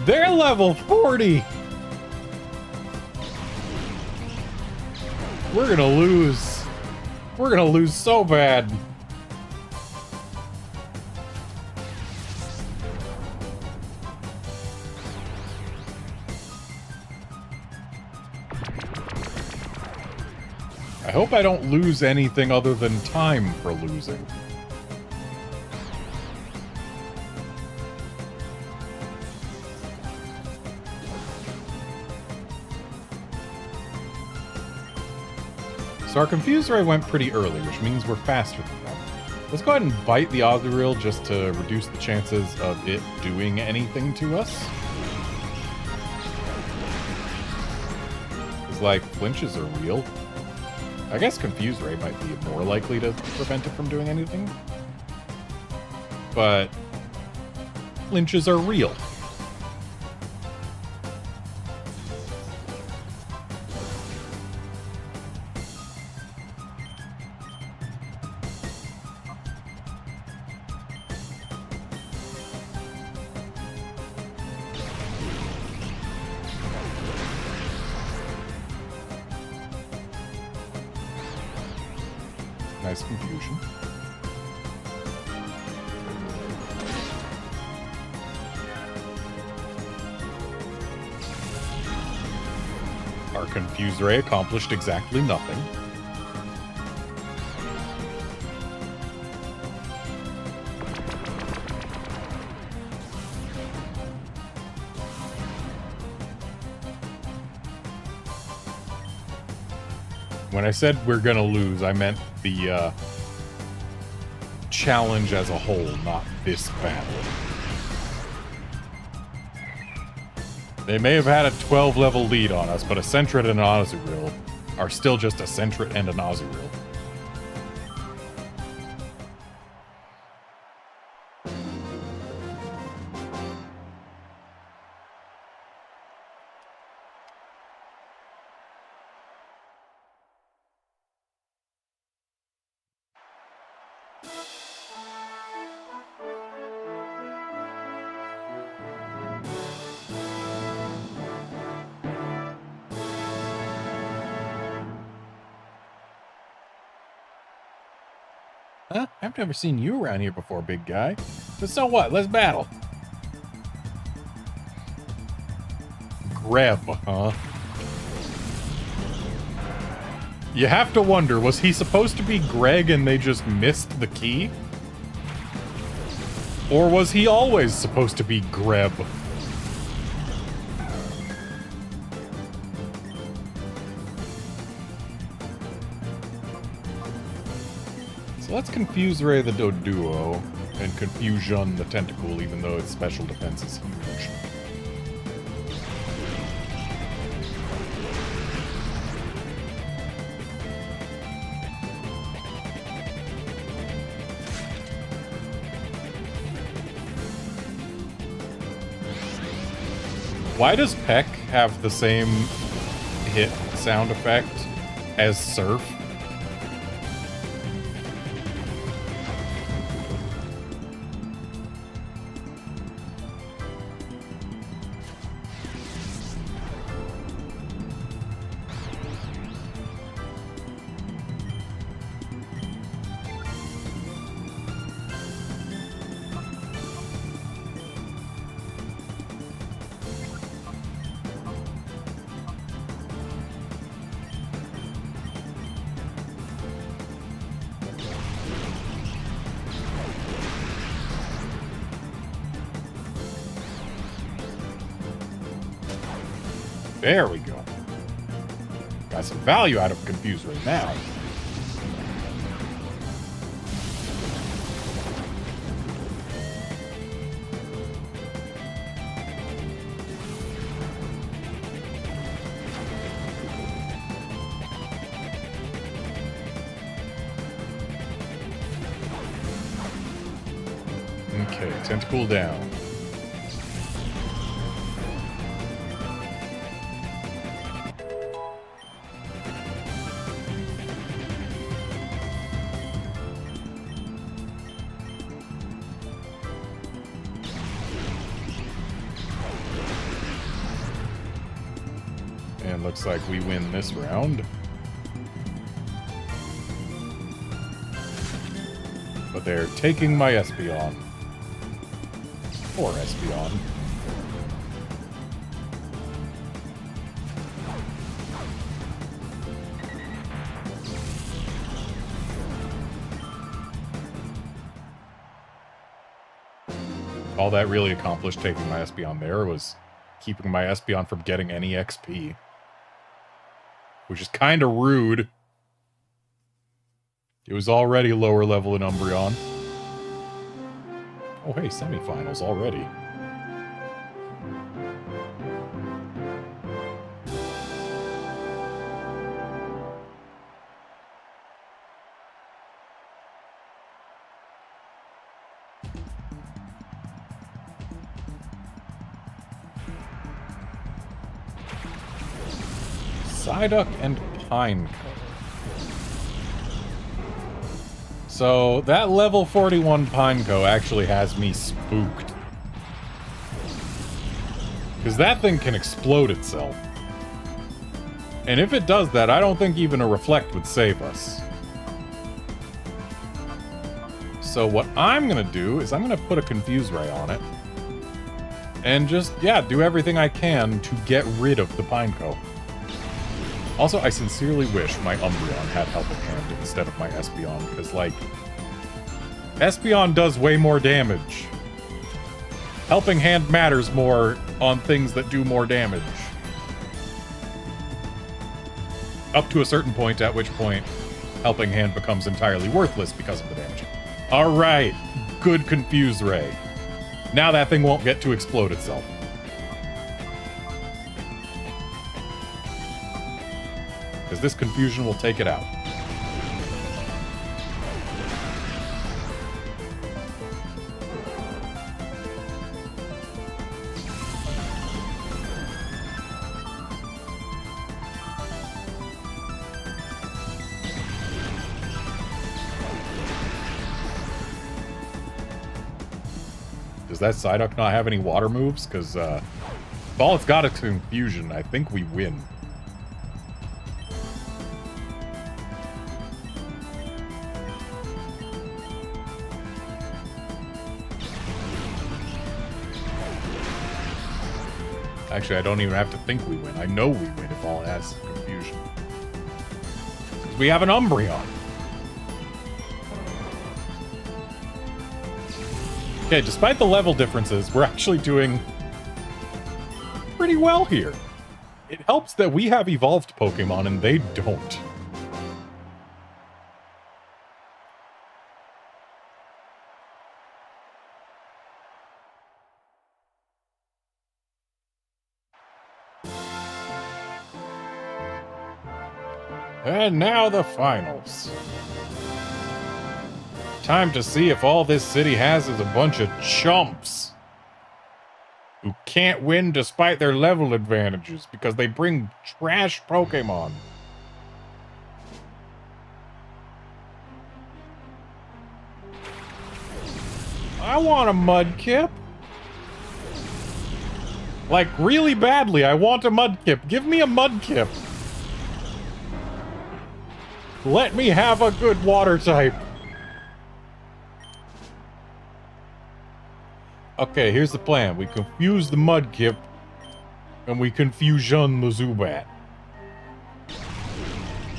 they're level 40! We're gonna lose. We're gonna lose so bad. I hope I don't lose anything other than time for losing. So our Confuse Ray went pretty early, which means we're faster than them. Let's go ahead and bite the Azurill just to reduce the chances of it doing anything to us. It's like, flinches are real. I guess Confuse Ray might be more likely to prevent it from doing anything. But flinches are real. Nice confusion. Our Confuse Ray accomplished exactly nothing. When I said we're gonna lose, I meant the challenge as a whole, not this battle. They may have had a 12-level lead on us, but a Sentret and an Azurill are still just a Sentret and an Azurill. Huh? I've never seen you around here before, big guy. But so what? Let's battle. Greb, huh? You have to wonder, was he supposed to be Greg and they just missed the key? Or was he always supposed to be Greb? So let's confuse Ray the Doduo and Confusion the Tentacool, even though its special defense is huge. Why does Peck have the same hit sound effect as Surf? There we go. Got some value out of Confuse right now. Okay, tentacle down. And looks like we win this round. But they're taking my Espeon. Poor Espeon. All that really accomplished taking my Espeon there was keeping my Espeon from getting any XP. Which is kind of rude. It was already lower level than Umbreon. Oh hey, semifinals already. Psyduck and Pineco. So, that level 41 Pineco actually has me spooked. Because that thing can explode itself. And if it does that, I don't think even a Reflect would save us. So what I'm gonna do is I'm gonna put a Confuse Ray on it. And just, yeah, do everything I can to get rid of the Pineco. Also, I sincerely wish my Umbreon had Helping Hand instead of my Espeon, because, like, Espeon does way more damage. Helping Hand matters more on things that do more damage. Up to a certain point, at which point Helping Hand becomes entirely worthless because of the damage. Alright, good Confuse Ray. Now that thing won't get to explode itself. Because this confusion will take it out. Does that Psyduck not have any water moves? Because if all it's got is confusion, I think we win. Actually, I don't even have to think we win. I know we win if all it has confusion. Because we have an Umbreon. Okay, despite the level differences, we're actually doing pretty well here. It helps that we have evolved Pokemon and they don't. And now the finals. Time to see if all this city has is a bunch of chumps who can't win despite their level advantages because they bring trash Pokemon. I want a Mudkip. Like, really badly, I want a Mudkip. Give me a Mudkip. Let me have a good water type. Okay, here's the plan. We confuse the Mudkip, and we confusion the Zubat.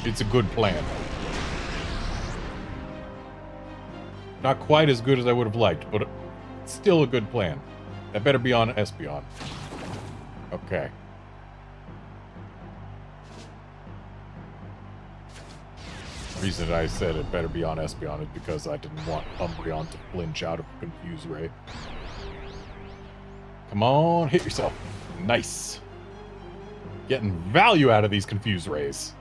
It's a good plan. Not quite as good as I would have liked, but it's still a good plan. That better be on Espeon. Okay. Reason I said it better be on Espeon is because I didn't want Umbreon to flinch out of Confuse Ray. Come on, hit yourself. Nice. Getting value out of these Confuse Rays.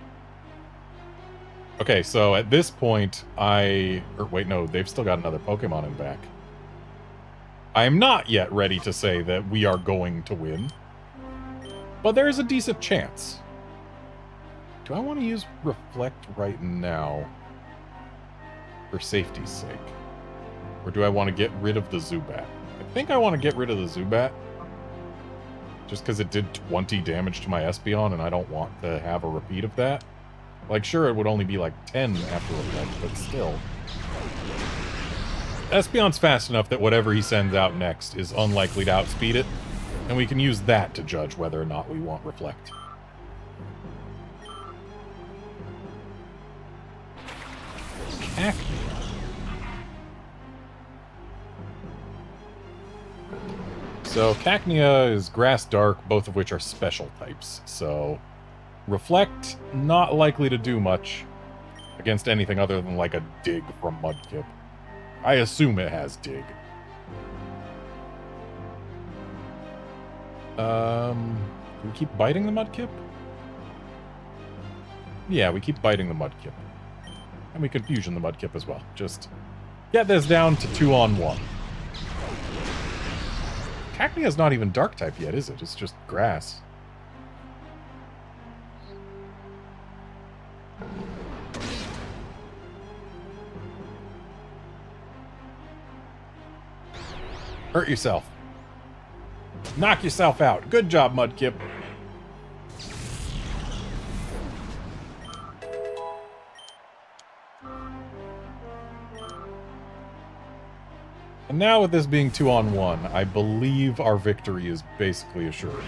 Okay, so at this point, wait, no, they've still got another Pokemon in back. I am not yet ready to say that we are going to win. But there is a decent chance. Do I want to use Reflect right now? For safety's sake. Or do I want to get rid of the Zubat? I think I want to get rid of the Zubat. Just because it did 20 damage to my Espeon, and I don't want to have a repeat of that. Like, sure, it would only be like 10 after Reflect, but still. Espeon's fast enough that whatever he sends out next is unlikely to outspeed it, and we can use that to judge whether or not we want Reflect. Cacnea. So Cacnea is Grass Dark, both of which are special types, so Reflect, not likely to do much against anything other than like a Dig from Mudkip. I assume it has Dig. Do we keep biting the Mudkip? Yeah, we keep biting the Mudkip. And we Confusion the Mudkip as well. Just get this down to 2-on-1. Cacnea's not even Dark type yet, is it? It's just Grass. Hurt yourself. Knock yourself out. Good job, Mudkip. And now with this being 2-on-1, I believe our victory is basically assured.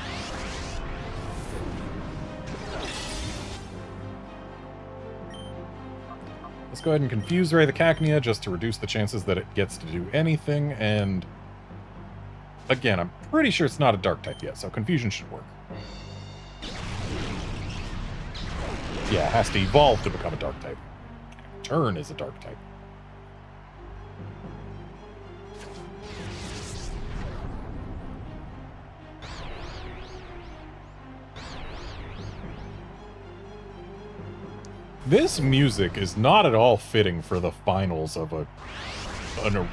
Let's go ahead and Confuse Ray the Cacnea just to reduce the chances that it gets to do anything, and again, I'm pretty sure it's not a Dark type yet, so Confusion should work. Yeah, it has to evolve to become a Dark type. Turn is a Dark type. This music is not at all fitting for the finals of an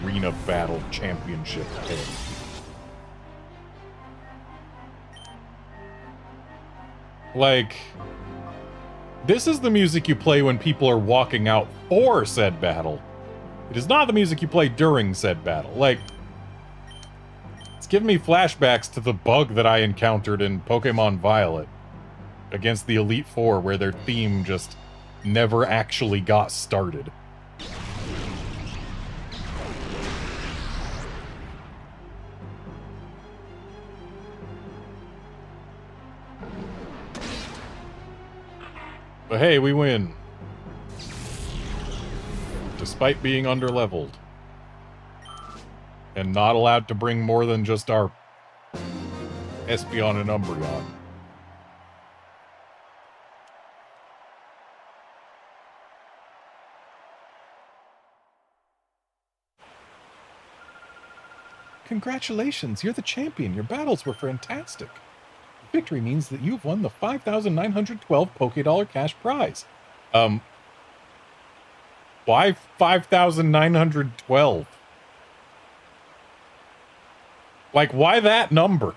arena battle championship thing. Like, this is the music you play when people are walking out for said battle. It is not the music you play during said battle. Like, it's giving me flashbacks to the bug that I encountered in Pokemon Violet against the Elite Four, where their theme just never actually got started. But hey, we win. Despite being underleveled. And not allowed to bring more than just our Espeon and Umbreon. Congratulations, you're the champion. Your battles were fantastic. Victory means that you've won the 5,912 Pokédollar cash prize. Why 5,912? Like, why that number?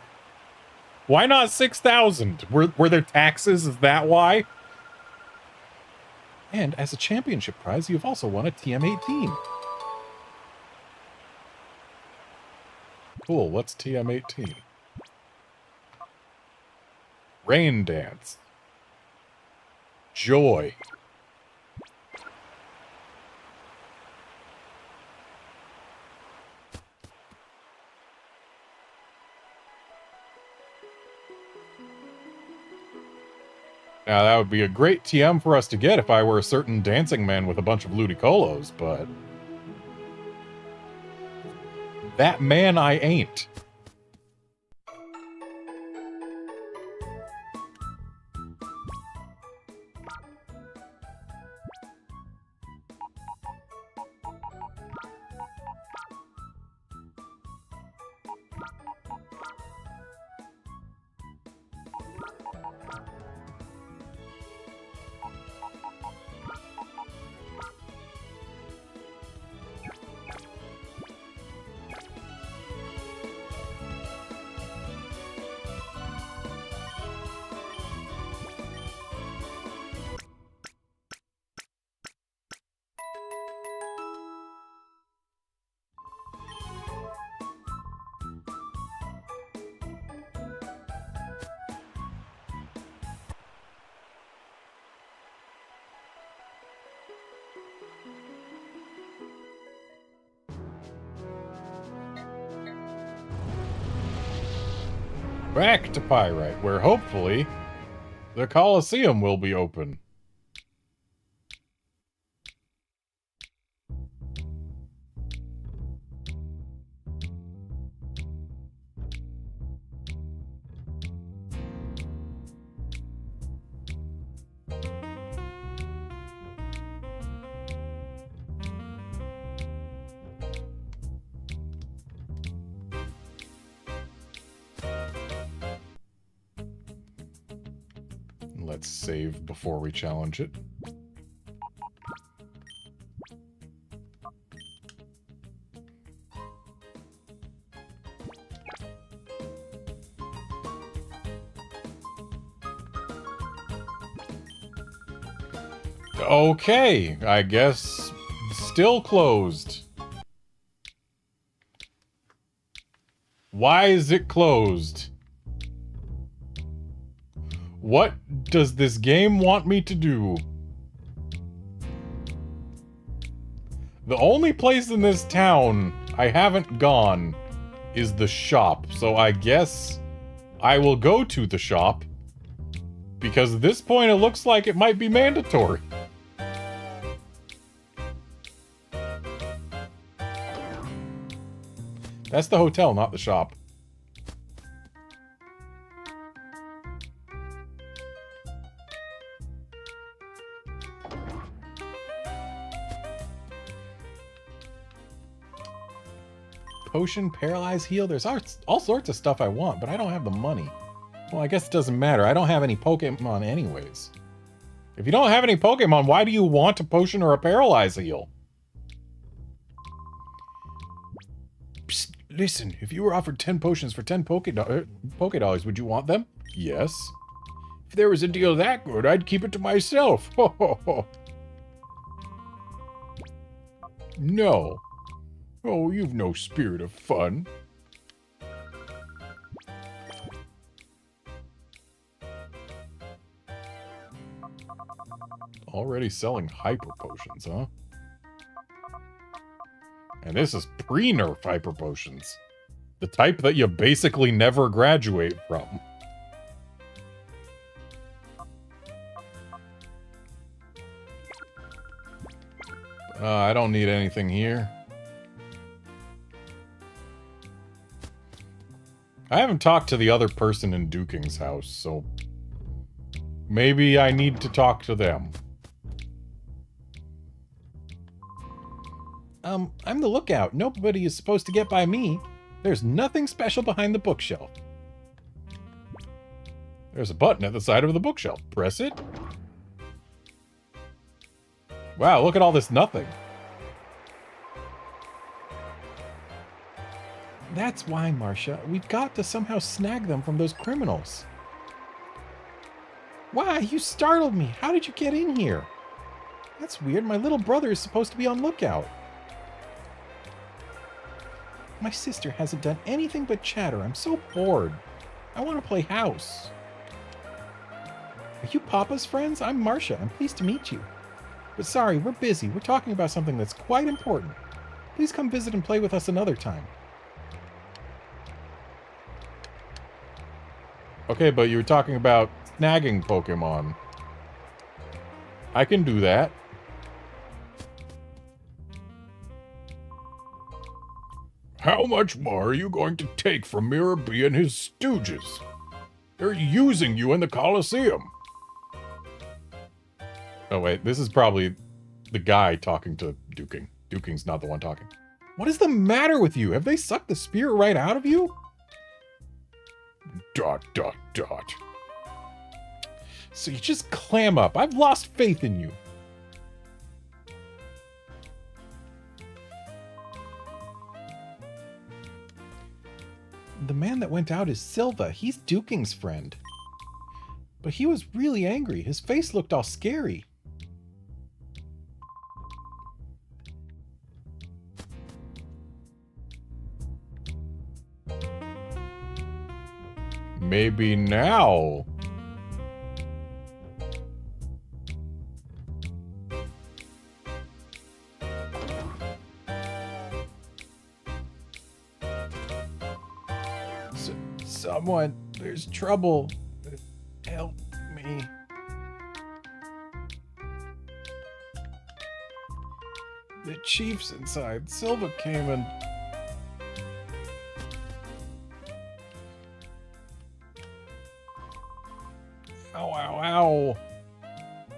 Why not 6,000? Were there taxes? Is that why? And as a championship prize, you've also won a TM18. Cool, what's TM18? Rain Dance. Joy. Now, that would be a great TM for us to get if I were a certain dancing man with a bunch of Ludicolo's, but that man I ain't. back to Pyrite, where hopefully the Colosseum will be open. Let's save before we challenge it. Okay, I guess still closed. Why is it closed? What does this game want me to do? The only place in this town I haven't gone is the shop, so I guess I will go to the shop, because at this point it looks like it might be mandatory. That's the hotel, not the shop. Potion, paralyze, heal. There's all sorts of stuff I want, but I don't have the money. Well, I guess it doesn't matter. I don't have any Pokemon anyways. If you don't have any Pokemon, why do you want a potion or a paralyze heal? Psst, listen, if you were offered 10 potions for 10 Pokédollars, would you want them? Yes. If there was a deal that good, I'd keep it to myself. Ho ho ho. No. Oh, you've no spirit of fun. Already selling hyper potions, huh? And this is pre-nerf hyper potions. The type that you basically never graduate from. I don't need anything here. I haven't talked to the other person in Duking's house, so maybe I need to talk to them. I'm the lookout. Nobody is supposed to get by me. There's nothing special behind the bookshelf. There's a button at the side of the bookshelf. Press it. Wow, look at all this nothing. That's why, Marcia. We've got to somehow snag them from those criminals. Why, you startled me. How did you get in here? That's weird. My little brother is supposed to be on lookout. My sister hasn't done anything but chatter. I'm so bored. I want to play house. Are you Papa's friends? I'm Marcia. I'm pleased to meet you. But sorry, we're busy. We're talking about something that's quite important. Please come visit and play with us another time. Okay, but you were talking about snagging Pokemon. I can do that.
How much more are you going to take from Mirror B and his stooges? They're using you in the Colosseum.
Oh wait, this is probably the guy talking to Duking. Duking's not the one talking. What is the matter with you? Have they sucked the spirit right out of you? ... So you just clam up. I've lost faith in you. The man that went out is Silva. He's Duking's friend. But he was really angry. His face looked all scary. Maybe now. Someone, there's trouble. Help me. The chief's inside. Silva came and... Ow, ow, ow.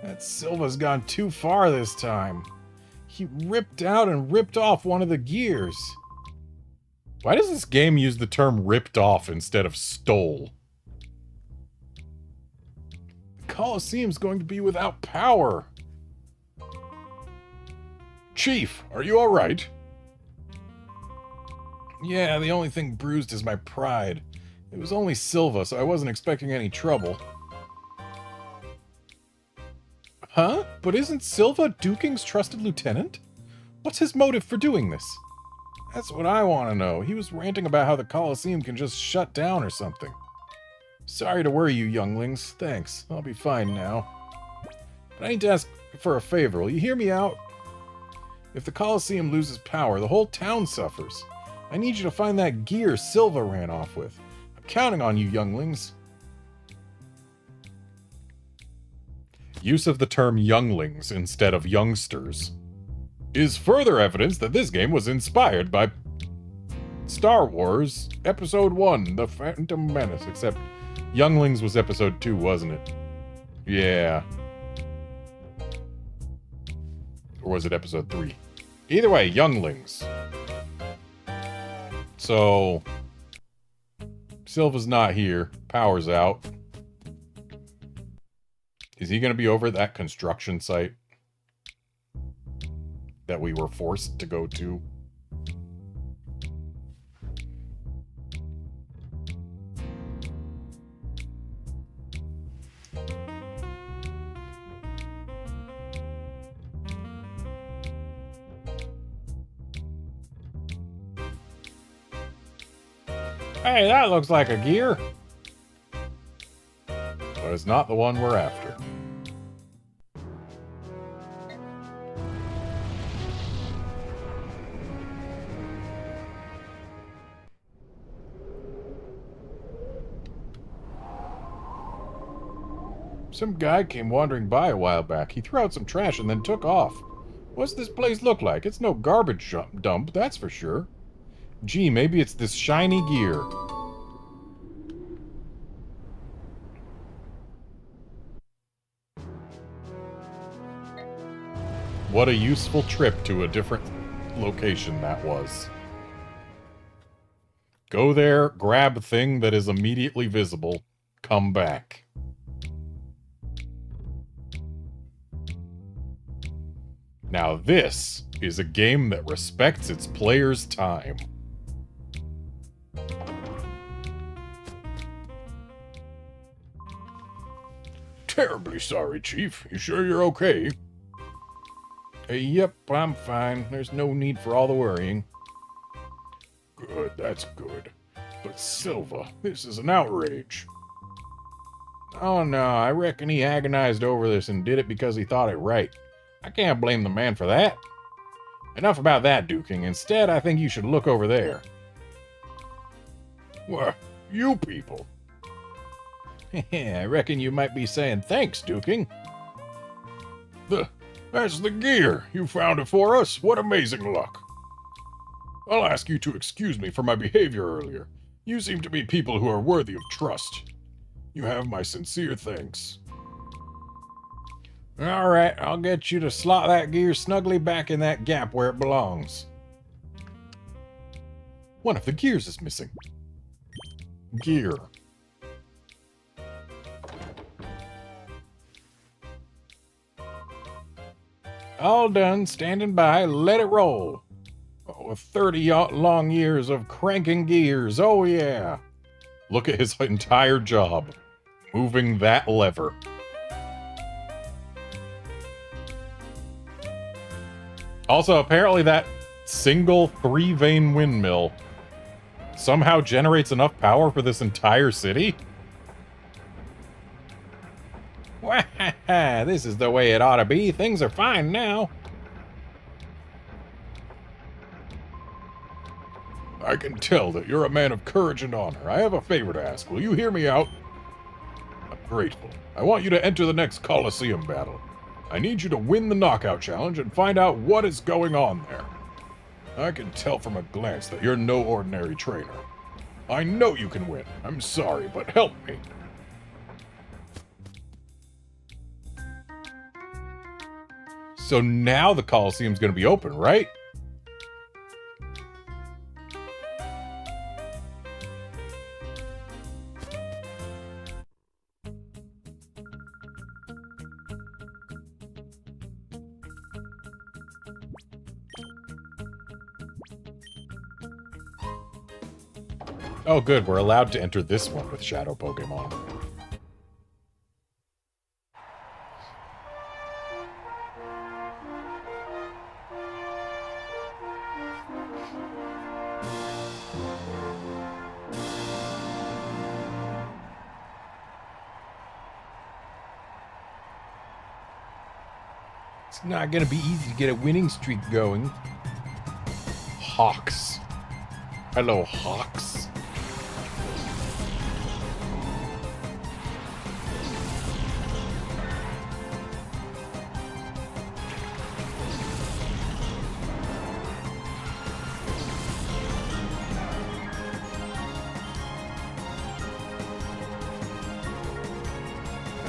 That Silva's gone too far this time. He ripped out and ripped off one of the gears. Why does this game use the term ripped off instead of stole? The Colosseum's going to be without power.
Chief, are you alright?
Yeah, the only thing bruised is my pride. It was only Silva, so I wasn't expecting any trouble. Huh? But isn't Silva Duking's trusted lieutenant? What's his motive for doing this? That's what I want to know. He was ranting about how the Colosseum can just shut down or something. Sorry to worry you, younglings. Thanks. I'll be fine now. But I need to ask for a favor. Will you hear me out? If the Colosseum loses power, the whole town suffers. I need you to find that gear Silva ran off with. I'm counting on you, younglings. Use of the term younglings instead of youngsters is further evidence that this game was inspired by Star Wars Episode 1, The Phantom Menace, except Younglings was Episode 2, wasn't it? Yeah. Or was it Episode 3? Either way, Younglings. So, Silva's not here. Power's out. Is he going to be over at that construction site that we were forced to go to? Hey, that looks like a gear. But it's not the one we're after. Some guy came wandering by a while back. He threw out some trash and then took off. What's this place look like? It's no garbage dump, that's for sure. Gee, maybe it's this shiny gear. What a useful trip to a different location that was. Go there, grab a thing that is immediately visible, come back. Now this is a game that respects its players' time.
Terribly sorry, Chief. You sure you're okay?
Yep, I'm fine. There's no need for all the worrying.
Good, that's good. But Silva, this is an outrage.
Oh no, I reckon he agonized over this and did it because he thought it right. I can't blame the man for that. Enough about that, Duking. Instead, I think you should look over there.
What? You people?
I reckon you might be saying thanks, Duking.
That's the gear. You found it for us. What amazing luck. I'll ask you to excuse me for my behavior earlier. You seem to be people who are worthy of trust. You have my sincere thanks.
Alright, I'll get you to slot that gear snugly back in that gap where it belongs. One of the gears is missing. Gear. All done, standing by, let it roll. Oh, 30 long years of cranking gears, oh yeah. Look at his entire job. Moving that lever. Also, apparently that single 3-vane windmill somehow generates enough power for this entire city? This is the way it ought to be. Things are fine now.
I can tell that you're a man of courage and honor. I have a favor to ask. Will you hear me out? I'm grateful. I want you to enter the next Colosseum battle. I need you to win the knockout challenge and find out what is going on there. I can tell from a glance that you're no ordinary trainer. I know you can win. I'm sorry, but help me.
So now the Colosseum's going to be open, right? Oh, good. We're allowed to enter this one with Shadow Pokemon. It's not going to be easy to get a winning streak going. Hawks. Hello, Hawks.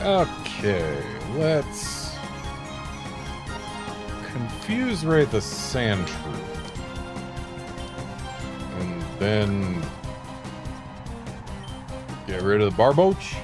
Okay, let's confuse Ray the Sandshrew. And then get rid of the Barboach.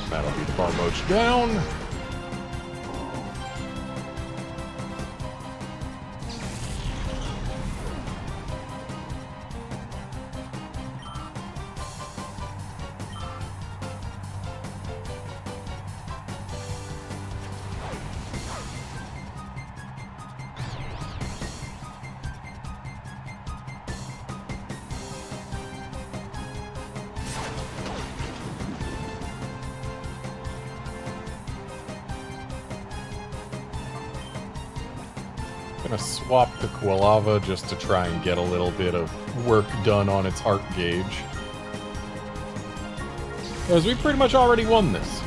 That'll be the Barboach down. Gonna swap the Quilava just to try and get a little bit of work done on its heart gauge. Because we pretty much already won this.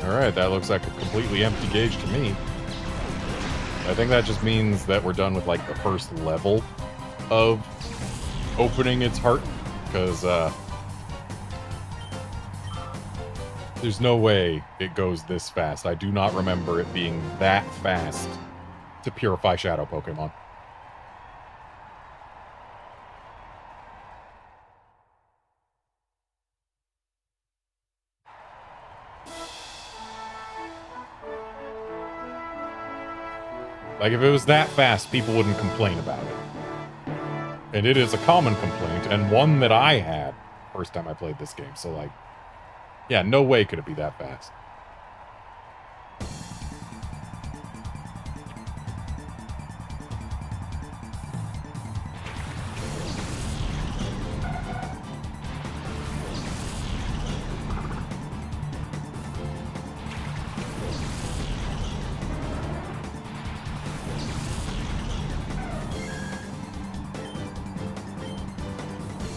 Alright, that looks like a completely empty gauge to me. I think that just means that we're done with, like, the first level of opening its heart. Because, there's no way it goes this fast. I do not remember it being that fast to purify Shadow Pokemon. Like, if it was that fast, people wouldn't complain about it. And it is a common complaint, and one that I had first time I played this game, so, like, yeah, no way could it be that fast.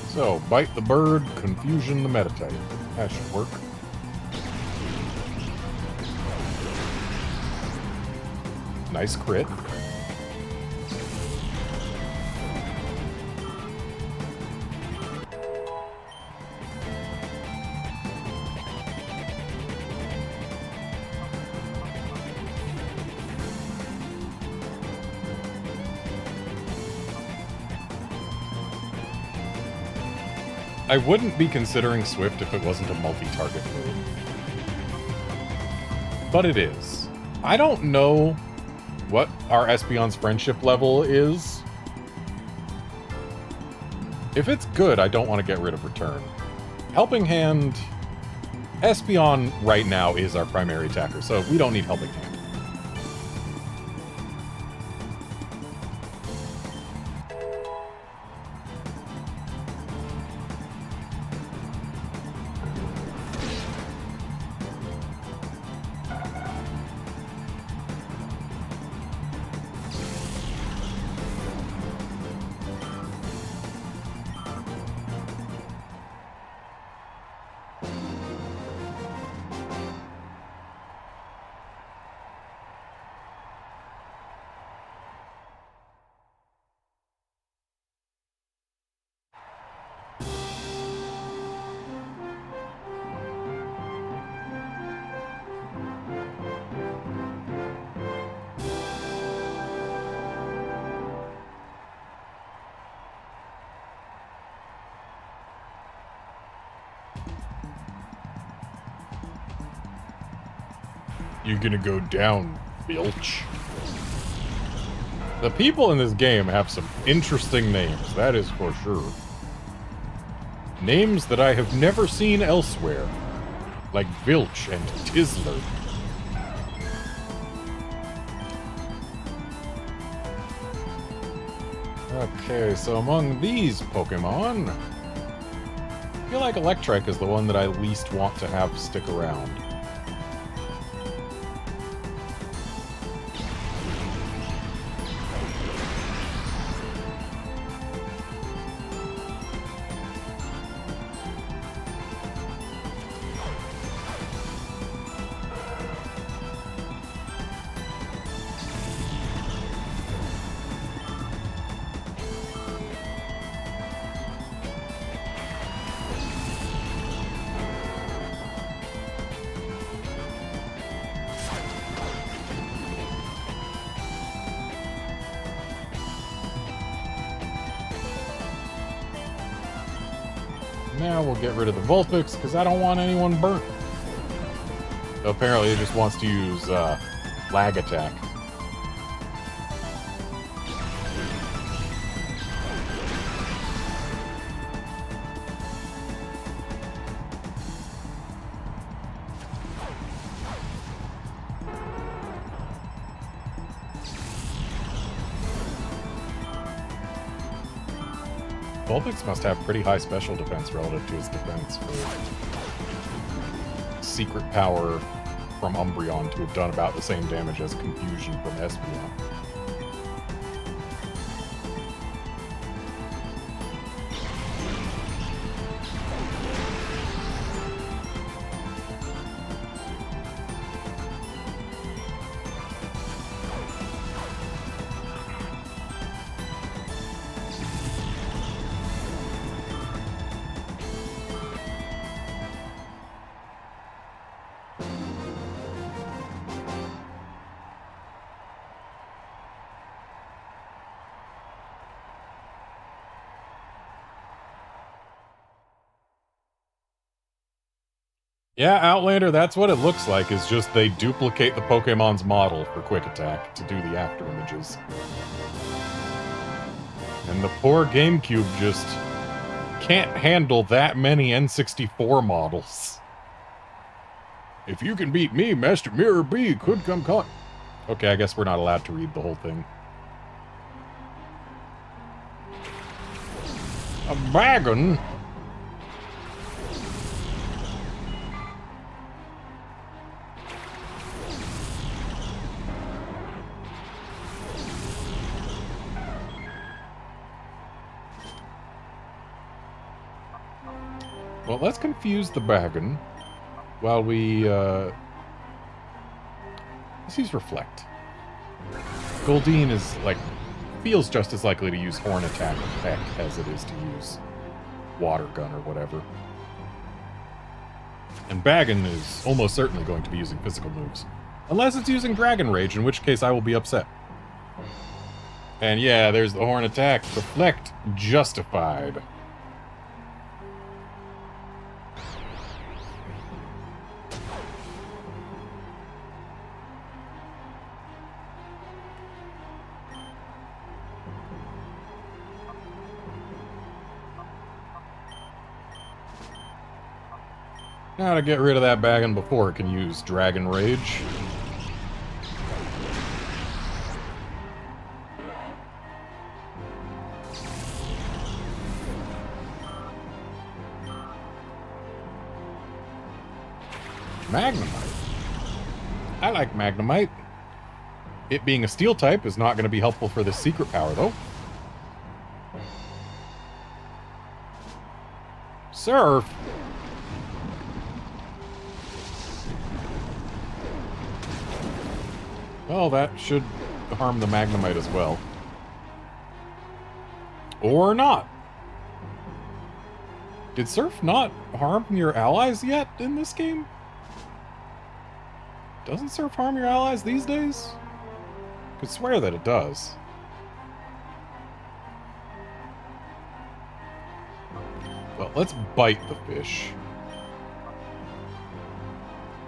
So, bite the bird, confusion the Metatype. That should work. Nice crit. I wouldn't be considering Swift if it wasn't a multi-target move. But it is. I don't know what our Espeon's friendship level is. If it's good, I don't want to get rid of Return. Helping Hand... Espeon right now is our primary attacker, so we don't need Helping Hand.
You're gonna go down, Filch.
The people in this game have some interesting names, that is for sure. Names that I have never seen elsewhere, like Vilch and Tizzler. Okay, so among these Pokemon, I feel like Electrike is the one that I least want to have stick around. Now we'll get rid of the Vulpix, because I don't want anyone burnt. Apparently it just wants to use lag attack. Vulpix must have pretty high special defense relative to his defense for secret power from Umbreon to have done about the same damage as Confusion from Espeon. Yeah, Outlander, that's what it looks like, is just they duplicate the Pokemon's model for Quick Attack to do the after images. And the poor GameCube just can't handle that many N64 models.
If you can beat me, Master Mirror B could come caught.
Okay, I guess we're not allowed to read the whole thing.
A wagon?
Well, let's confuse the Bagon while we, let's use Reflect. Goldeen is, like, feels just as likely to use Horn Attack Peck as it is to use Water Gun or whatever. And Bagon is almost certainly going to be using physical moves. Unless it's using Dragon Rage, in which case I will be upset. And yeah, there's the Horn Attack. Reflect justified. Now to get rid of that bagging before it can use Dragon Rage. Magnemite. I like Magnemite. It being a steel type is not going to be helpful for this secret power, though. Surf. Well, that should harm the Magnemite as well. Or not. Did Surf not harm your allies yet in this game? Doesn't Surf harm your allies these days? Could swear that it does. Well, let's bite the fish.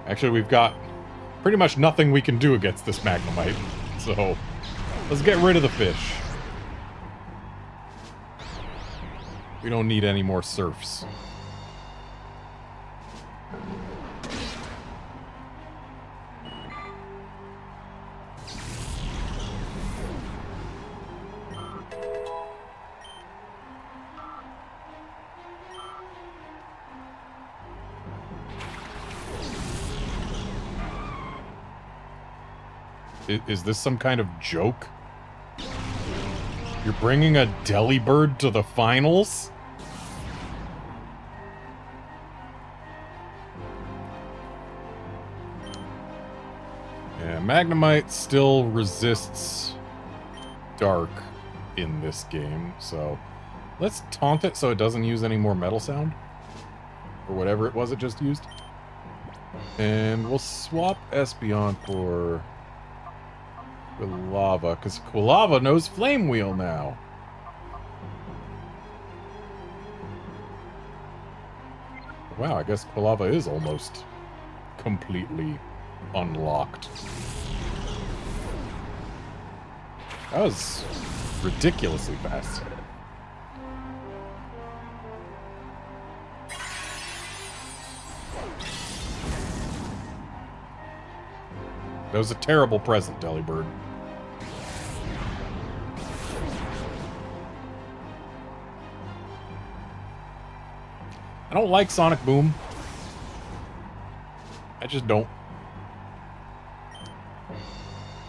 Actually, we've got pretty much nothing we can do against this Magnemite. So, let's get rid of the fish. We don't need any more Surfs. Is this some kind of joke? You're bringing a Delibird to the finals? Yeah, Magnemite still resists Dark in this game, so let's taunt it so it doesn't use any more Metal Sound. Or whatever it was it just used. And we'll swap Espeon for Quilava, because Quilava knows Flame Wheel now. Wow, I guess Quilava is almost completely unlocked. That was ridiculously fast. That was a terrible present, Delibird. I don't like Sonic Boom. I just don't.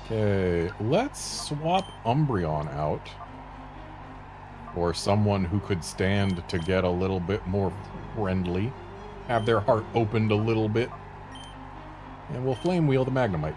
Okay, let's swap Umbreon out for someone who could stand to get a little bit more friendly. Have their heart opened a little bit. And we'll Flame Wheel the Magnemite.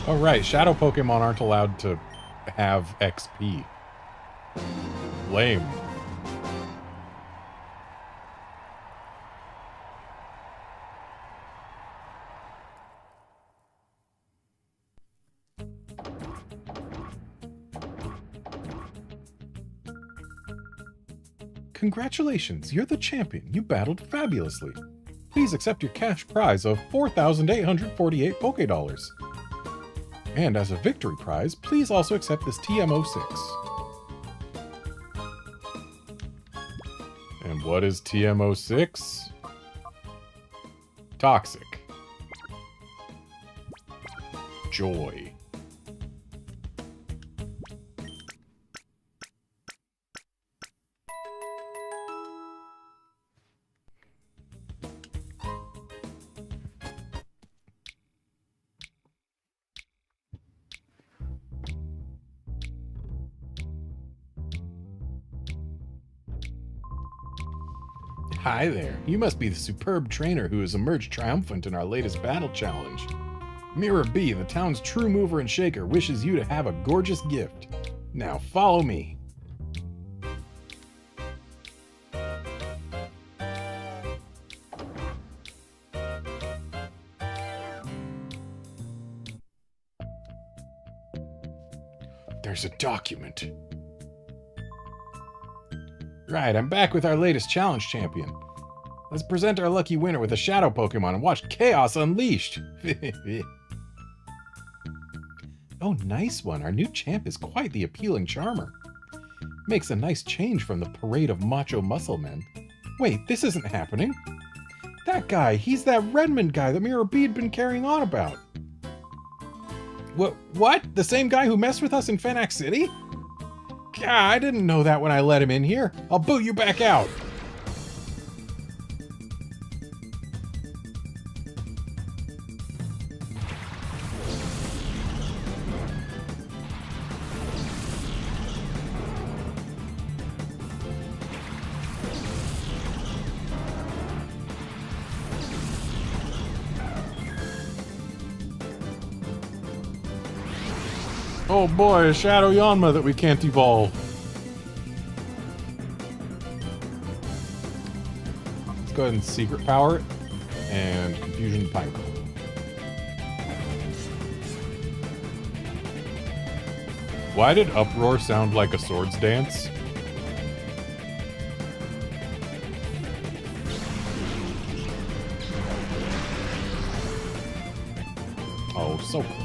Oh, right. Shadow Pokemon aren't allowed to have XP. Lame. Congratulations, you're the champion. You battled fabulously. Please accept your cash prize of 4,848 Pokédollars. And as a victory prize, please also accept this TM06. And what is TM06? Toxic. Joy. Hi there. You must be the superb trainer who has emerged triumphant in our latest battle challenge.
Mirror B, the town's true mover and shaker, wishes you to have a gorgeous gift. Now follow me. There's a document. Right, I'm back with our latest challenge champion. Let's present our lucky winner with a shadow Pokemon and watch chaos unleashed. Oh, nice one. Our new champ is quite the appealing charmer. Makes a nice change from the parade of macho muscle men. Wait, this isn't happening. That guy, he's that Redmond guy that Mirror B had been carrying on about. What? The same guy who messed with us in Fenax City? God, I didn't know that when I let him in here. I'll boot you back out. Oh boy, a Shadow Yanma that we can't evolve. Let's go ahead and Secret Power it, and Confusion Pineco. Why did Uproar sound like a swords dance? Oh, so close.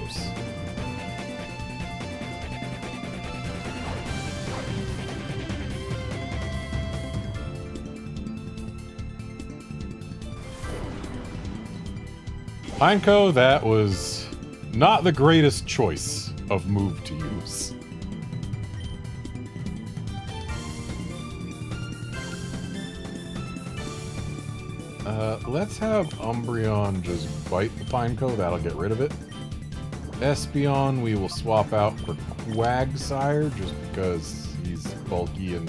Pineco, that was not the greatest choice of move to use. Let's have Umbreon just bite the Pineco, that'll get rid of it. Espeon we will swap out for Quagsire, just because he's bulky and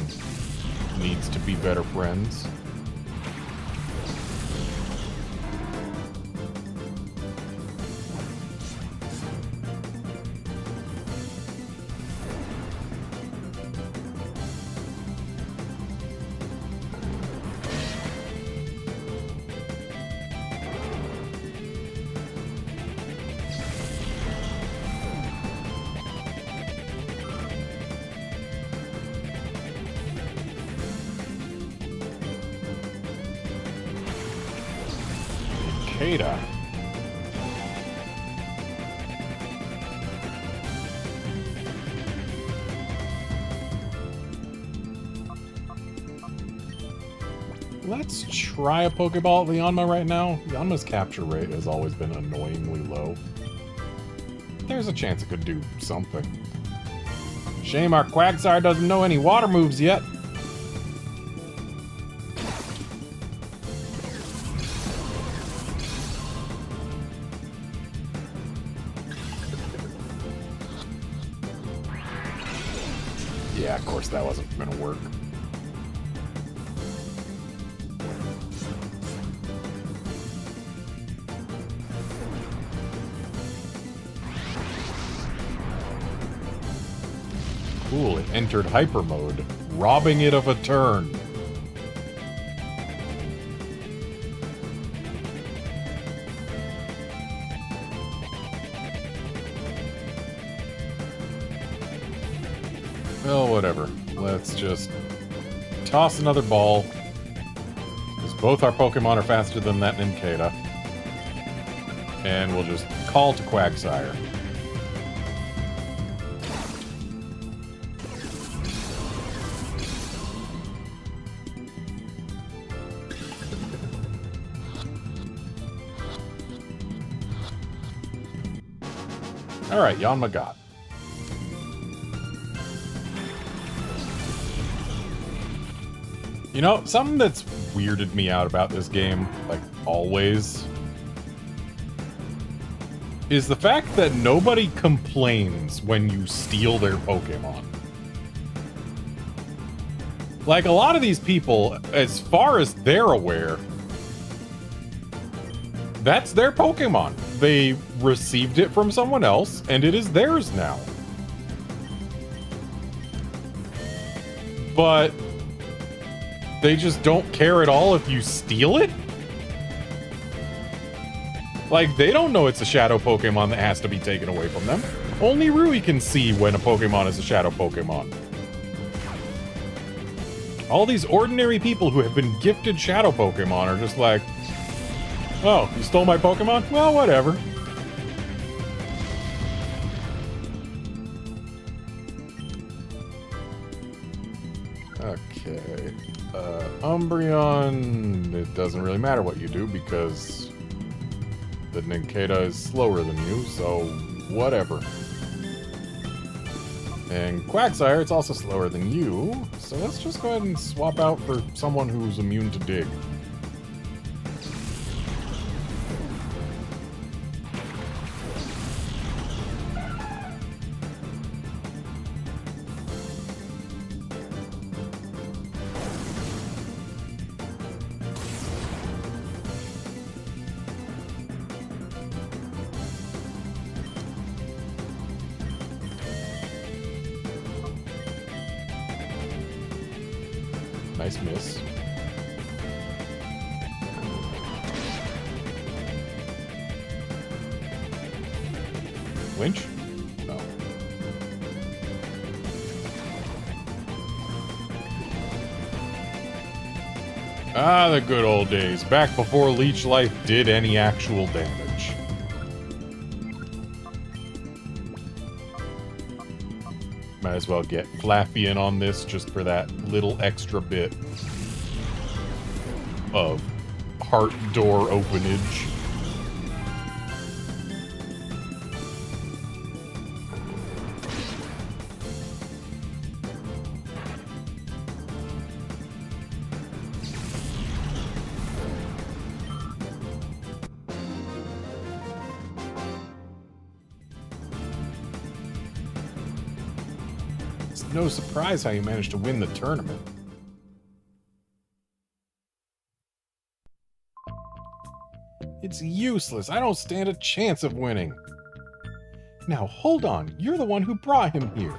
needs to be better friends. Ada. Let's try a Pokeball at the Yanma right now. Yanma's capture rate has always been annoyingly low. There's a chance it could do something. Shame our Quagsire doesn't know any water moves yet. Yeah, of course that wasn't gonna work. Cool, it entered hyper mode, robbing it of a turn. Well, whatever. Let's just toss another ball. Because both our Pokemon are faster than that Nincada. And we'll just call to Quagsire. Alright, Yanma got. You know, something that's weirded me out about this game, like always, is the fact that nobody complains when you steal their Pokemon. Like, a lot of these people, as far as they're aware, that's their Pokemon.
they received it from someone else, and it is theirs now. But they just don't care at all if you steal it? Like, they don't know it's a shadow Pokemon that has to be taken away from them. Only Rui can see when a Pokemon is a shadow Pokemon. All these ordinary people who have been gifted shadow Pokemon are just like, oh, you stole my Pokemon? Well, whatever. Okay. Umbreon, it doesn't really matter what you do because the Nincada is slower than you, so whatever. And Quagsire, it's also slower than you, so let's just go ahead and swap out for someone who's immune to Dig. Nice miss. Winch? No. Ah, the good old days. Back before Leech Life did any actual damage. Might as well get Flaffy in on this just for that little extra bit of heart door openage. No surprise how you managed to win the tournament. It's useless. I don't stand a chance of winning. Now, hold on. You're the one who brought him here.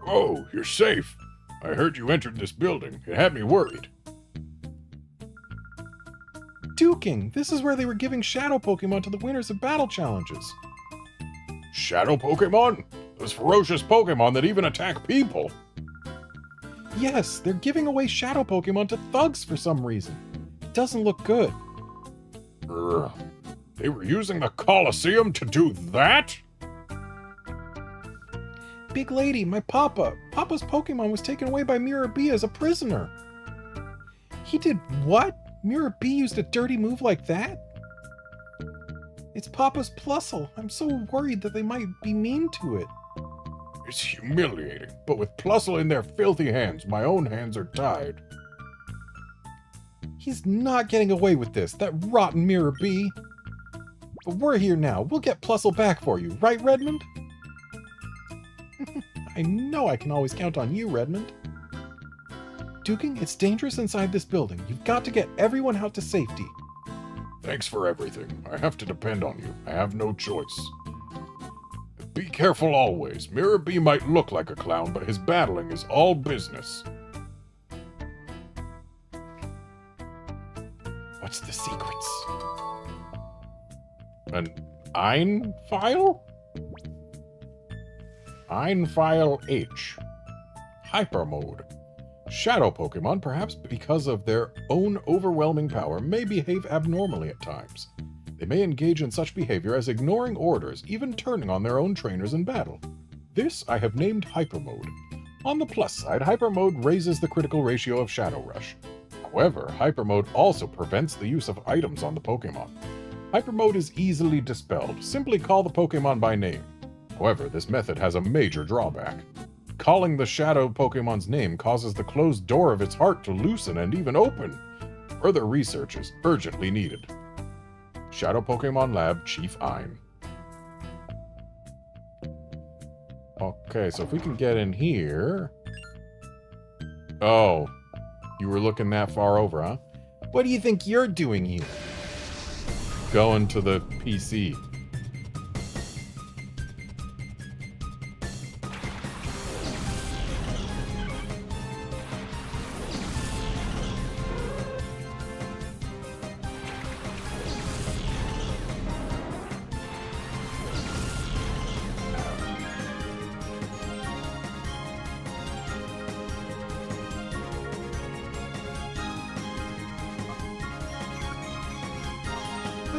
Oh, you're safe. I heard you entered this building. It had me worried.
Duking! This is where they were giving shadow Pokemon to the winners of battle challenges.
Shadow Pokemon? Those ferocious Pokemon that even attack people.
Yes, they're giving away shadow Pokemon to thugs for some reason. It doesn't look good.
They were using the Colosseum to do that?
Big lady, my Papa's Pokemon was taken away by Mirror B as a prisoner. He did what? Mirror B used a dirty move like that? It's Papa's Plusle. I'm so worried that they might be mean to it.
It's humiliating, but with Plusle in their filthy hands, my own hands are tied.
He's not getting away with this, that rotten Mirror B. But we're here now. We'll get Plusle back for you, right, Redmond? I know I can always count on you, Redmond. Duking, it's dangerous inside this building. You've got to get everyone out to safety.
Thanks for everything. I have to depend on you. I have no choice. Be careful always. Mirror B might look like a clown, but his battling is all business.
What's the sequence?
An Ein file? Ein file H. Hyper mode. Shadow Pokemon, perhaps because of their own overwhelming power, may behave abnormally at times. They may engage in such behavior as ignoring orders, even turning on their own trainers in battle. This I have named Hyper Mode. On the plus side, Hyper Mode raises the critical ratio of Shadow Rush. However, Hyper Mode also prevents the use of items on the Pokemon. Hyper Mode is easily dispelled. Simply call the Pokemon by name. However, this method has a major drawback. Calling the shadow Pokemon's name causes the closed door of its heart to loosen and even open. Further research is urgently needed. Shadow Pokemon Lab, Chief Ein. Okay, so if we can get in here... Oh, you were looking that far over, huh?
What do you think you're doing here? Going to the PC.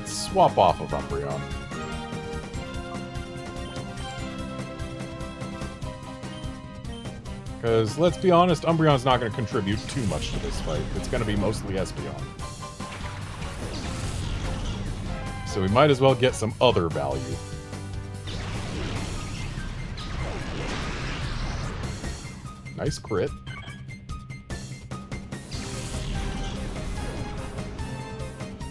Swap off of Umbreon. Because, let's be honest, Umbreon's not going to contribute too much to this fight. It's going to be mostly Espeon. So we might as well get some other value. Nice crit.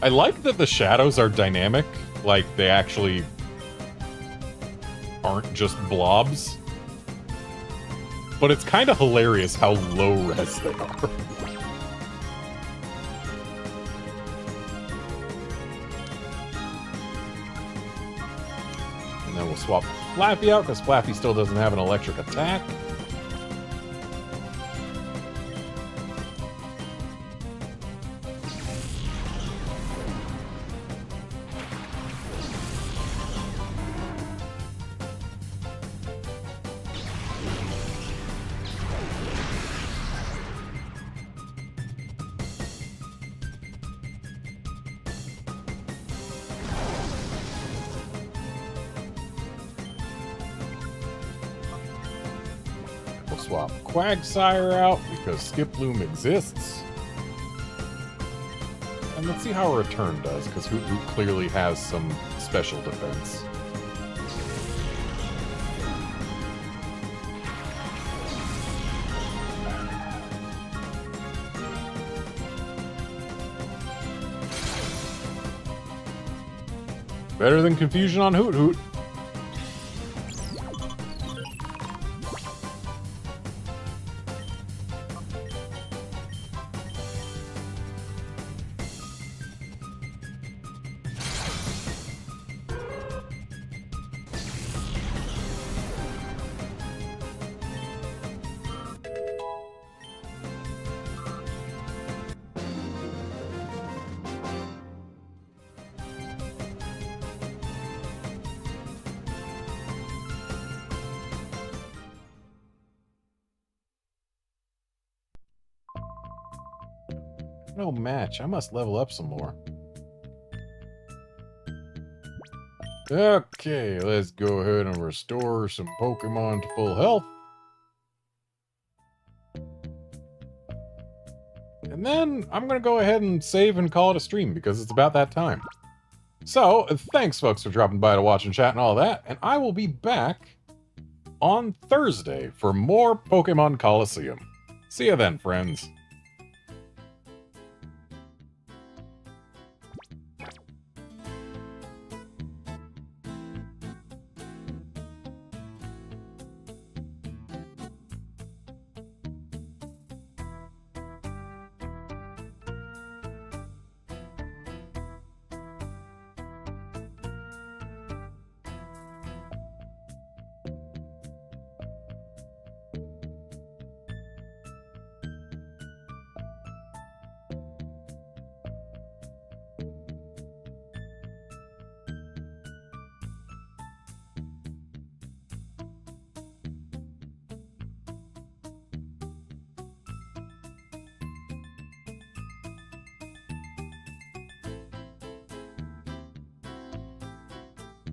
I like that the shadows are dynamic, like they actually aren't just blobs. But it's kind of hilarious how low res they are. And then we'll swap Flappy out, because Flappy still doesn't have an electric attack. Swap Quagsire out because Skiploom exists. And let's see how a Return does, because Hoot Hoot clearly has some special defense. Better than Confusion on Hoot Hoot. No match. I must level up some more. Okay, let's go ahead and restore some Pokemon to full health. And then I'm going to go ahead and save and call it a stream because it's about that time. So, thanks folks for dropping by to watch and chat and all that, and I will be back on Thursday for more Pokemon Colosseum. See you then, friends.